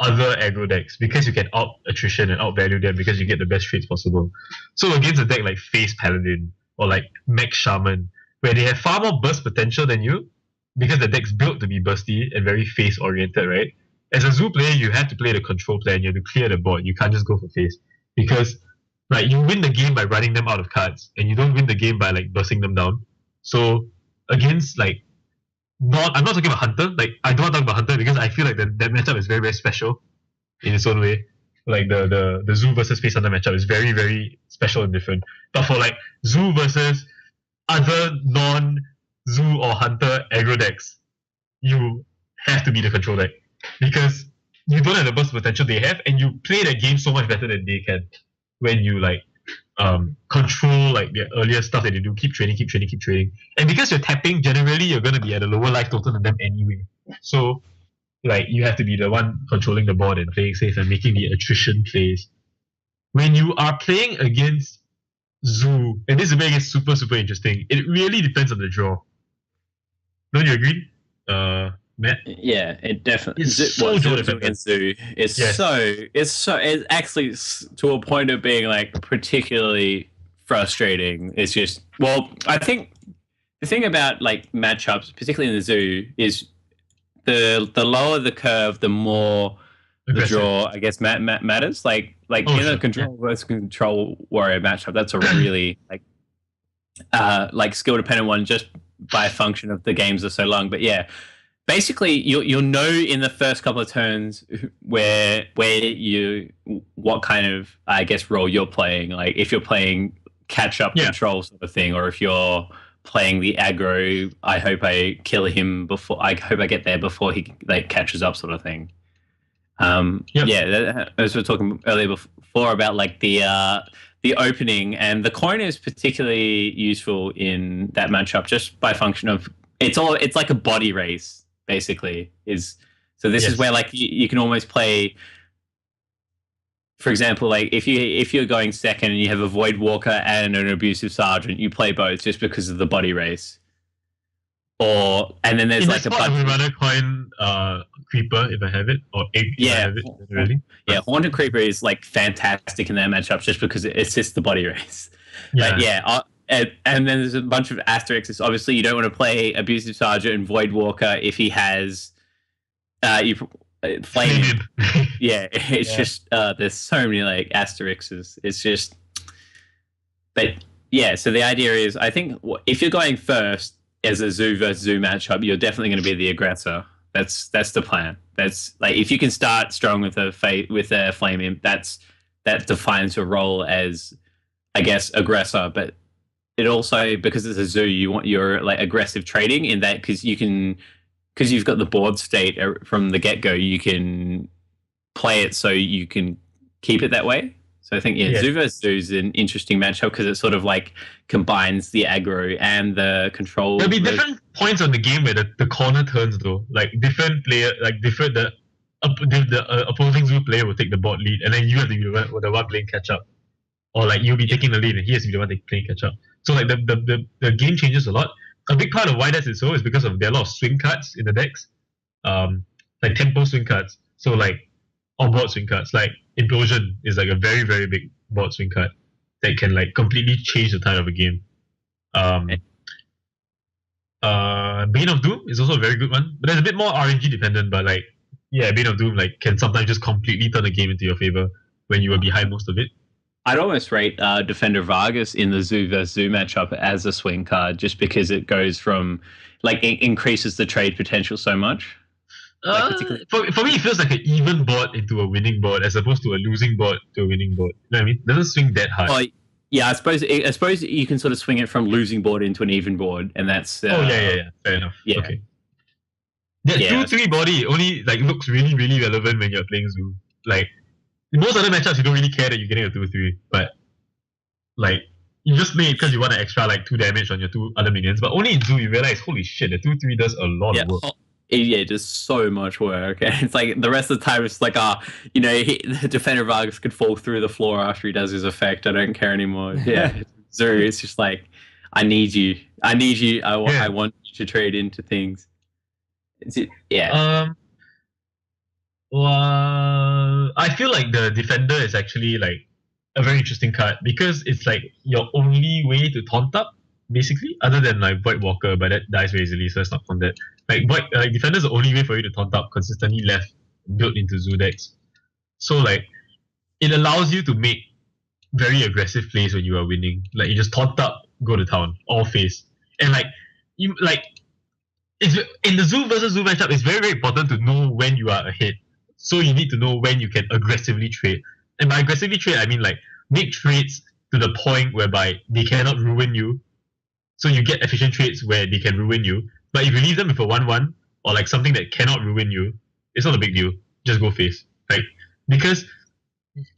other aggro decks because you can out attrition and outvalue them because you get the best trades possible. So against a deck like Face Paladin or like Mech Shaman, where they have far more burst potential than you, because the deck's built to be bursty and very face oriented, right? As a Zoo player, you have to play the control plan. You have to clear the board. You can't just go for face because, like, you win the game by running them out of cards, and you don't win the game by like bursting them down. So against like, I'm not talking about Hunter. Like, I don't want to talk about Hunter because I feel like that matchup is very very special in its own way. Like the Zoo versus Face Hunter matchup is very very special and different. But for like Zoo versus other non-Zoo or Hunter aggro decks, you have to be the control deck. Because you don't have the burst potential they have, and you play the game so much better than they can when you like control like the earlier stuff that they do, keep trading. And because you're tapping, generally you're gonna be at a lower life total than them anyway. So like you have to be the one controlling the board and playing safe and making the attrition plays. When you are playing against Zoo, and this is where it gets super super interesting, it really depends on the draw. Don't you agree? Matt? Yeah, it definitely. It's so against Zoo. It's actually to a point of being like particularly frustrating. It's just I think the thing about like matchups, particularly in the Zoo, is the lower the curve, the more the draw, I guess, matters. Like in a control versus control warrior matchup, that's a really like skill dependent one, just by function of the games are so long. But yeah. Basically, you'll know in the first couple of turns where what kind of, I guess, role you're playing. Like if you're playing catch up control sort of thing, or if you're playing the aggro, I hope I kill him before. I hope I get there before he like catches up, sort of thing. Yeah, as we were talking earlier before about like the opening, and the coin is particularly useful in that matchup just by function of it's like a body race. Basically is where like you can almost play, for example, like if you're going second and you have a Void Walker and an Abusive Sergeant, you play both just because of the body race. And then there's like a bunch of runner coin Creeper if I have it, or egg if I have it, really. Yeah, Haunted Creeper is like fantastic in that matchup just because it assists the body race. Yeah. But and then there's a bunch of asterisks. Obviously, you don't want to play Abusive Sergeant and Void Walker if he has flame him. Yeah, it's just there's so many like asterisks. It's just, but yeah. So the idea is, I think if you're going first as a Zoo versus Zoo matchup, you're definitely going to be the aggressor. That's the plan. That's like if you can start strong with a flame imp, that defines your role as, I guess, aggressor, but. It also, because it's a Zoo, you want your like aggressive trading in that because you've got the board state from the get-go, you can play it so you can keep it that way. So I think Zoo versus Zoo is an interesting matchup because it sort of like combines the aggro and the control. There'll be different points on the game where the corner turns though, like different player, like different the opposing Zoo player will take the board lead, and then you have to be the one playing catch up, or like you'll be taking the lead and he has to be the one playing catch up. So like the game changes a lot. a big part of why that is so is because of there are a lot of swing cards in the decks, like tempo swing cards. So like on board swing cards, like Implosion is like a very very big board swing card that can like completely change the tide of a game. Bane of Doom is also a very good one, but it's a bit more RNG dependent. But like, yeah, Bane of Doom like can sometimes just completely turn the game into your favor when you were behind most of it. I'd almost rate Defender Vargas in the Zoo vs Zoo matchup as a swing card, just because it goes from like it increases the trade potential so much. For me, it feels like an even board into a winning board as opposed to a losing board to a winning board. You know what I mean? It doesn't swing that hard. Oh, yeah, I suppose you can sort of swing it from losing board into an even board, and that's. Yeah. Fair enough. Yeah. Okay. That 2-3 body only like looks really really relevant when you're playing Zoo. Like in most other matchups, you don't really care that you're getting a 2-3, but like you just play it because you want an extra like 2 damage on your 2 other minions. But only in Zoo you realize, holy shit, the 2-3 does a lot of work. It does so much work. And it's like the rest of the time, it's like, the Defender Vargas could fall through the floor after he does his effect. I don't care anymore. Yeah, Zoo, it's just like, I need you. I want you to trade into things. I feel like the Defender is actually like a very interesting card because it's like your only way to taunt up, basically, other than like Void Walker, but that dies very easily, so it's not taunted. Like Defender is the only way for you to taunt up consistently left built into Zoo decks. So like it allows you to make very aggressive plays when you are winning. Like you just taunt up, go to town, all face, and like you like. It's, in the Zoo versus Zoo matchup, it's very very important to know when you are ahead. So you need to know when you can aggressively trade. And by aggressively trade, I mean like make trades to the point whereby they cannot ruin you. So you get efficient trades where they can ruin you. But if you leave them with a 1-1 or like something that cannot ruin you, it's not a big deal. Just go face. Like because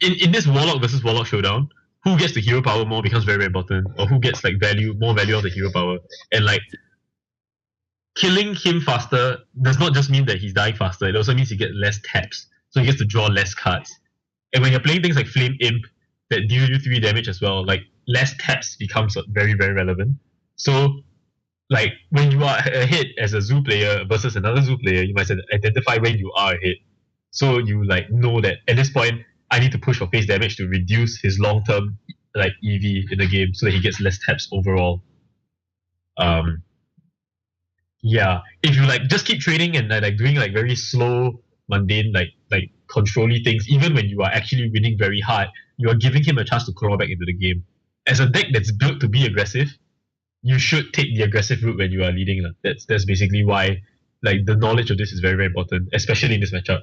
in this Warlock versus Warlock showdown, who gets the hero power more becomes very, very important. Or who gets like more value of the hero power. And like killing him faster does not just mean that he's dying faster, it also means he gets less taps. So he gets to draw less cards. And when you're playing things like Flame Imp that deal you 3 damage as well, like less taps becomes very, very relevant. So like when you are ahead as a Zoo player versus another Zoo player, you must identify when you are ahead. So you like know that at this point I need to push for face damage to reduce his long term like EV in the game so that he gets less taps overall. Yeah, if you like just keep trading and like doing like very slow, mundane, like controlly things, even when you are actually winning very hard, you are giving him a chance to crawl back into the game. As a deck that's built to be aggressive, you should take the aggressive route when you are leading. That's basically why like the knowledge of this is very, very important, especially in this matchup.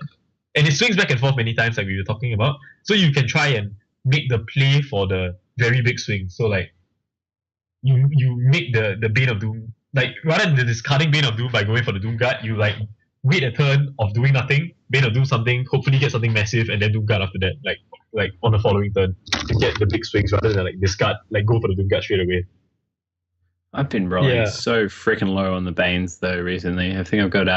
And it swings back and forth many times like we were talking about. So you can try and make the play for the very big swing. So like you make the Bane of Doom. Like rather than discarding Bane of Doom by going for the Doom Guard, you like wait a turn of doing nothing, Bane of Doom something, hopefully get something massive, and then Doom Guard after that, like on the following turn to get the big swings rather than like discard, like go for the Doom Guard straight away. I've been rolling so freaking low on the Banes though recently. I think I've got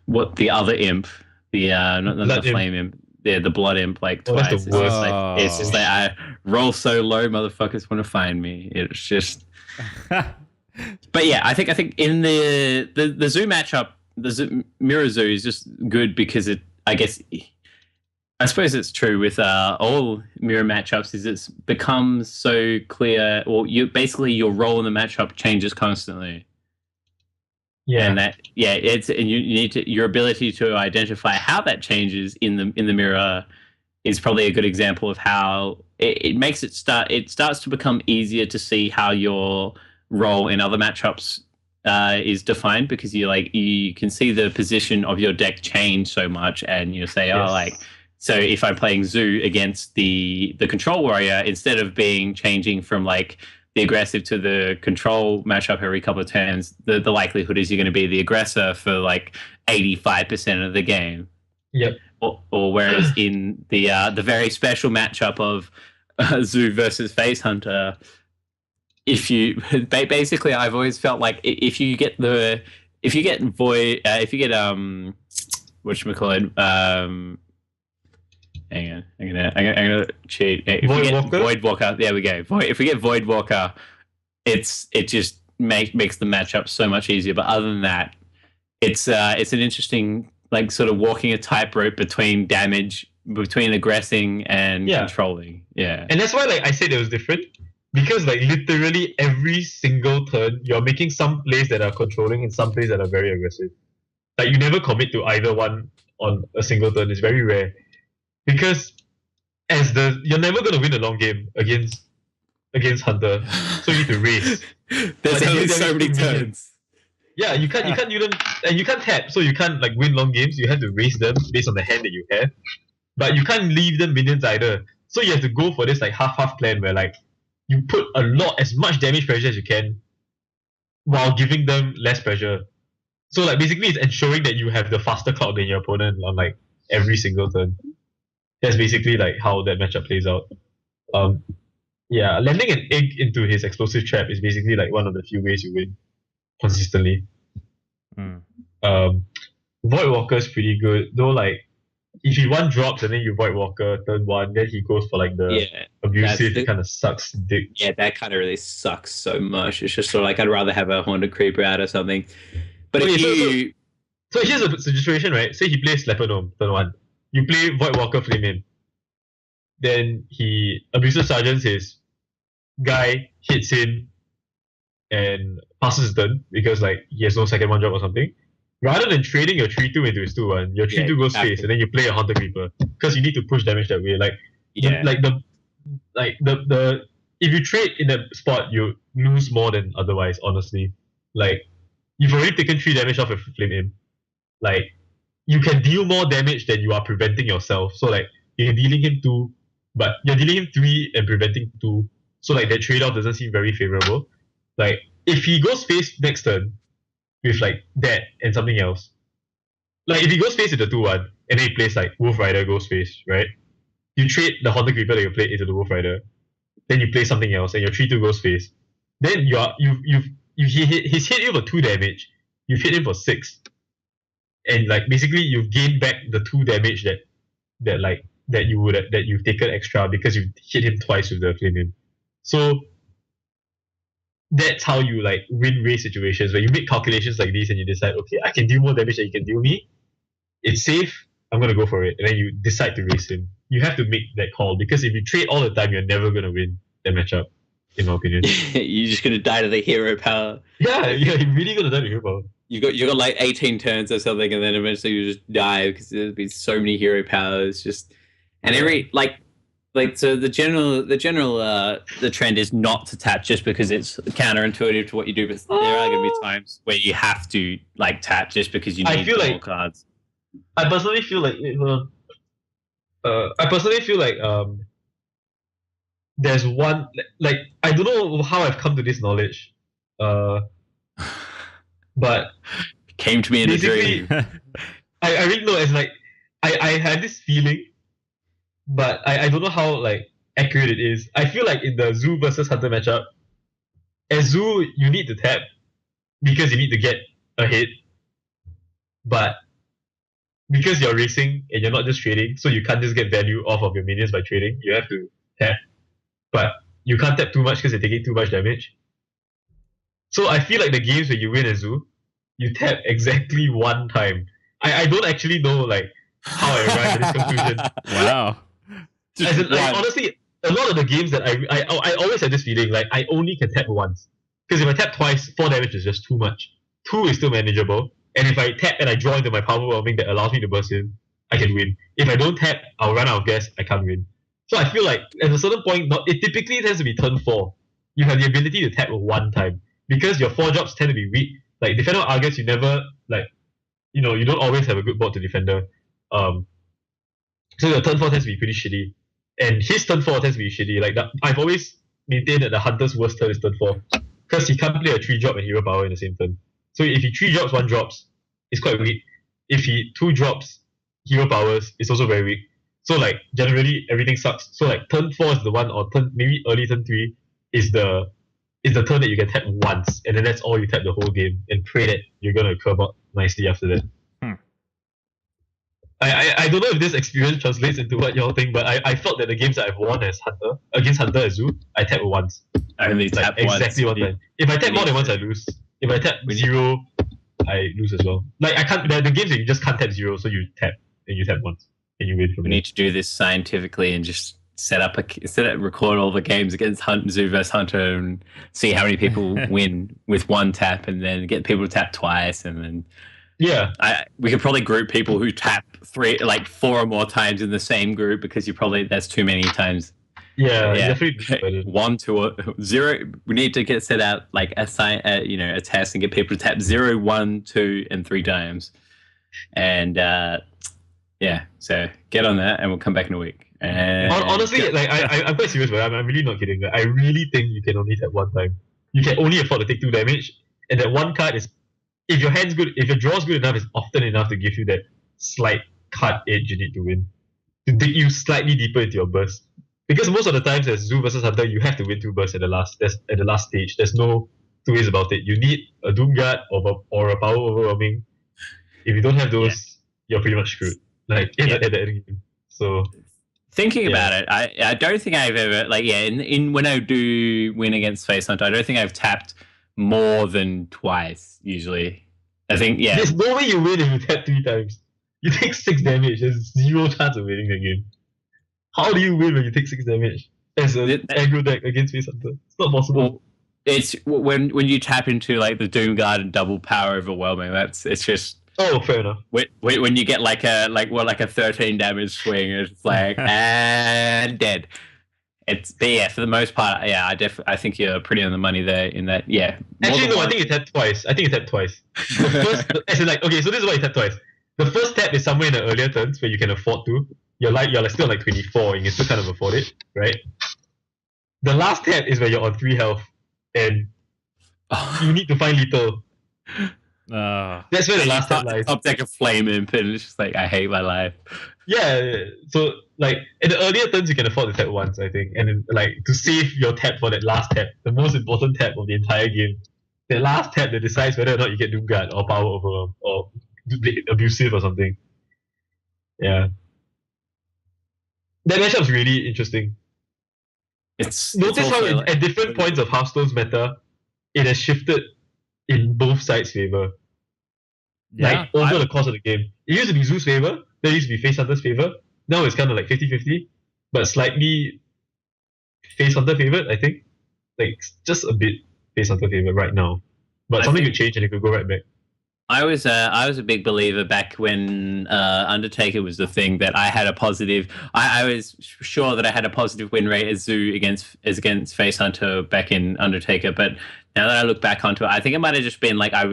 what the other imp, the not the Flame Imp. Yeah, the Blood Imp, like twice. That's the worst. It's just like I roll so low, motherfuckers want to find me. It's just. But yeah, I think in the Zoo matchup, the Mirror Zoo is just good because I suppose it's true with all mirror matchups is it's becomes so clear, or your role in the matchup changes constantly. Yeah, and you need to your ability to identify how that changes in the mirror is probably a good example of how it makes it starts to become easier to see how your role in other matchups is defined, because you can see the position of your deck change so much, and you say, so if I'm playing Zoo against the control warrior, instead of changing from like the aggressive to the control matchup every couple of turns, the likelihood is you're going to be the aggressor for like 85% of the game. Yep. Or whereas in the very special matchup of Zoo versus Face Hunter, if you basically, I've always felt like if you get whatchamacallit, hang on, I'm gonna cheat. Void Walker. There we go. If we get Void Walker, it just makes the matchup so much easier. But other than that, it's an interesting like sort of walking a tightrope between damage, between aggressing and controlling. Yeah, and that's why like I said it was different because like literally every single turn you're making some plays that are controlling and some plays that are very aggressive. Like you never commit to either one on a single turn. It's very rare because you're never gonna win a long game against Hunter, so you need to race. There's only so many turns. Yeah, you can't you can't tap, so you can't like win long games. You have to race them based on the hand that you have, but you can't leave them minions either. So you have to go for this like half plan where like you put as much damage pressure as you can, while giving them less pressure. So like basically it's ensuring that you have the faster clock than your opponent on like every single turn. That's basically like how that matchup plays out. Landing an egg into his explosive trap is basically like one of the few ways you win consistently. Void Walker is pretty good, though. Like if he one drops and then you Void Walker turn one, then he goes for like the abusive. It kind of sucks dick. Yeah, that kind of really sucks so much. It's just sort of like I'd rather have a Haunted Creeper out or something. But so here's a situation, right? Say he plays Leper Gnome turn one. You play Void Walker Flame in. Then he abusive sergeants his guy, hits him, and passes his turn because like he has no second one drop or something. Rather than trading your 3-2 into his 2-1, your 3-2 goes face, and then you play a Haunted Creeper because you need to push damage that way. If you trade in that spot, you lose more than otherwise. Honestly, like you've already taken 3 damage off of Flame Imp. Like you can deal more damage than you are preventing yourself. So like you're dealing him 2, but you're dealing him 3 and preventing 2. So like that trade-off doesn't seem very favorable. Like if he goes face next turn with like that and something else, like if he goes face with the 2-1 and then he plays like Wolf Rider goes face, right? You trade the Haunted Creeper that you played into the Wolf Rider, then you play something else and your 3-2 goes face. Then he's hit you for 2 damage. You've hit him for 6, and like basically you've gained back the 2 damage that you've taken extra because you hit him twice with the Flame Imp. So that's how you like win race situations where you make calculations like these and you decide, okay, I can deal more damage than you can deal me. It's safe. I'm gonna go for it, and then you decide to race him. You have to make that call because if you trade all the time, you're never gonna win that matchup. In my opinion, you're just gonna die to the hero power. Yeah, you're really gonna die to hero power. You got like 18 turns or something, and then eventually you just die because there'll be so many hero powers. Just and every so the trend is not to tap just because it's counterintuitive to what you do, but there are going to be times where you have to like tap just because you need more cards. I personally feel like there's one like I don't know how I've come to this knowledge, but it came to me in a dream. I really know. It's like I had this feeling. But I don't know how like accurate it is. I feel like in the Zoo versus Hunter matchup, as Zoo you need to tap because you need to get a hit. But because you're racing and you're not just trading, so you can't just get value off of your minions by trading. You have to tap. But you can't tap too much because you're taking too much damage. So I feel like the games where you win as Zoo, you tap exactly 1 time. I don't actually know like how I arrived at this conclusion. Wow. Honestly, a lot of the games that I always have this feeling like I only can tap once. Because if I tap twice, 4 damage is just too much. 2 is still manageable. And if I tap and I draw into my power whelming that allows me to burst in, I can win. If I don't tap, I'll run out of gas, I can't win. So I feel like at a certain point, it typically tends to be turn 4. You have the ability to tap 1 time. Because your 4 drops tend to be weak. Like Defender Argus, you never you don't always have a good board to Defender. So your turn 4 tends to be pretty shitty. And his turn 4 tends to be shitty. Like I've always maintained that the Hunter's worst turn is turn 4. Because he can't play a 3-drop and hero power in the same turn. So if he 3 drops, 1 drops, it's quite weak. If he 2 drops hero powers, it's also very weak. So like generally everything sucks. So like turn 4 is the one, or maybe early turn 3 is the turn that you can tap once, and then that's all you tap the whole game, and pray that you're gonna curve out nicely after that. I don't know if this experience translates into what y'all think, but I felt that the games that I've won as Hunter against Hunter as Zoo, I tap once. Only Like tap once. exactly one time. If I tap more than once, I lose. If I tap zero, I lose as well. Like I can't. The games that you just can't tap zero, so you tap and you tap once and you win from We there. need to do this scientifically and just record all the games against Zoo versus Hunter and see how many people win with one tap, and then get people to tap twice, and then Yeah, we could probably group people who tap 4 or more times in the same group, because that's too many times. yeah, Yeah. definitely. 1, 2, 0. We need to set out like a test and get people to tap 0, 1, 2, and 3 times. And yeah, so get on that, and we'll come back in a week. And Honestly, like I'm quite serious, but I'm really not kidding. Like, I really think you can only tap one time. You can only afford to take 2 damage, and that one card is, if your hand's good, if your draw's good enough, it's often enough to give you that slight card edge you need to win, to dig you slightly deeper into your burst. Because most of the times as Zoo versus Hunter, you have to win 2 bursts at the last stage. There's no 2 ways about it. You need a Doom Guard or a Power Overwhelming. If you don't have those, you're pretty much screwed. Like at the end game. So thinking about it, I don't think I've ever in when I do win against Face Hunter, I don't think I've tapped more than twice. Usually, I think there's no way you win if you tap 3 times. You take 6 damage. There's 0 chance of winning the game. How do you win when you take 6 damage as an aggro deck against Face Hunter? It's not possible. Well, it's when you tap into like the Doom Guard and double Power Overwhelming. It's just. Oh, fair enough. When you get like a 13 damage swing, it's like and dead. But for the most part, I think you're pretty on the money there in that. Yeah. Actually, no, I think you tapped twice. The first, as in like, okay, so this is why you tap twice. The first tap is somewhere in the earlier turns where you can afford to. You're still like 24 and you still kind of afford it, right? The last tap is where you're on 3 health and you need to find lethal. That's where the last tap lies. Top deck a Flame Imp, and it's just like, I hate my life. Yeah, so like in the earlier turns you can afford to tap once, I think, and then like to save your tap for that last tap, the most important tap of the entire game, the last tap that decides whether or not you get Doom Guard or Power Overwhelm or Abusive or something. Yeah, that matchup's really interesting. Notice how at different points of Hearthstone's meta, it has shifted in both sides' favor. Like over the course of the game. It used to be Zoo's favor, then it used to be Face Hunter's favor. Now it's kind of like 50-50, but slightly Face Hunter favored, I think. Like just a bit Face Hunter favored right now. But something could change and it could go right back. I was a big believer back when Undertaker was the thing, that I had a positive. I was sure that I had a positive win rate as Zoo against Face Hunter back in Undertaker, but now that I look back onto it, I think it might have just been like I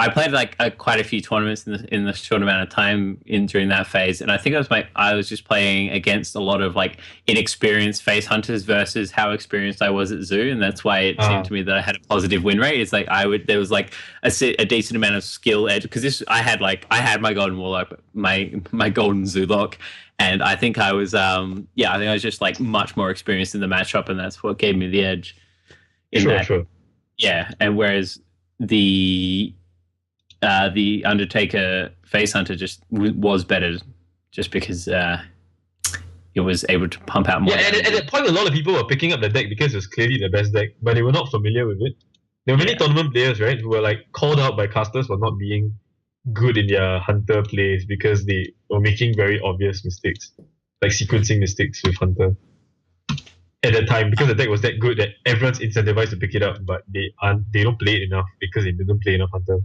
played like quite a few tournaments in the short amount of time during that phase, and I think I was just playing against a lot of like inexperienced Face Hunters versus how experienced I was at Zoo, and that's why it seemed to me that I had a positive win rate. It's like there was like a decent amount of skill edge, because I had my Golden Warlock, my Golden Zoolock, and I think I was I was just like much more experienced in the matchup, and that's what gave me the edge. Sure. Yeah, and whereas the Undertaker Face Hunter just was better, just because it was able to pump out more. Yeah, and at that point, a lot of people were picking up the deck because it was clearly the best deck, but they were not familiar with it. There were many tournament players, right, who were like called out by casters for not being good in their Hunter plays because they were making very obvious mistakes, like sequencing mistakes with Hunter. At that time, because the deck was that good that everyone's incentivized to pick it up, but they don't play it enough because they didn't play enough Hunter.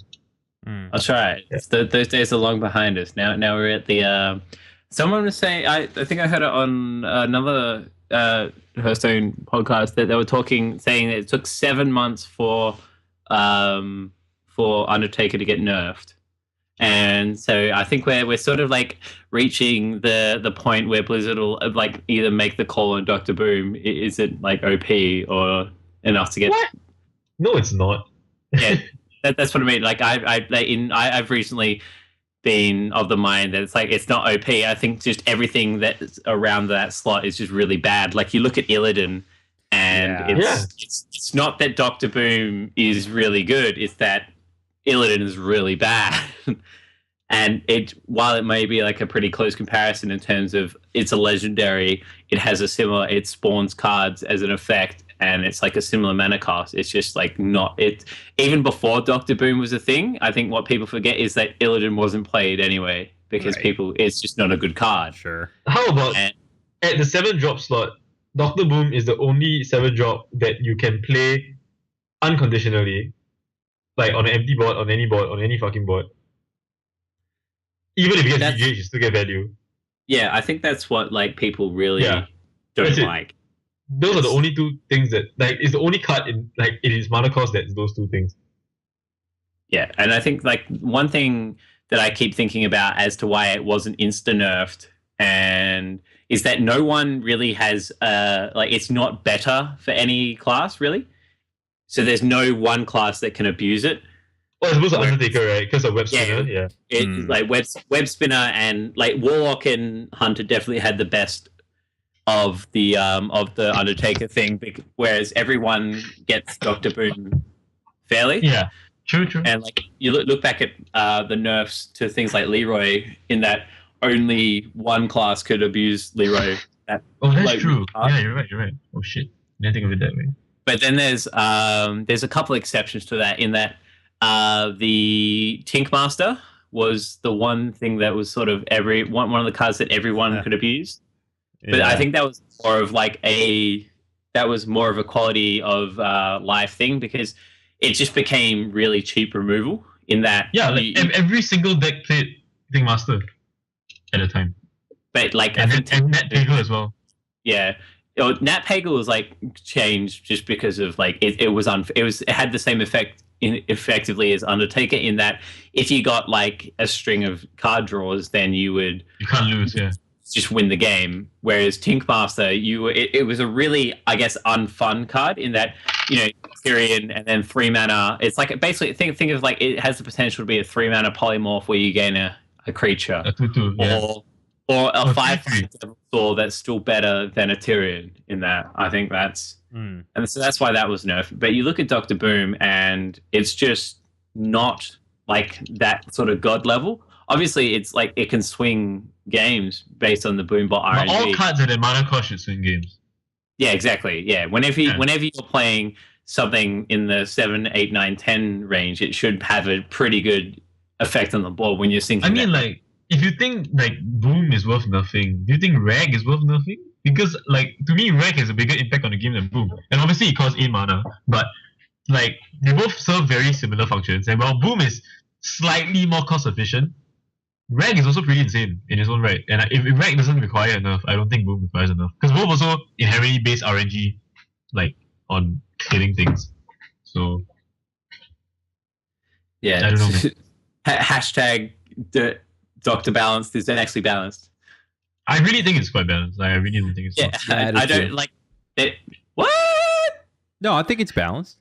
That's right. Yeah. Those days are long behind us. Now we're at the. Someone was saying, I think I heard it on another Hearthstone podcast, that they were saying that it took 7 months for Undertaker to get nerfed. And so I think we're sort of like reaching the point where Blizzard will like either make the call on Dr. Boom. Is it like OP or enough to get? What? No, it's not. Yeah, that's what I mean. Like I've recently been of the mind that it's like it's not OP. I think just everything that's around that slot is just really bad. Like you look at Illidan, and it's not that Dr. Boom is really good. It's that Illidan is really bad. And while it may be like a pretty close comparison in terms of it's a legendary, it spawns cards as an effect, and it's like a similar mana cost. It's just like not it. Even before Doctor Boom was a thing, I think what people forget is that Illidan wasn't played anyway because it's just not a good card. Sure. How about at the 7-drop slot, Doctor Boom is the only 7-drop that you can play unconditionally, like on an empty board, on any fucking board. Even if you get VGH, you still get value. Yeah, I think that's what like people really don't like. Those are the only two things that like it's the only card in its mana cost that's those two things. Yeah, and I think like one thing that I keep thinking about as to why it wasn't insta nerfed and is that no one really has it's not better for any class really. So there's no one class that can abuse it. Well, I suppose Undertaker, right? Because of Web Spinner, Like Web Spinner and like Warlock and Hunter definitely had the best of the Undertaker thing, whereas everyone gets Doctor Boom fairly. Yeah, true. And like you look back at the nerfs to things like Leroy, in that only one class could abuse Leroy. That's true. Yeah, you're right. Oh shit, didn't think of it that way. But then there's a couple exceptions to that, in that the Tinkmaster was the one thing that was sort of one of the cards that everyone could abuse. But I think that was more of a quality of life thing, because it just became really cheap removal in that. Yeah, every single deck played Tinkmaster at a time. But like and Nat Pagel as well. Yeah. Nat Pagel was like changed just because of like it had the same effect effectively as Undertaker, in that if you got like a string of card draws, then you can't lose, just win the game. Whereas Tinkmaster, it was a really, I guess, unfun card in that, Tyrion and then 3 mana. It's like basically think of like it has the potential to be a 3 mana polymorph where you gain a creature, a 2/2, or a 5/5 sword that's still better than a Tyrion in that. I think that's and so that's why that was nerfed. But you look at Doctor Boom and it's just not like that sort of god level. Obviously, it's like it can swing games based on the Boombot RNG. All cards at the mana cost should swing games. Yeah, exactly. Yeah, whenever you're playing something in the 7, 8, 9, 10 range, it should have a pretty good effect on the board when you're sinking. I mean, like, if you think like Boom is worth nothing, do you think Rag is worth nothing? Because like to me, Rag has a bigger impact on the game than Boom, and obviously it costs 8 mana, but like they both serve very similar functions. And while Boom is slightly more cost efficient, Rag is also pretty insane in its own right. And if Rag doesn't require enough, I don't think Boom requires enough, because both also inherently base RNG like on killing things. So yeah, I don't know. Hashtag Dr. Balanced is actually balanced. I really think it's quite balanced. I really don't think it's I don't like it. What? No, I think it's balanced.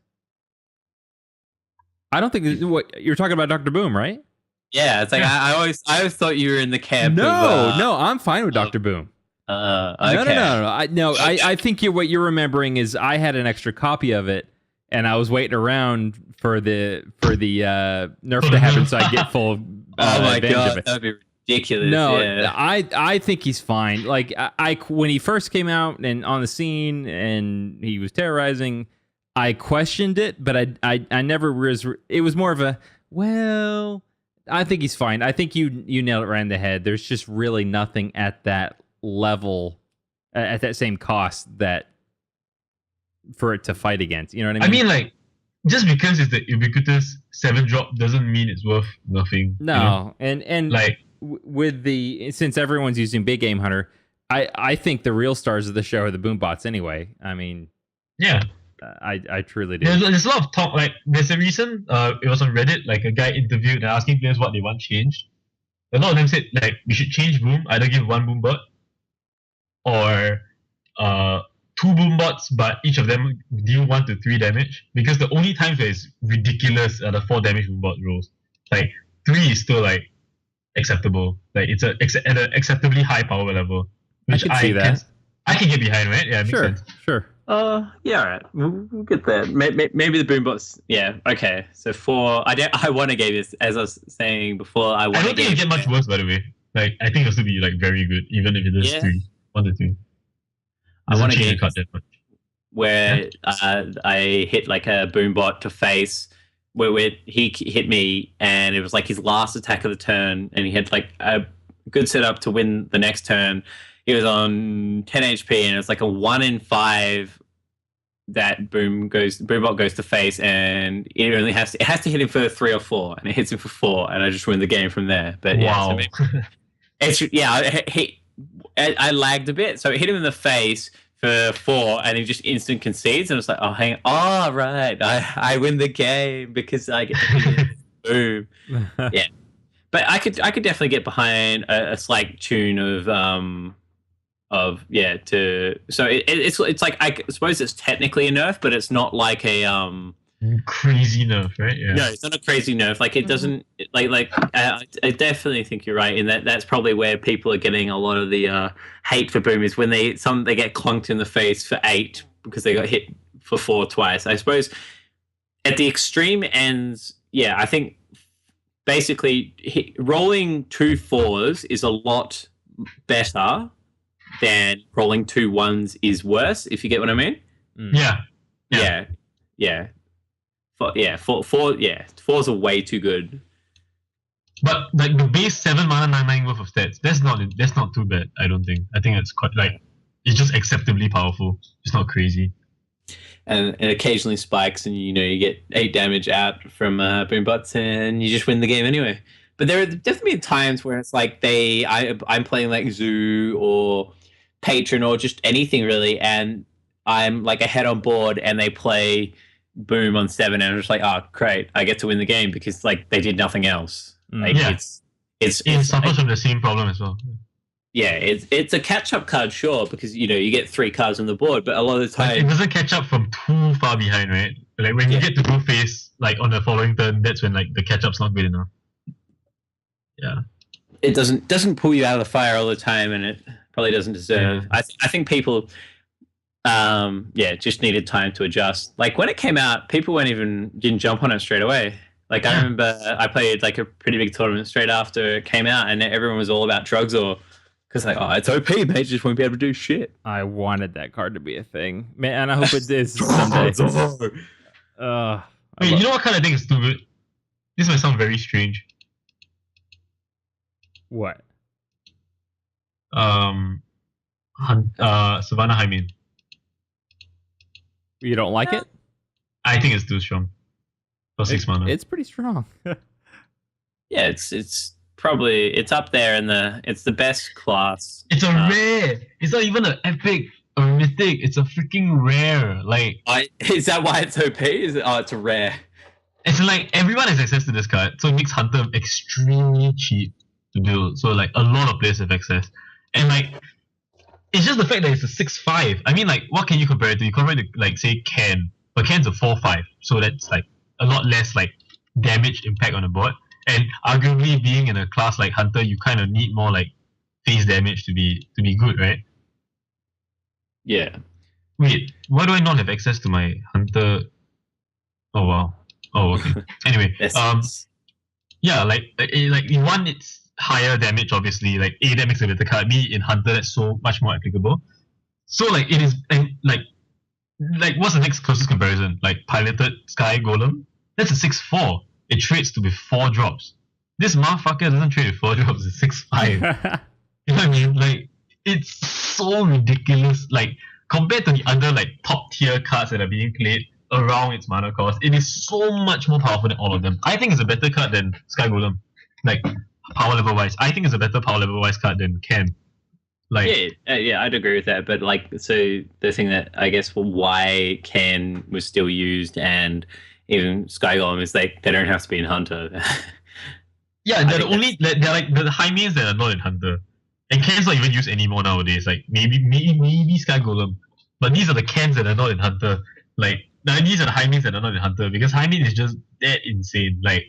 I don't think what you're talking about, Dr. Boom, right? Yeah, it's like I always thought you were in the camp. No, I'm fine with Dr. Boom. Okay. No. I think what you're remembering is I had an extra copy of it, and I was waiting around for the nerf to happen so I get full. Oh my god, of it. that'd be ridiculous. No, yeah. I think he's fine. Like I when he first came out and on the scene and he was terrorizing, I questioned it, but I never was. It was more of a well. I think he's fine. I think you nailed it right in the head. There's just really nothing at that level, at that same cost that for it to fight against. You know what I mean? I mean, like, just because it's the ubiquitous 7-drop doesn't mean it's worth nothing. No, and like with since everyone's using Big Game Hunter, I think the real stars of the show are the Boombots anyway. I mean, yeah. I truly do. There's a lot of talk. Like, there's a recent, it was on Reddit, like a guy interviewed and asking players what they want changed. A lot of them said, like, we should change Boom, either give 1 Boombot or 2 Boombots, but each of them deal 1 to 3 damage. Because the only times where it's ridiculous are the 4 damage Boombot rolls. Like, 3 is still, like, acceptable. Like, it's at an acceptably high power level. Which I can see that. I can get behind, right? Yeah, it makes sense. Sure. Yeah, all right. We'll get there. Maybe the boombox. Yeah, okay. So 4. I want to give this, as I was saying before. I I want don't to think it give. get much worse, by the way. Like, I think it'll still be like very good, even if it is Yeah. 3. 1 to 3. I Doesn't want to change the give card that much. where I hit like a boombot to face. Where he hit me, and it was like his last attack of the turn, and he had like a good setup to win the next turn. He was on 10 HP, and it's like a 1 in 5 that boombot goes to face, and it has to hit him for 3 or 4, and it hits him for 4, and I just win the game from there. But yeah, Wow. I lagged a bit, so it hit him in the face for 4, and he just instant concedes, and it's like, oh, hang on, oh right, I win the game because I get to boom. Yeah, but I could definitely get behind a slight tune of yeah to so it's like I suppose it's technically a nerf, but it's not like a Crazy nerf, right? Yeah. no, it's not a crazy nerf. Like it doesn't I definitely think you're right in that. That's probably where people are getting a lot of the hate for boom is when they get clunked in the face for 8 because they got hit for 4 twice. I suppose at the extreme ends, yeah, I think basically rolling 2 4s is a lot better than rolling 2 1s is worse. If you get what I mean? Yeah. Yeah. Fours are way too good. But like the base 7 mana 9/9 worth of stats, that's not too bad. I don't think. I think it's quite like it's just acceptably powerful. It's not crazy. And it occasionally spikes, and you get 8 damage out from boombots, and you just win the game anyway. But there are definitely times where it's like I'm playing like Zoo or Patron or just anything really, and I'm like ahead on board, and they play boom on 7, and I'm just like, oh great, I get to win the game because like they did nothing else. Like Yeah. It suffers like, from the same problem as well. yeah, it's a catch up card, sure, because you get 3 cards on the board, but a lot of the Like, it time, doesn't catch up from too far behind, right? Like when you get to go face like on the following turn, that's when like the catch up's not good enough. Yeah. it doesn't pull you out of the fire all the time, and it probably doesn't deserve. I think people, just needed time to adjust. Like when it came out, people didn't jump on it straight away. Like I remember I played like a pretty big tournament straight after it came out, and everyone was all about drugs or because like, oh, it's OP, mate, you just won't be able to do shit. I wanted that card to be a thing, man, and I hope it is someday. Wait, you know what kind of thing is too good? This might sound very strange. What? Savannah Hymen. You don't like it? I think it's too strong. For 6 mana. It's pretty strong. Yeah, it's probably up there in it's the best class. It's a rare. It's not even an epic or mythic. It's a freaking rare. Like Is that why it's OP? It's a rare. it's like everyone has access to this card, so it makes Hunter extremely cheap to build. So like a lot of players have access, and like it's just the fact that it's a 6/5. I mean, like what can you compare it to? You compare it to like say Ken, but Ken's a 4/5, so that's like a lot less like damage impact on the board. And arguably, being in a class like Hunter, you kind of need more like face damage to be good, right? Yeah. Wait, why do I not have access to my Hunter? Oh wow. Oh okay. Anyway, yeah, like in one it's higher damage, obviously. Like A, that makes it a better card. B, in Hunter, that's so much more applicable. So like it is, and like what's the next closest comparison? Like piloted Sky Golem. That's a 6/4. It trades to be 4 drops. This motherfucker doesn't trade with 4 drops. It's 6/5. You know what I mean? Like it's so ridiculous. Like compared to the other like top tier cards that are being played around its mana cost, it is so much more powerful than all of them. I think it's a better card than Sky Golem. Like power level wise, I think it's a better power level wise card than Ken. Like yeah, I'd agree with that. But like, so the thing that I guess why Ken was still used and even Sky Golem is they don't have to be in Hunter. yeah, they're like the high mains that are not in Hunter. And Ken's not even used anymore nowadays. Like maybe Sky Golem. But these are the Kens that are not in Hunter. Like these are the high mains that are not in Hunter because high main is just that insane. Like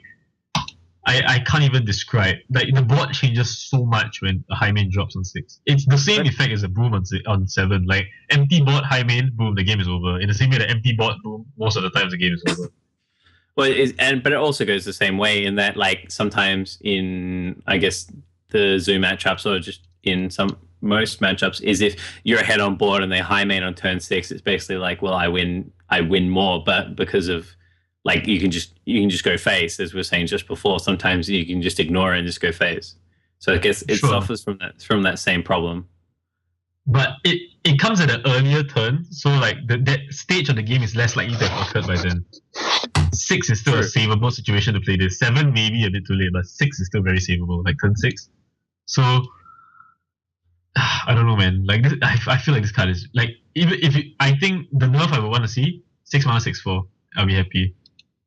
I can't even describe. Like the board changes so much when a high main drops on 6. It's the same effect as a boom on 7. Like empty board high main, boom, the game is over. In the same way, the empty board boom, most of the time the game is over. Well, but it also goes the same way in that, like, sometimes in, I guess, the zoo matchups or just in most matchups, is if you're ahead on board and they high main on turn 6, it's basically like, well, I win more, but because of, like, you can just go face, as we were saying just before. Sometimes you can just ignore it and just go face. So I guess it suffers from that same problem. But it comes at an earlier turn, so like that stage of the game is less likely to have occurred by then. 6 is still a savable situation to play this. 7 maybe a bit too late, but 6 is still very savable, like turn 6. So I don't know, man. Like this, I feel like this card is like, even if I think the nerf I would want to see 6 mana 6/4. I'll be happy.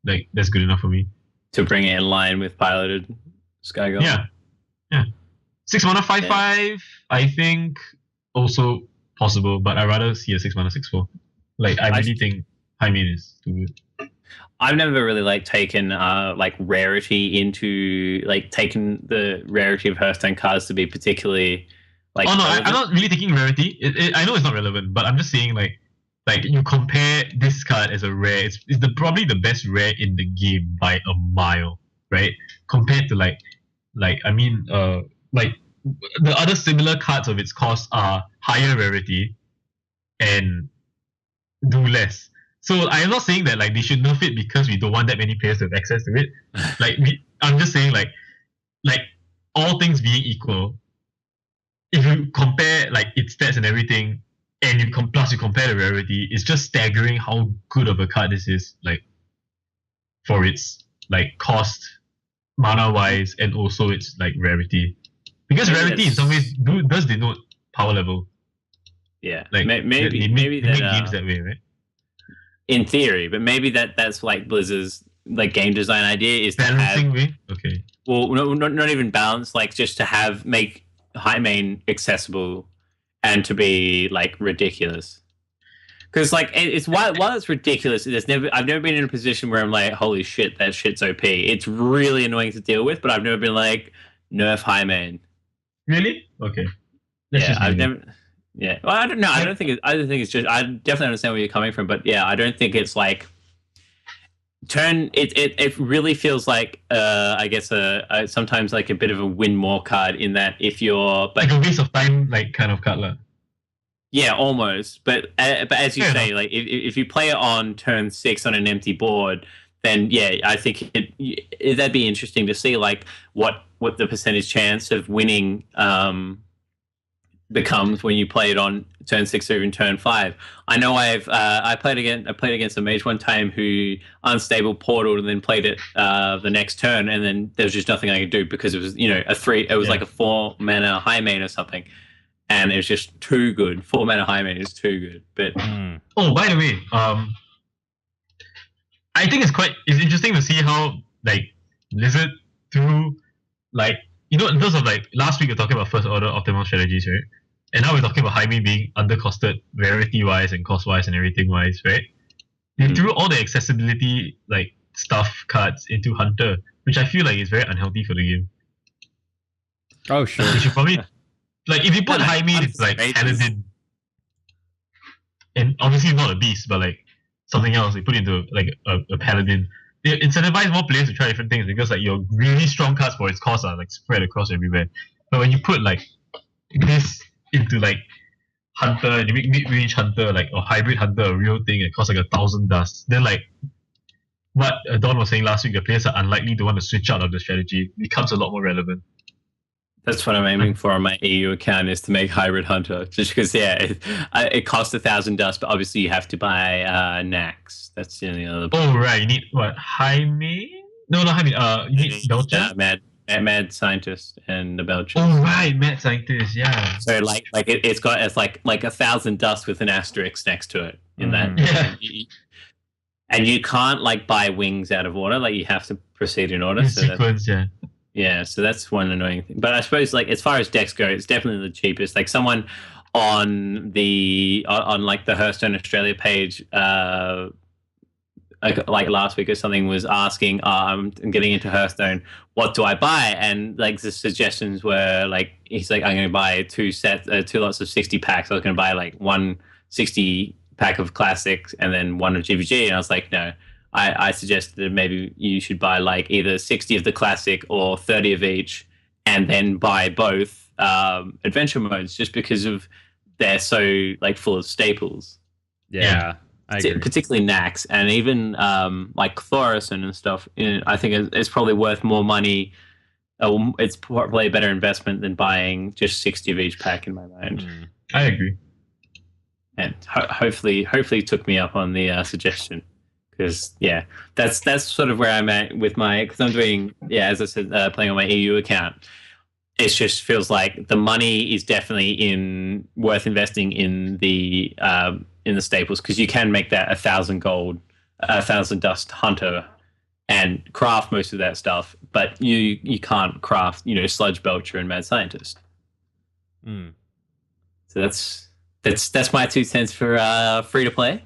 Like that's good enough for me to bring it in line with piloted Skygull. Yeah. 6 mana 5/5. I think also possible, but I'd rather see a 6 mana 6/4. Like I really think high main is too good. I've never really like taken like rarity into like taken the rarity of Hearthstone cards to be particularly like. Oh no, I'm not really taking rarity. I know it's not relevant, but I'm just saying like you compare this card as a rare. It's probably the best rare in the game by a mile, right? Compared to like the other similar cards of its cost are higher rarity and do less. So I am not saying that like they should nerf it because we don't want that many players to have access to it. I'm just saying like all things being equal, if you compare like its stats and everything, and you compare the rarity, it's just staggering how good of a card this is. Like for its like cost, mana wise, and also its like rarity. Because rarity in some ways does denote power level. Yeah, like maybe they make that, games that way, right? In theory, but maybe that's like Blizzard's like game design idea is balancing to have, way. Okay. Well, not even balance, like just to make high main accessible and to be like ridiculous. Because like it's while it's ridiculous, I've never been in a position where I'm like, holy shit, that shit's OP. It's really annoying to deal with, but I've never been like nerf high main. Really? Okay. I've never. Yeah, well, I don't know. I don't think it's just. I definitely understand where you're coming from, but yeah, I don't think it's like It really feels like I guess sometimes like a bit of a win more card in that if you're like a waste of time like kind of card. Yeah, almost. But as you say, like if you play it on turn 6 on an empty board, then yeah, I think that'd be interesting to see like what the percentage chance of winning becomes when you play it on turn 6 or even turn 5. I know I played against a mage one time who unstable portaled and then played it the next turn, and then there was just nothing I could do because it was like a 4 mana high main or something, and it was just too good. 4 mana high main is too good. But oh, by the way, I think it's interesting to see how like Blizzard through like in terms of like last week we were talking about first order optimal strategies, right? And now we're talking about high main being undercosted rarity wise and cost wise and everything wise, right? They threw all the accessibility like stuff cards into Hunter, which I feel like is very unhealthy for the game. Oh sure. You should probably like if you put high main, it's like Paladin, and obviously not a beast, but like something else. They put into like a Paladin. They incentivize more players to try different things because like your really strong cards for its cost are like spread across everywhere. But when you put like this into like Hunter and you make mid-range Hunter like or hybrid Hunter a real thing, it costs like 1,000 dust. Then like what Don was saying last week, the players are unlikely to want to switch out of the strategy. It becomes a lot more relevant. That's what I'm aiming for on my EU account, is to make hybrid Hunter. Just because, it costs 1,000 dust, but obviously you have to buy Nax. That's the only other. Oh right, you need what? Jaime? No, not Jaime. You need Belcher. Mad Scientist and the Belcher. Oh right, Mad Scientist. Yeah. So it's got 1,000 dust with an asterisk next to it in that. Yeah. And you can't like buy wings out of order. Like you have to proceed in order. In sequence, yeah. Yeah, so that's one annoying thing. But I suppose, like, as far as decks go, it's definitely the cheapest. Like, someone on like the Hearthstone Australia page like last week or something was asking, I'm getting into Hearthstone, what do I buy? And like the suggestions were like, he's like, I'm going to buy two lots of 60 packs. I was going to buy like one 60 pack of classics and then one of GVG. And I was like, no, I suggested that maybe you should buy like either 60 of the classic or 30 of each, and then buy both adventure modes, just because of they're so like full of staples. Yeah. I agree. Particularly Nax, and even like Thorison and stuff. I think it's probably worth more money. It's probably a better investment than buying just 60 of each pack, in my mind. I agree. And hopefully took me up on the suggestion, because that's sort of where I'm at with my, because I'm doing as I said, playing on my EU account. It just feels like the money is definitely worth investing in the staples, because you can make that 1,000 gold, 1,000 dust hunter, and craft most of that stuff, but you can't craft sludge belcher and mad scientist. So that's my 2 cents for free to play.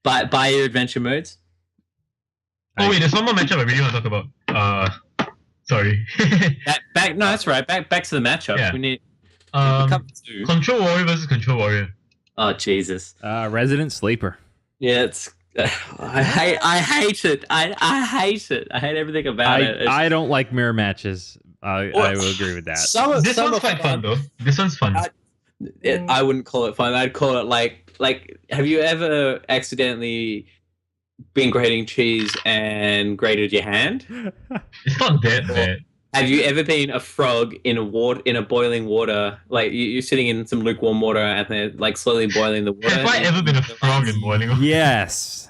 Buy your adventure modes. Oh wait, there's one more matchup I really want to talk about. Sorry. No, that's right. Back to the matchup. Yeah. We need Control Warrior versus Control Warrior. Oh Jesus! Resident Sleeper. Yeah, it's. I hate it. I hate it. I hate everything about it. I don't like mirror matches. I will agree with that. This one's quite fun though. This one's fun. I wouldn't call it fun. I'd call it like. Have you ever accidentally been grating cheese and grated your hand? It's not that bad. Have you ever been a frog in a boiling water? Like you're sitting in some lukewarm water and they're like slowly boiling the water. Have I ever been a frog in boiling water? Yes.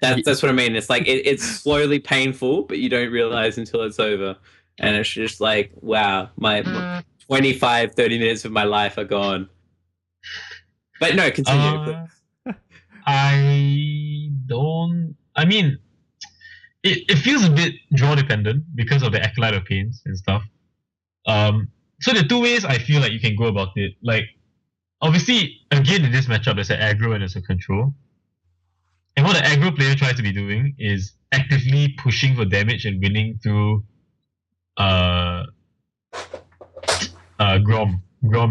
That's what I mean. It's like it's slowly painful, but you don't realize until it's over. And it's just like, wow, my 25, 30 minutes of my life are gone. But no, continue. I mean, it feels a bit draw dependent because of the Acolyte of Pains and stuff. So the 2 ways I feel like you can go about it. Like, obviously, again in this matchup, there's an aggro and there's a control. And what the aggro player tries to be doing is actively pushing for damage and winning through Grom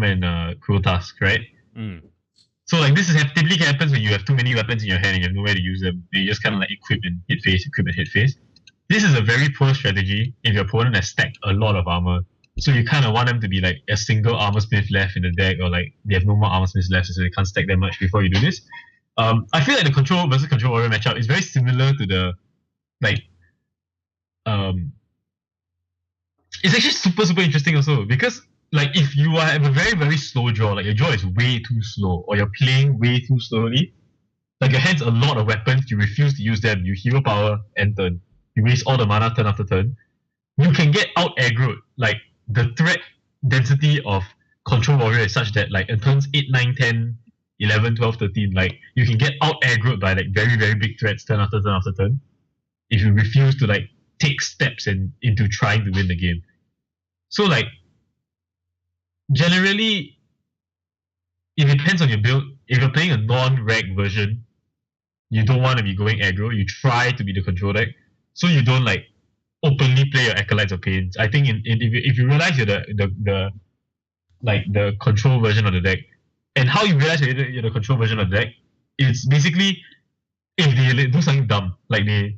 and Cruel Task, right? So like this typically happens when you have too many weapons in your hand and you have nowhere to use them. You just kind of like equip and hit face. This is a very poor strategy if your opponent has stacked a lot of armor. So you kind of want them to be like a single armor smith left in the deck, or like they have no more armor smiths left, so they can't stack that much before you do this. I feel like the control versus control warrior matchup is very similar to the it's actually super interesting also, because like if you have a very very slow draw, like your draw is way too slow, or you're playing way too slowly, like your hand's a lot of weapons, you refuse to use them, you hero power end turn, you waste all the mana turn after turn, you can get out aggroed. Like the threat density of control warrior is such that like in turns 8, 9, 10, 11, 12, 13, like you can get out aggroed by like very very big threats turn after turn after turn if you refuse to like take steps into trying to win the game. So like generally, it depends on your build. If you're playing a non-reg version, you don't want to be going aggro. You try to be the control deck, so you don't like openly play your Acolytes of Pains. I think if you realize you're the control version of the deck, and how you realize you're the control version of the deck, it's basically if they do something dumb, like they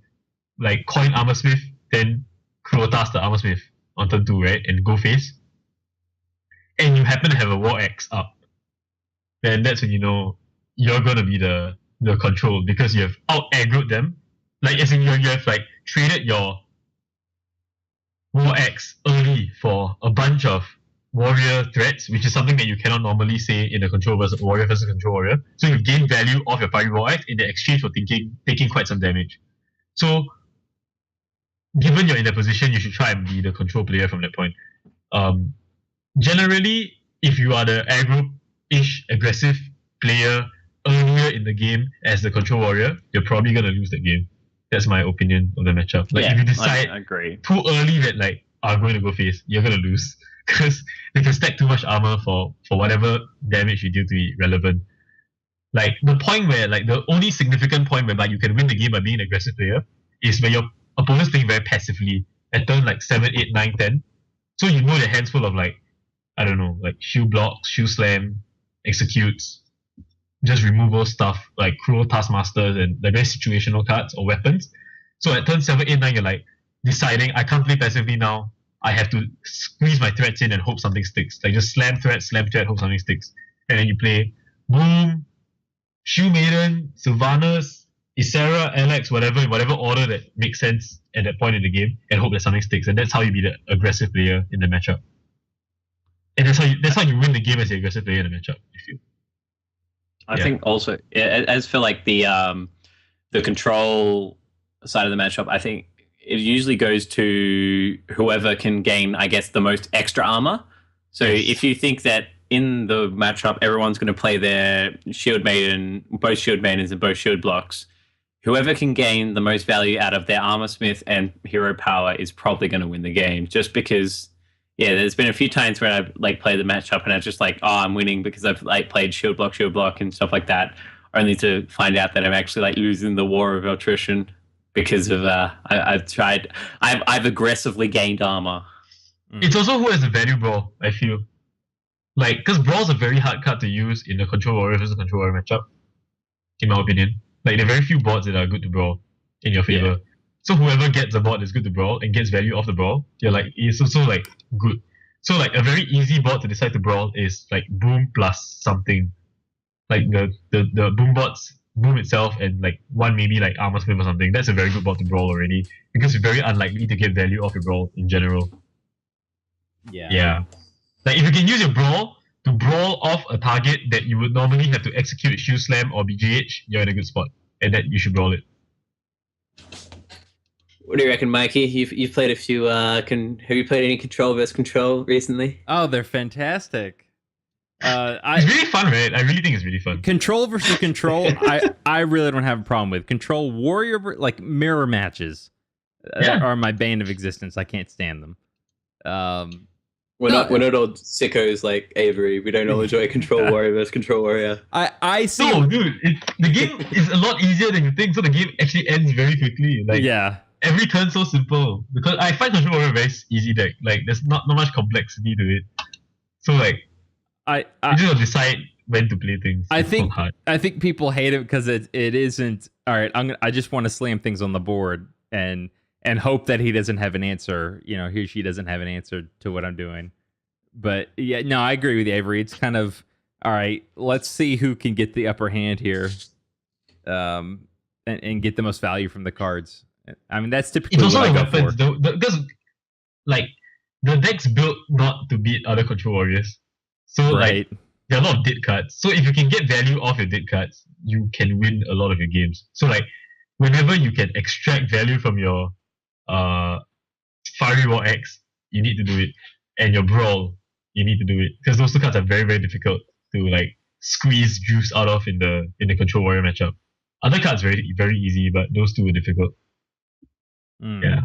like coin Armor Smith, then Crotas the Armor Smith on turn 2, right, and go face, and you happen to have a War Axe up, then that's when you know you're gonna be the control, because you have out aggroed them. Like as in you have like traded your War Axe early for a bunch of warrior threats, which is something that you cannot normally say in a control versus warrior versus control warrior. So you gain value off your fiery War Axe in the exchange for taking quite some damage. So given you're in that position, you should try and be the control player from that point. Generally, if you are the aggro-ish aggressive player earlier in the game as the control warrior, you're probably gonna lose that game. That's my opinion of the matchup. Like if you decide too early that like I'm going to go face, you're gonna lose, because they can stack too much armor for whatever damage you do to be relevant. Like the point where like the only significant point whereby you can win the game by being an aggressive player is when your opponent's playing very passively at turn like 7, 8, 9, 10. So you know their hands full of like, I don't know, like shield blocks, shield slam, executes, just removal stuff like cruel taskmasters and like very situational cards or weapons. So at turn 7, 8, 9, you're like deciding I can't play passively now. I have to squeeze my threats in and hope something sticks. Like just slam threat, hope something sticks. And then you play Boom, Shoe Maiden, Sylvanas, Isera, Alex, whatever, in whatever order that makes sense at that point in the game, and hope that something sticks. And that's how you be the aggressive player in the matchup. And that's how you win the game as the aggressive player in the matchup, I feel. I think also, as for like the control side of the matchup, I think it usually goes to whoever can gain, I guess, the most extra armor. So if you think that in the matchup everyone's going to play their shield maiden, both shield maidens and both shield blocks, whoever can gain the most value out of their armor smith and hero power is probably going to win the game. Just because, yeah, there's been a few times where I've like played the matchup and I'm just like, oh, I'm winning because I've like played shield block and stuff like that, only to find out that I'm actually like losing the war of attrition because of I've aggressively gained armor. It's also who has the value brawl, I feel. Like, because brawl's a very hard card to use in the control warrior versus control warrior matchup, in my opinion. Like, there are very few boards that are good to brawl in your favor. Yeah. So whoever gets a board that's good to brawl and gets value off the brawl, you're like, it's also like good. So like a very easy board to decide to brawl is like Boom plus something. Like the Boom bots, Boom itself and like one maybe like Armor Smith or something. That's a very good board to brawl already. Because it's very unlikely to get value off your brawl in general. Yeah. Like if you can use your brawl to brawl off a target that you would normally have to execute Shield Slam or BGH, you're in a good spot. And that you should brawl it. What do you reckon, Mikey? You've played a few. Have you played any Control versus Control recently? Oh, they're fantastic. It's really fun, right? I really think it's really fun. Control versus Control, I really don't have a problem with. Control Warrior, like mirror matches, are my bane of existence. I can't stand them. We're not all sickos like Avery. We don't all enjoy Control Warrior versus Control Warrior. I see. No, dude, the game is a lot easier than you think. So the game actually ends very quickly. Like every turn so simple because I find Control Warrior very easy deck. Like there's not much complexity to it. So like you just decide when to play things. I think people hate it because it isn't all right. I just want to slam things on the board and hope that he doesn't have an answer. You know, he or she doesn't have an answer to what I'm doing. But yeah, no, I agree with you, Avery. It's kind of all right. Let's see who can get the upper hand here, and get the most value from the cards. I mean, that's typically what I go weapons, for. Because like the deck's built not to beat other control warriors, so like there are a lot of dead cards. So if you can get value off your dead cards, you can win a lot of your games. So like whenever you can extract value from your Fiery War X, you need to do it, and your Brawl, you need to do it because those two cards are very very difficult to like squeeze juice out of in the control warrior matchup. Other cards very very easy, but those two are difficult. Yeah,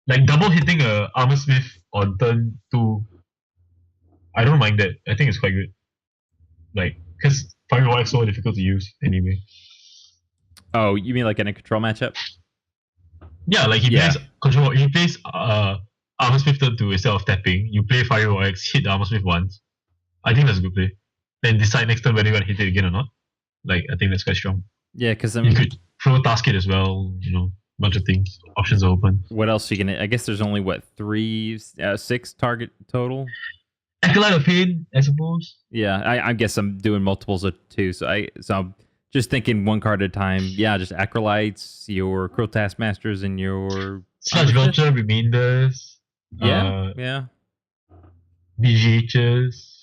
like double hitting a Armor Smith on turn 2, I don't mind that. I think it's quite good. Like because Fiery War X is so difficult to use anyway. Oh, you mean like in a control matchup? Yeah, like he plays control. He plays Armor Smith turn 2 instead of tapping. You play Fiery War X, hit the Armor Smith once. I think that's a good play. Then decide next turn whether you want to hit it again or not. Like I think that's quite strong. Yeah, because you could throw task it as well. You know, bunch of things. Options are open. What else are you gonna? I guess there's only 6 target total. Acolyte of Pain, I suppose. Yeah, I guess I'm doing multiples of 2. So I'm just thinking one card at a time. Yeah, just Acolytes, your Cruel Taskmasters, and your Sludge Vulture, Remainders. Yeah. BGHs.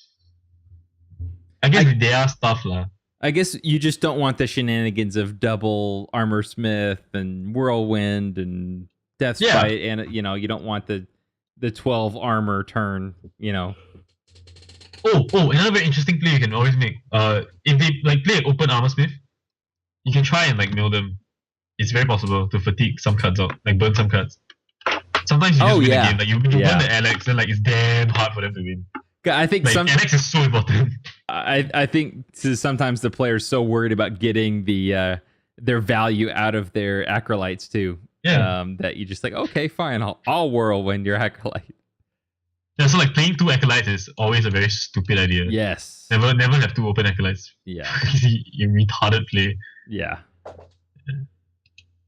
I guess they are stuff lah. I guess you just don't want the shenanigans of double Armor Smith and Whirlwind and Death Spite, and you don't want the 12 armor turn. Oh, another very interesting play you can always make. If they like play an open Armor Smith, you can try and like mill them. It's very possible to fatigue some cards out, like burn some cards. Sometimes you just win the game. Like you win the Alex, then like it's damn hard for them to win. I think Like NX is so important. I think sometimes the player's so worried about getting the their value out of their acolytes too. Yeah. That you just like, okay, fine, I'll whirlwind your acolyte. Yeah, so like playing 2 acolytes is always a very stupid idea. Yes. Never have 2 open acolytes. Yeah. you retarded play. Yeah.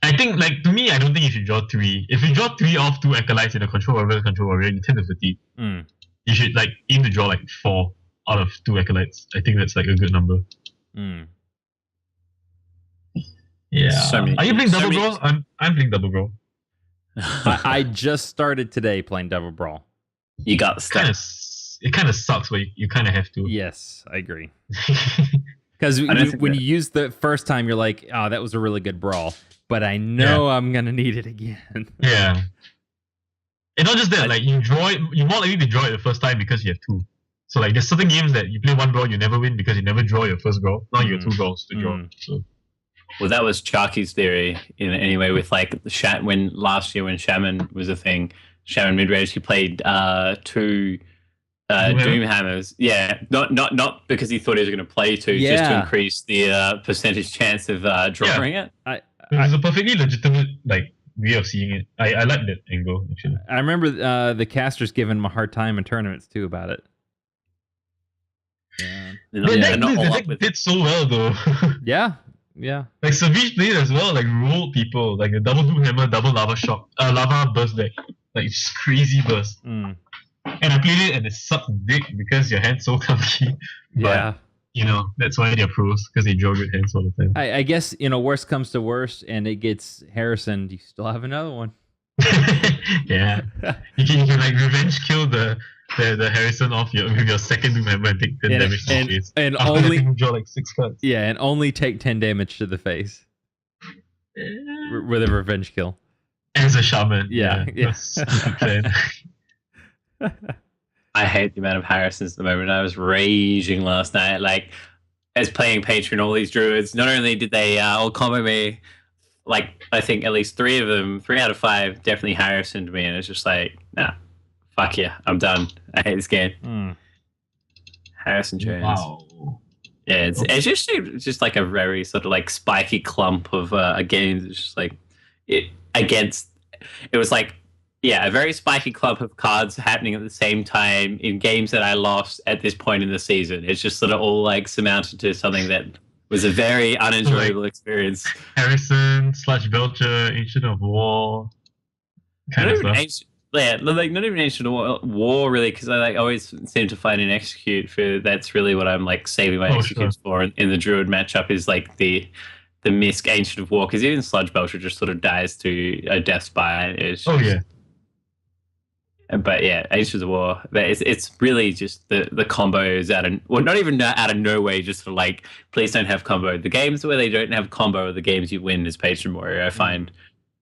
I think, like, to me, I don't think you should draw 3. If you draw 3 off 2 acolytes in a control warrior, you tend to fatigue. You should like aim to draw like 4 out of 2 acolytes. I think that's like a good number. Yeah. Are you playing double brawl? I'm playing double brawl. I just started today playing double brawl. You got stuck. It kind of sucks, but you kind of have to. Yes, I agree. Because when you use the first time, you're like, oh, that was a really good brawl, but I know I'm gonna need it again. Yeah. And not just that, like you draw it, you're more likely to draw it the first time because you have 2. So like there's certain games that you play 1 brawl, you never win because you never draw your first brawl. Now you have 2 brawls to draw. So. Well, that was Sharky's theory in anyway. With like when last year when Shaman was a thing, Shaman mid-range, he played 2 Doomhammers. Yeah, not because he thought he was going to play 2, just to increase the percentage chance of drawing it. It's a perfectly legitimate like way of seeing it. I like that angle actually. I remember the casters giving him a hard time in tournaments too about it. Yeah, the deck did so well though. yeah. Like Savage played as well, like rolled people, like a double Doomhammer, double lava shock, lava burst deck, like it's crazy burst. And I played it and it sucked dick because your hand's so clunky. Yeah. You know, that's why they're pros, because they draw good hands all the time. I guess, worst comes to worst and it gets Harrison, you still have another one. Yeah. You can like revenge kill the Harrison off with your second Doomhammer and take 10 damage to the face. And only draw like 6 cards. Yeah, and only take 10 damage to the face. With a revenge kill. As a shaman. Yeah. I hate the amount of Harrisons at the moment. I was raging last night. Like, as playing Patreon, all these druids, not only did they all combo me, like, I think at least 3 of them, 3 out of 5, definitely Harrisoned me. And it's just like, nah, fuck yeah, I'm done. I hate this game. Harrison Jones. Wow. Yeah, it's just like a very sort of like spiky clump of games. It's just like, it was like, yeah, a very spiky clump of cards happening at the same time in games that I lost at this point in the season. It's just sort of all like surmounted to something that was a very unenjoyable experience. Harrison, Sludge Belcher, Ancient of War, kind of stuff. Not even Ancient War really, because I always seem to find an execute for. That's really what I'm like saving my executes for in the Druid matchup is like the Misk Ancient of War, because even Sludge Belcher just sort of dies to a Death Spire. But yeah, Ancient of War. It's really just the combos not even out of nowhere. Just sort of like, please don't have combo. The games where they don't have combo are the games you win as Patron Warrior. I find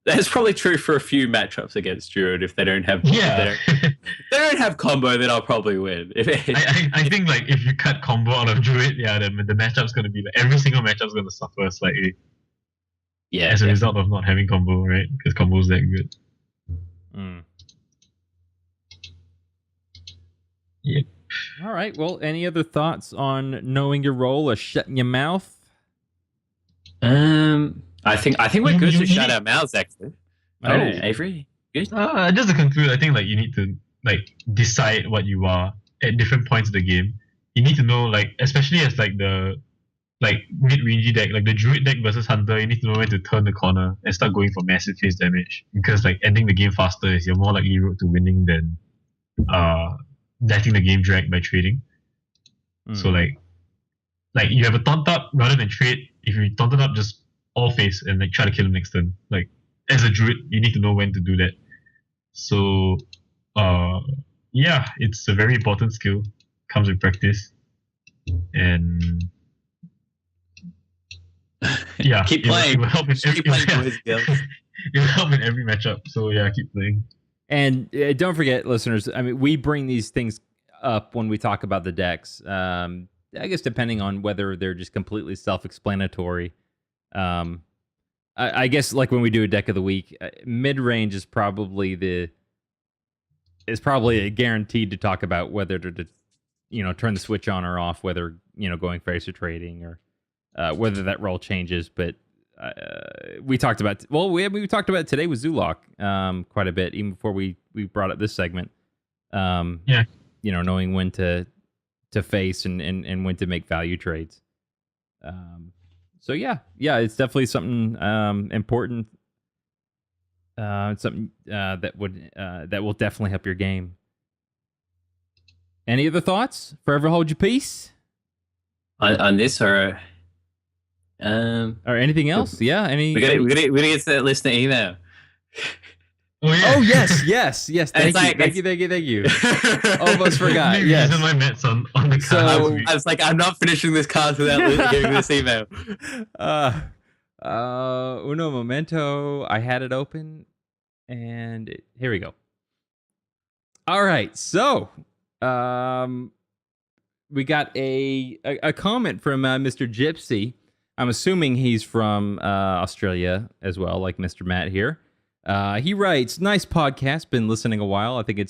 that's probably true for a few matchups against Druid. If they don't have they don't have combo, then I'll probably win. I think like if you cut combo out of Druid, the matchup's gonna be like every single matchup's gonna suffer slightly. Yeah, as a result of not having combo, right? Because combo's that good. Yep. All right. Well, any other thoughts on knowing your role or shutting your mouth? I think we're good to shut our mouths actually. Avery, good. Just to conclude, I think like you need to like decide what you are at different points of the game. You need to know like, especially as like the mid-rangey deck, like the Druid deck versus Hunter, you need to know when to turn the corner and start going for massive face damage, because like ending the game faster is your more likely route to winning than letting the game drag by trading. So like you have a taunt up rather than trade. If you taunt it up, just all face and like try to kill him next turn. Like as a druid, you need to know when to do that. So yeah, it's a very important skill. Comes with practice. And yeah, keep playing. It will help in every, it will help in every matchup. So yeah, keep playing. And don't forget, listeners, I mean, we bring these things up when we talk about the decks. I guess depending on whether they're just completely self-explanatory. I guess like when we do a deck of the week, mid-range is probably guaranteed to talk about whether to turn the switch on or off, whether going face or trading or whether that role changes. But we talked about we talked about it today with Zulok quite a bit, even before we brought up this segment. Knowing when to face and when to make value trades. So it's definitely something important. Something that will definitely help your game. Any other thoughts? Forever hold your peace on this or anything else? Yeah, we gotta get to that listener email. Oh yes. Thank you. Almost forgot. Yes. Using my meds on the card. So I was like, I'm not finishing this card without getting this email. Uno momento. I had it open, and here we go. All right, so we got a comment from Mr. Gypsy. I'm assuming he's from Australia as well, like Mr. Matt here. He writes, "Nice podcast. Been listening a while. I think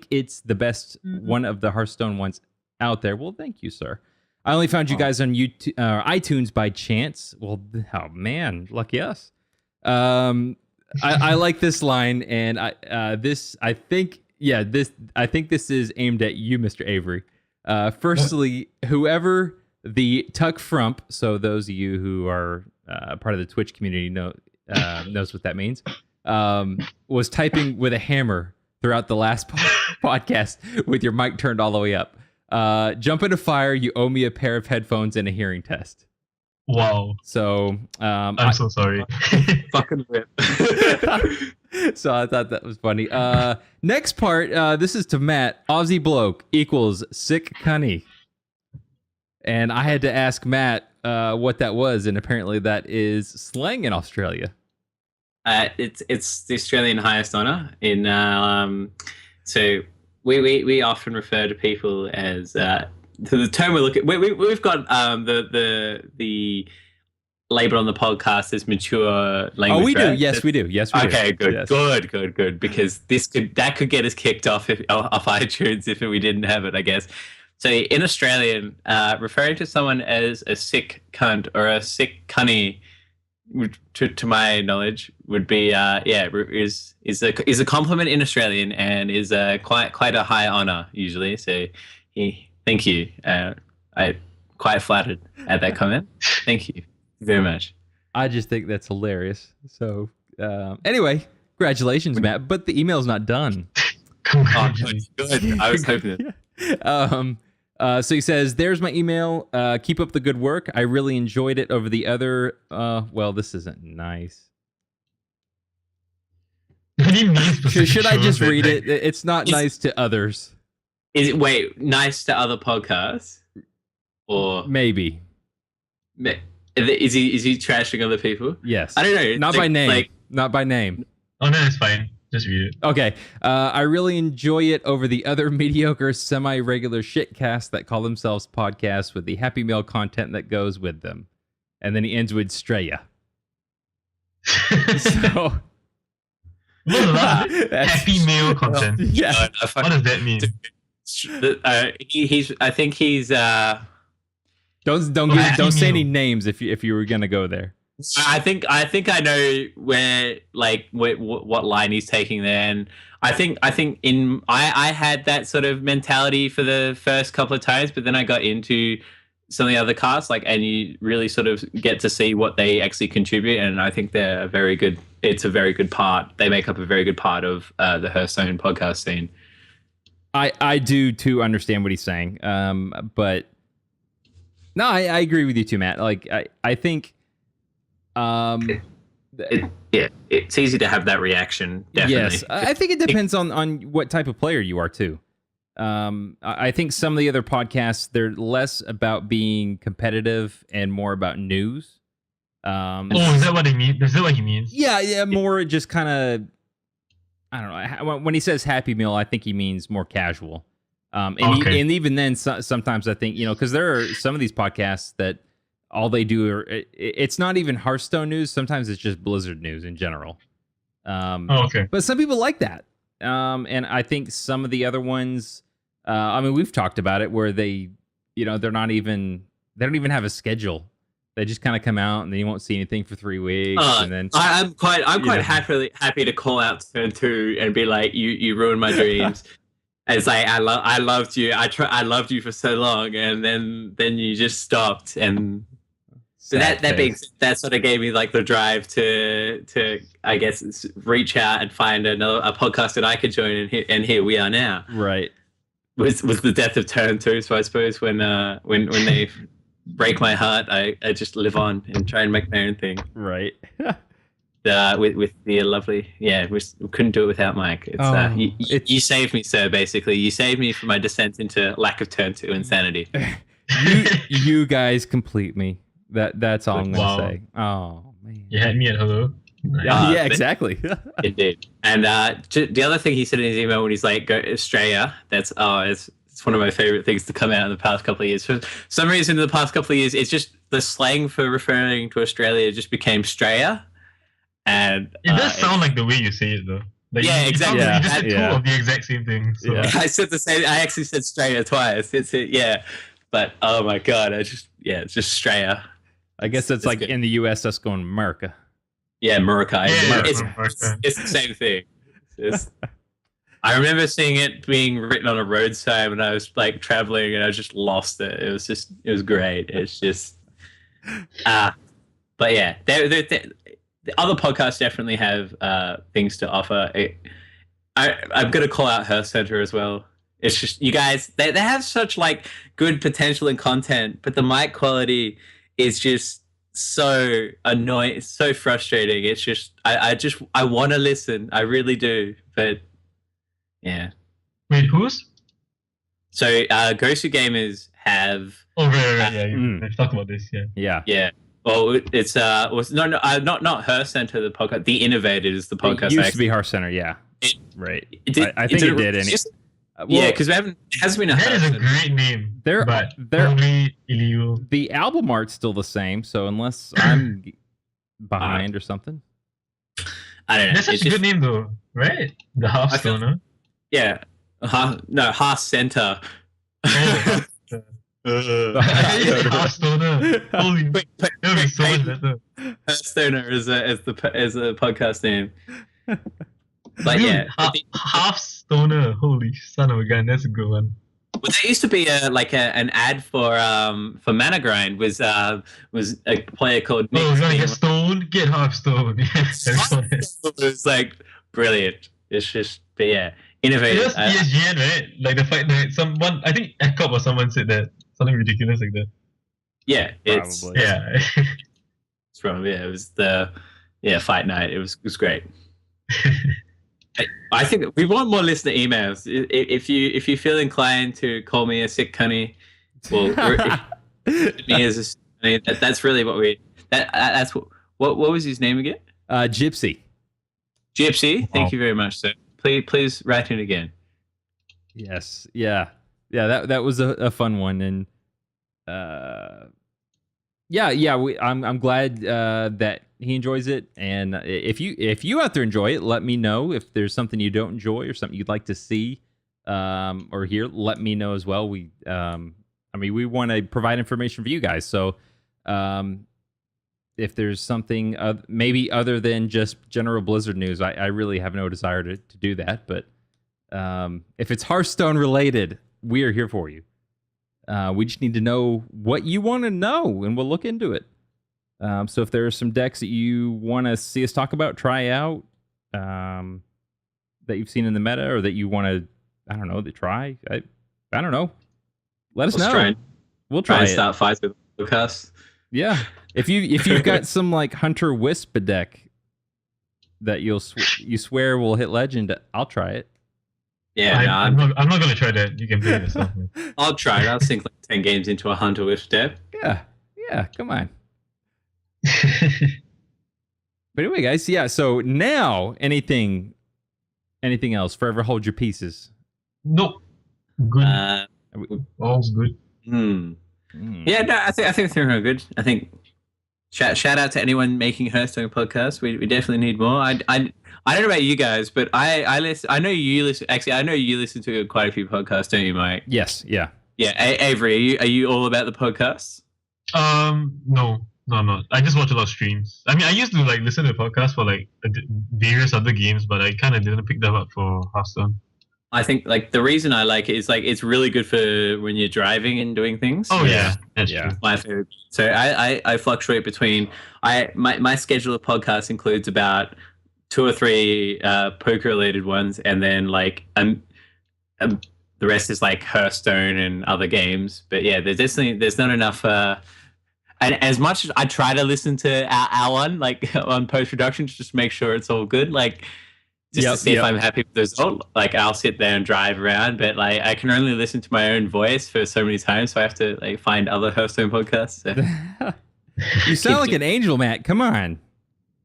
it's the best one of the Hearthstone ones out there." Well, thank you, sir. I only found you guys on YouTube, iTunes by chance. Well, oh man, lucky us. I like this line, and I think this is aimed at you, Mr. Avery. Firstly, whoever the Tuck Frump, so those of you who are part of the Twitch community knows what that means, was typing with a hammer throughout the last podcast with your mic turned all the way up. Jump into fire. You owe me a pair of headphones and a hearing test. Wow. So I'm so sorry. Fucking rip. So I thought that was funny. Next part, this is to Matt. Aussie bloke equals sick cunny. And I had to ask Matt what that was, and apparently that is slang in Australia. It's the Australian highest honour in so we often refer to people as to the term we're looking. We've got the label on the podcast as mature language. Oh, we do. Right? Yes, we do. Yes, we do. Okay, good, Yes. good. Because that could get us kicked off iTunes if we didn't have it, I guess. So in Australian, referring to someone as a sick cunt or a sick cunny, to my knowledge, would be is a compliment in Australian and is quite a high honor usually. So thank you. I quite flattered at that comment. Thank you very much. I just think that's hilarious. So anyway, congratulations, Matt. But the email's not done. Oh, good. I was hoping it. So he says, "There's my email. Keep up the good work. I really enjoyed it over the other." Well, this isn't nice. Should I just read it? It's not nice to others. Is it nice to other podcasts, or maybe? Is he trashing other people? Yes. I don't know. Not by name. Not by name. Oh no, it's fine. Just read it. Okay. I really enjoy it over the other mediocre, semi-regular shitcasts that call themselves podcasts with the Happy Meal content that goes with them. And then he ends with Straya. So Happy Meal content. Yeah. What does that mean? I think he's. Don't say any names if you were gonna go there. I think I know where what line he's taking there, and I think I had that sort of mentality for the first couple of times, but then I got into some of the other casts, and you really sort of get to see what they actually contribute, and I think they're a very good. It's a very good part. They make up a very good part of the Hearthstone podcast scene. I do too understand what he's saying, but no, I agree with you too, Matt. I think. It's easy to have that reaction. Definitely. Yes, I think it depends on what type of player you are too. I think some of the other podcasts, they're less about being competitive and more about news. Is that what he means? Is that what he means? Yeah, more just kind of. I don't know. When he says Happy Meal, I think he means more casual. And even then, sometimes I think because there are some of these podcasts that. All they do it's not even Hearthstone news. Sometimes it's just Blizzard news in general. But some people like that. And I think some of the other ones, I mean, we've talked about it where they, they don't even have a schedule. They just kind of come out and then you won't see anything for 3 weeks, and then I'm quite happy to call out Turn 2 and be like, you ruined my dreams. And it's like I loved you. I loved you for so long, and then you just stopped. And so that sort of gave me like the drive to I guess reach out and find a podcast that I could join, and here we are now. Right. Was the death of Turn 2. So I suppose when they break my heart, I just live on and try and make my own thing. Right. With the lovely, we couldn't do it without Mike. You saved me, sir. Basically, you saved me from my descent into lack of Turn 2 insanity. you guys complete me. That's all I'm gonna say. Oh man, You had me at hello. yeah, exactly. Indeed. And the other thing he said in his email when he's like, "Go Australia," it's one of my favorite things to come out in the past couple of years. For some reason, in the past couple of years, it's just the slang for referring to Australia just became Straya. And it does sound like the way you say it, though. Like, exactly. You just said two of the exact same thing. So. Yeah. I said the same. I actually said Straya twice. But oh my god, it's just Straya. I guess it's like good. In the U.S. us going America. Yeah, America. It's the same thing. I remember seeing it being written on a road sign when I was like traveling, and I just lost it. It was great. It's just, but yeah, the other podcasts definitely have things to offer. I'm gonna call out Hearth Center as well. It's just you guys, they have such like good potential and content, but the mic quality is just so annoying. It's so frustrating. It's just I want to listen. I really do, but yeah. Wait, whose? So Gosu Gamers have. Oh right. Yeah, we've talked about this. Yeah. Well, it's not Hearth Center, the podcast. The Innovated is the podcast. It used to be Hearth Center, yeah. Right. I think it did. Because it hasn't been a. That is a great name. They're totally illegal. The album art's still the same, so unless I'm behind or something, I don't know. That's such a good name, though, right? The Half Stoner. Yeah. Hearth Center. Half Stoner. Holy, that'll be so much better. Hearth Stoner is a podcast name. But Dude, yeah, Half Stoner. Holy son of a gun, that's a good one. Well, there used to be an ad for Mana Grind was a player called Nick. Oh, you wanna get stoned? Get half stoned. It was like brilliant. It's just, but yeah, innovative. It was ESGN, right? Like the fight night. I think Ecop or someone said that. Something ridiculous like that. Yeah, it's probably. Yeah. It's from it was the fight night. It was great. I think we want more listener emails. If you feel inclined to call me a sick cunny, well, me as a sick cunny, that's really what we. That's what was his name again? Gypsy. Gypsy. Thank you very much, sir. Please write in again. Yes. Yeah. That was a fun one, and I'm glad that he enjoys it. And if you out there enjoy it, let me know. If there's something you don't enjoy or something you'd like to see or hear, let me know as well. We want to provide information for you guys. So if there's something maybe other than just general Blizzard news, I really have no desire to do that. But if it's Hearthstone related, we are here for you. We just need to know what you want to know, and we'll look into it. So if there are some decks that you want to see us talk about, try out, that you've seen in the meta, or that you want to, I don't know, try. I don't know. Let us know. We'll try and it. start fights with Lucas. Yeah. If you've got some like Hunter Wisp deck that you swear will hit legend, I'll try it. Yeah, I'm not gonna try that. You can play it yourself. I'll try it. I'll sink like 10 games into a Hunter Wisp deck. Yeah. Come on. But anyway, guys, yeah. So now, anything else? Forever hold your pieces. Nope. Good. All's good. Yeah, no, I think they're good. I think Shout out to anyone making Hearthstone podcasts. We definitely need more. I don't know about you guys, but I listen. I know you listen. Actually, I know you listen to quite a few podcasts, don't you, Mike? Yes. Yeah. Yeah, Avery, are you all about the podcasts? No, I'm not. I just watch a lot of streams. I mean, I used to like listen to podcasts for like various other games, but I kind of didn't pick them up for Hearthstone. I think like the reason I like it is like it's really good for when you're driving and doing things. Oh yeah, that's Yeah. true. My favorite. So I fluctuate between my schedule of podcasts includes about 2 or 3 poker related ones, and then like the rest is like Hearthstone and other games. But yeah, there's not enough. And as much as I try to listen to our one like on post production, just to make sure it's all good, like. Just to see if I'm happy with the result. Like I'll sit there and drive around, but like I can only listen to my own voice for so many times, so I have to like find other Hearthstone podcasts. So. You sound like an angel, Matt. Come on.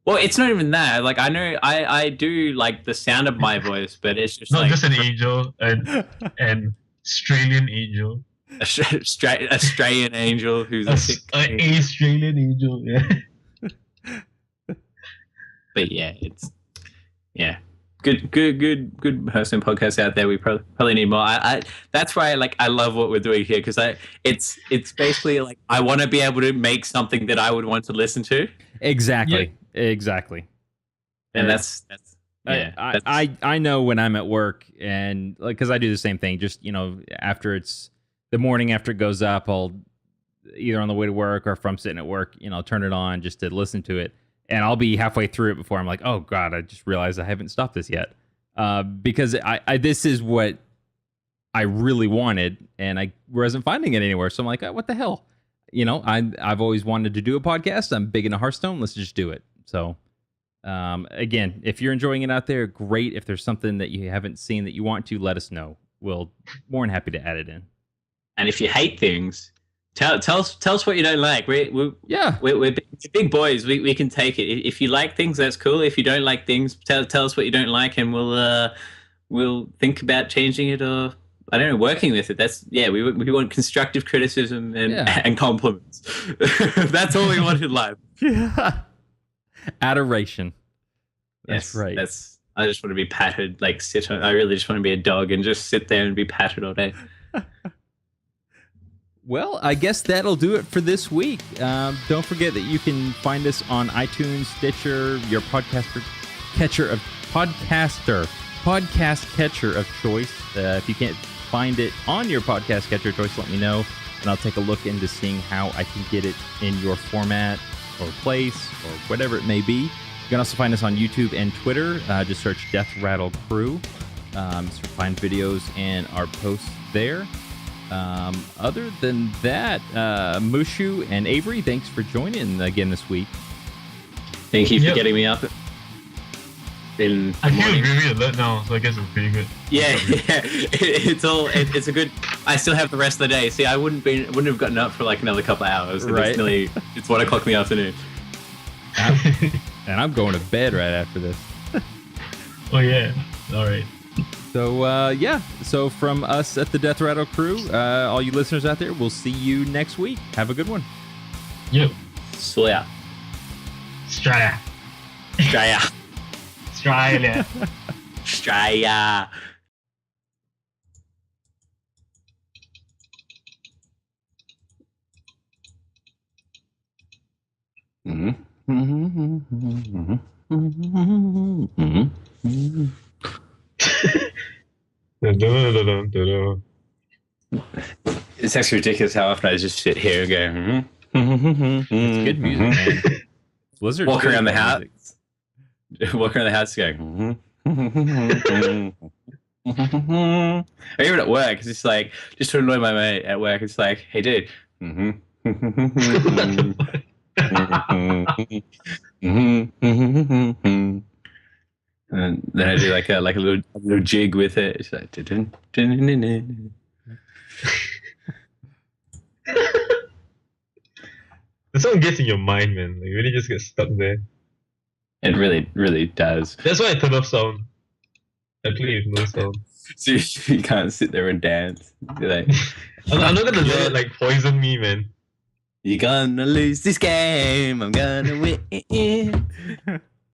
Well, it's not even that. Like I know I do like the sound of my voice, but it's just Not like just an angel, an Australian angel, Australian angel who's an a Australian angel. Yeah. But yeah, it's good Hearthstone podcasts out there. We probably need more. I that's why I love what we're doing here, because it's basically like I want to be able to make something that I would want to listen to. Exactly. Exactly. And that's I know when I'm at work, and like, because I do the same thing, just after it's the morning after it goes up, I'll either on the way to work or if I'm sitting at work, turn it on just to listen to it. And I'll be halfway through it before I'm like, oh God, I just realized I haven't stopped this yet. Because I this is what I really wanted, and I wasn't finding it anywhere. So I'm like, oh, what the hell? I've always wanted to do a podcast. I'm big into Hearthstone. Let's just do it. So again, if you're enjoying it out there, great. If there's something that you haven't seen that you want to, let us know. We'll more than happy to add it in. And if you hate things, tell us what you don't like. We're big boys. We can take it. If you like things, that's cool. If you don't like things, tell us what you don't like, and we'll think about changing it, or I don't know, working with it. That's we want constructive criticism and compliments. That's all we want in life. Yeah. Adoration. That's right. I just want to be patted, I really just want to be a dog and just sit there and be patted all day. Well, I guess that'll do it for this week. Don't forget that you can find us on iTunes, Stitcher, your podcast catcher of choice. If you can't find it on your podcast catcher of choice, let me know, and I'll take a look into seeing how I can get it in your format or place or whatever it may be. You can also find us on YouTube and Twitter. Just search Death Rattle Crew. Find videos and our posts there. Other than that, Mushu and Avery, thanks for joining again this week. Thank you for getting me up. I feel really alert now, so I guess it's pretty good. Yeah. It's a good. I still have the rest of the day. See, I wouldn't have gotten up for like another couple of hours. Right. It's 1 o'clock in the afternoon. And I'm going to bed right after this. Oh yeah. All right. So, So from us at the Death Rattle Crew, all you listeners out there, we'll see you next week. Have a good one. Yep. Australia. Australia. It's actually ridiculous how often I just sit here and go. It's good music, man. Blizzard's Walk around the music. house going. Or even at work, it's just like, just to annoy my mate at work, it's like, hey dude. And then I do like a little jig with it. It's like The song gets in your mind, man. Like, you really just get stuck there. It really, really does. That's why I turn off sound. I play with no sound. So you can't sit there and dance. You're like, I'm not gonna let it like poison me, man. You're gonna lose this game. I'm gonna win.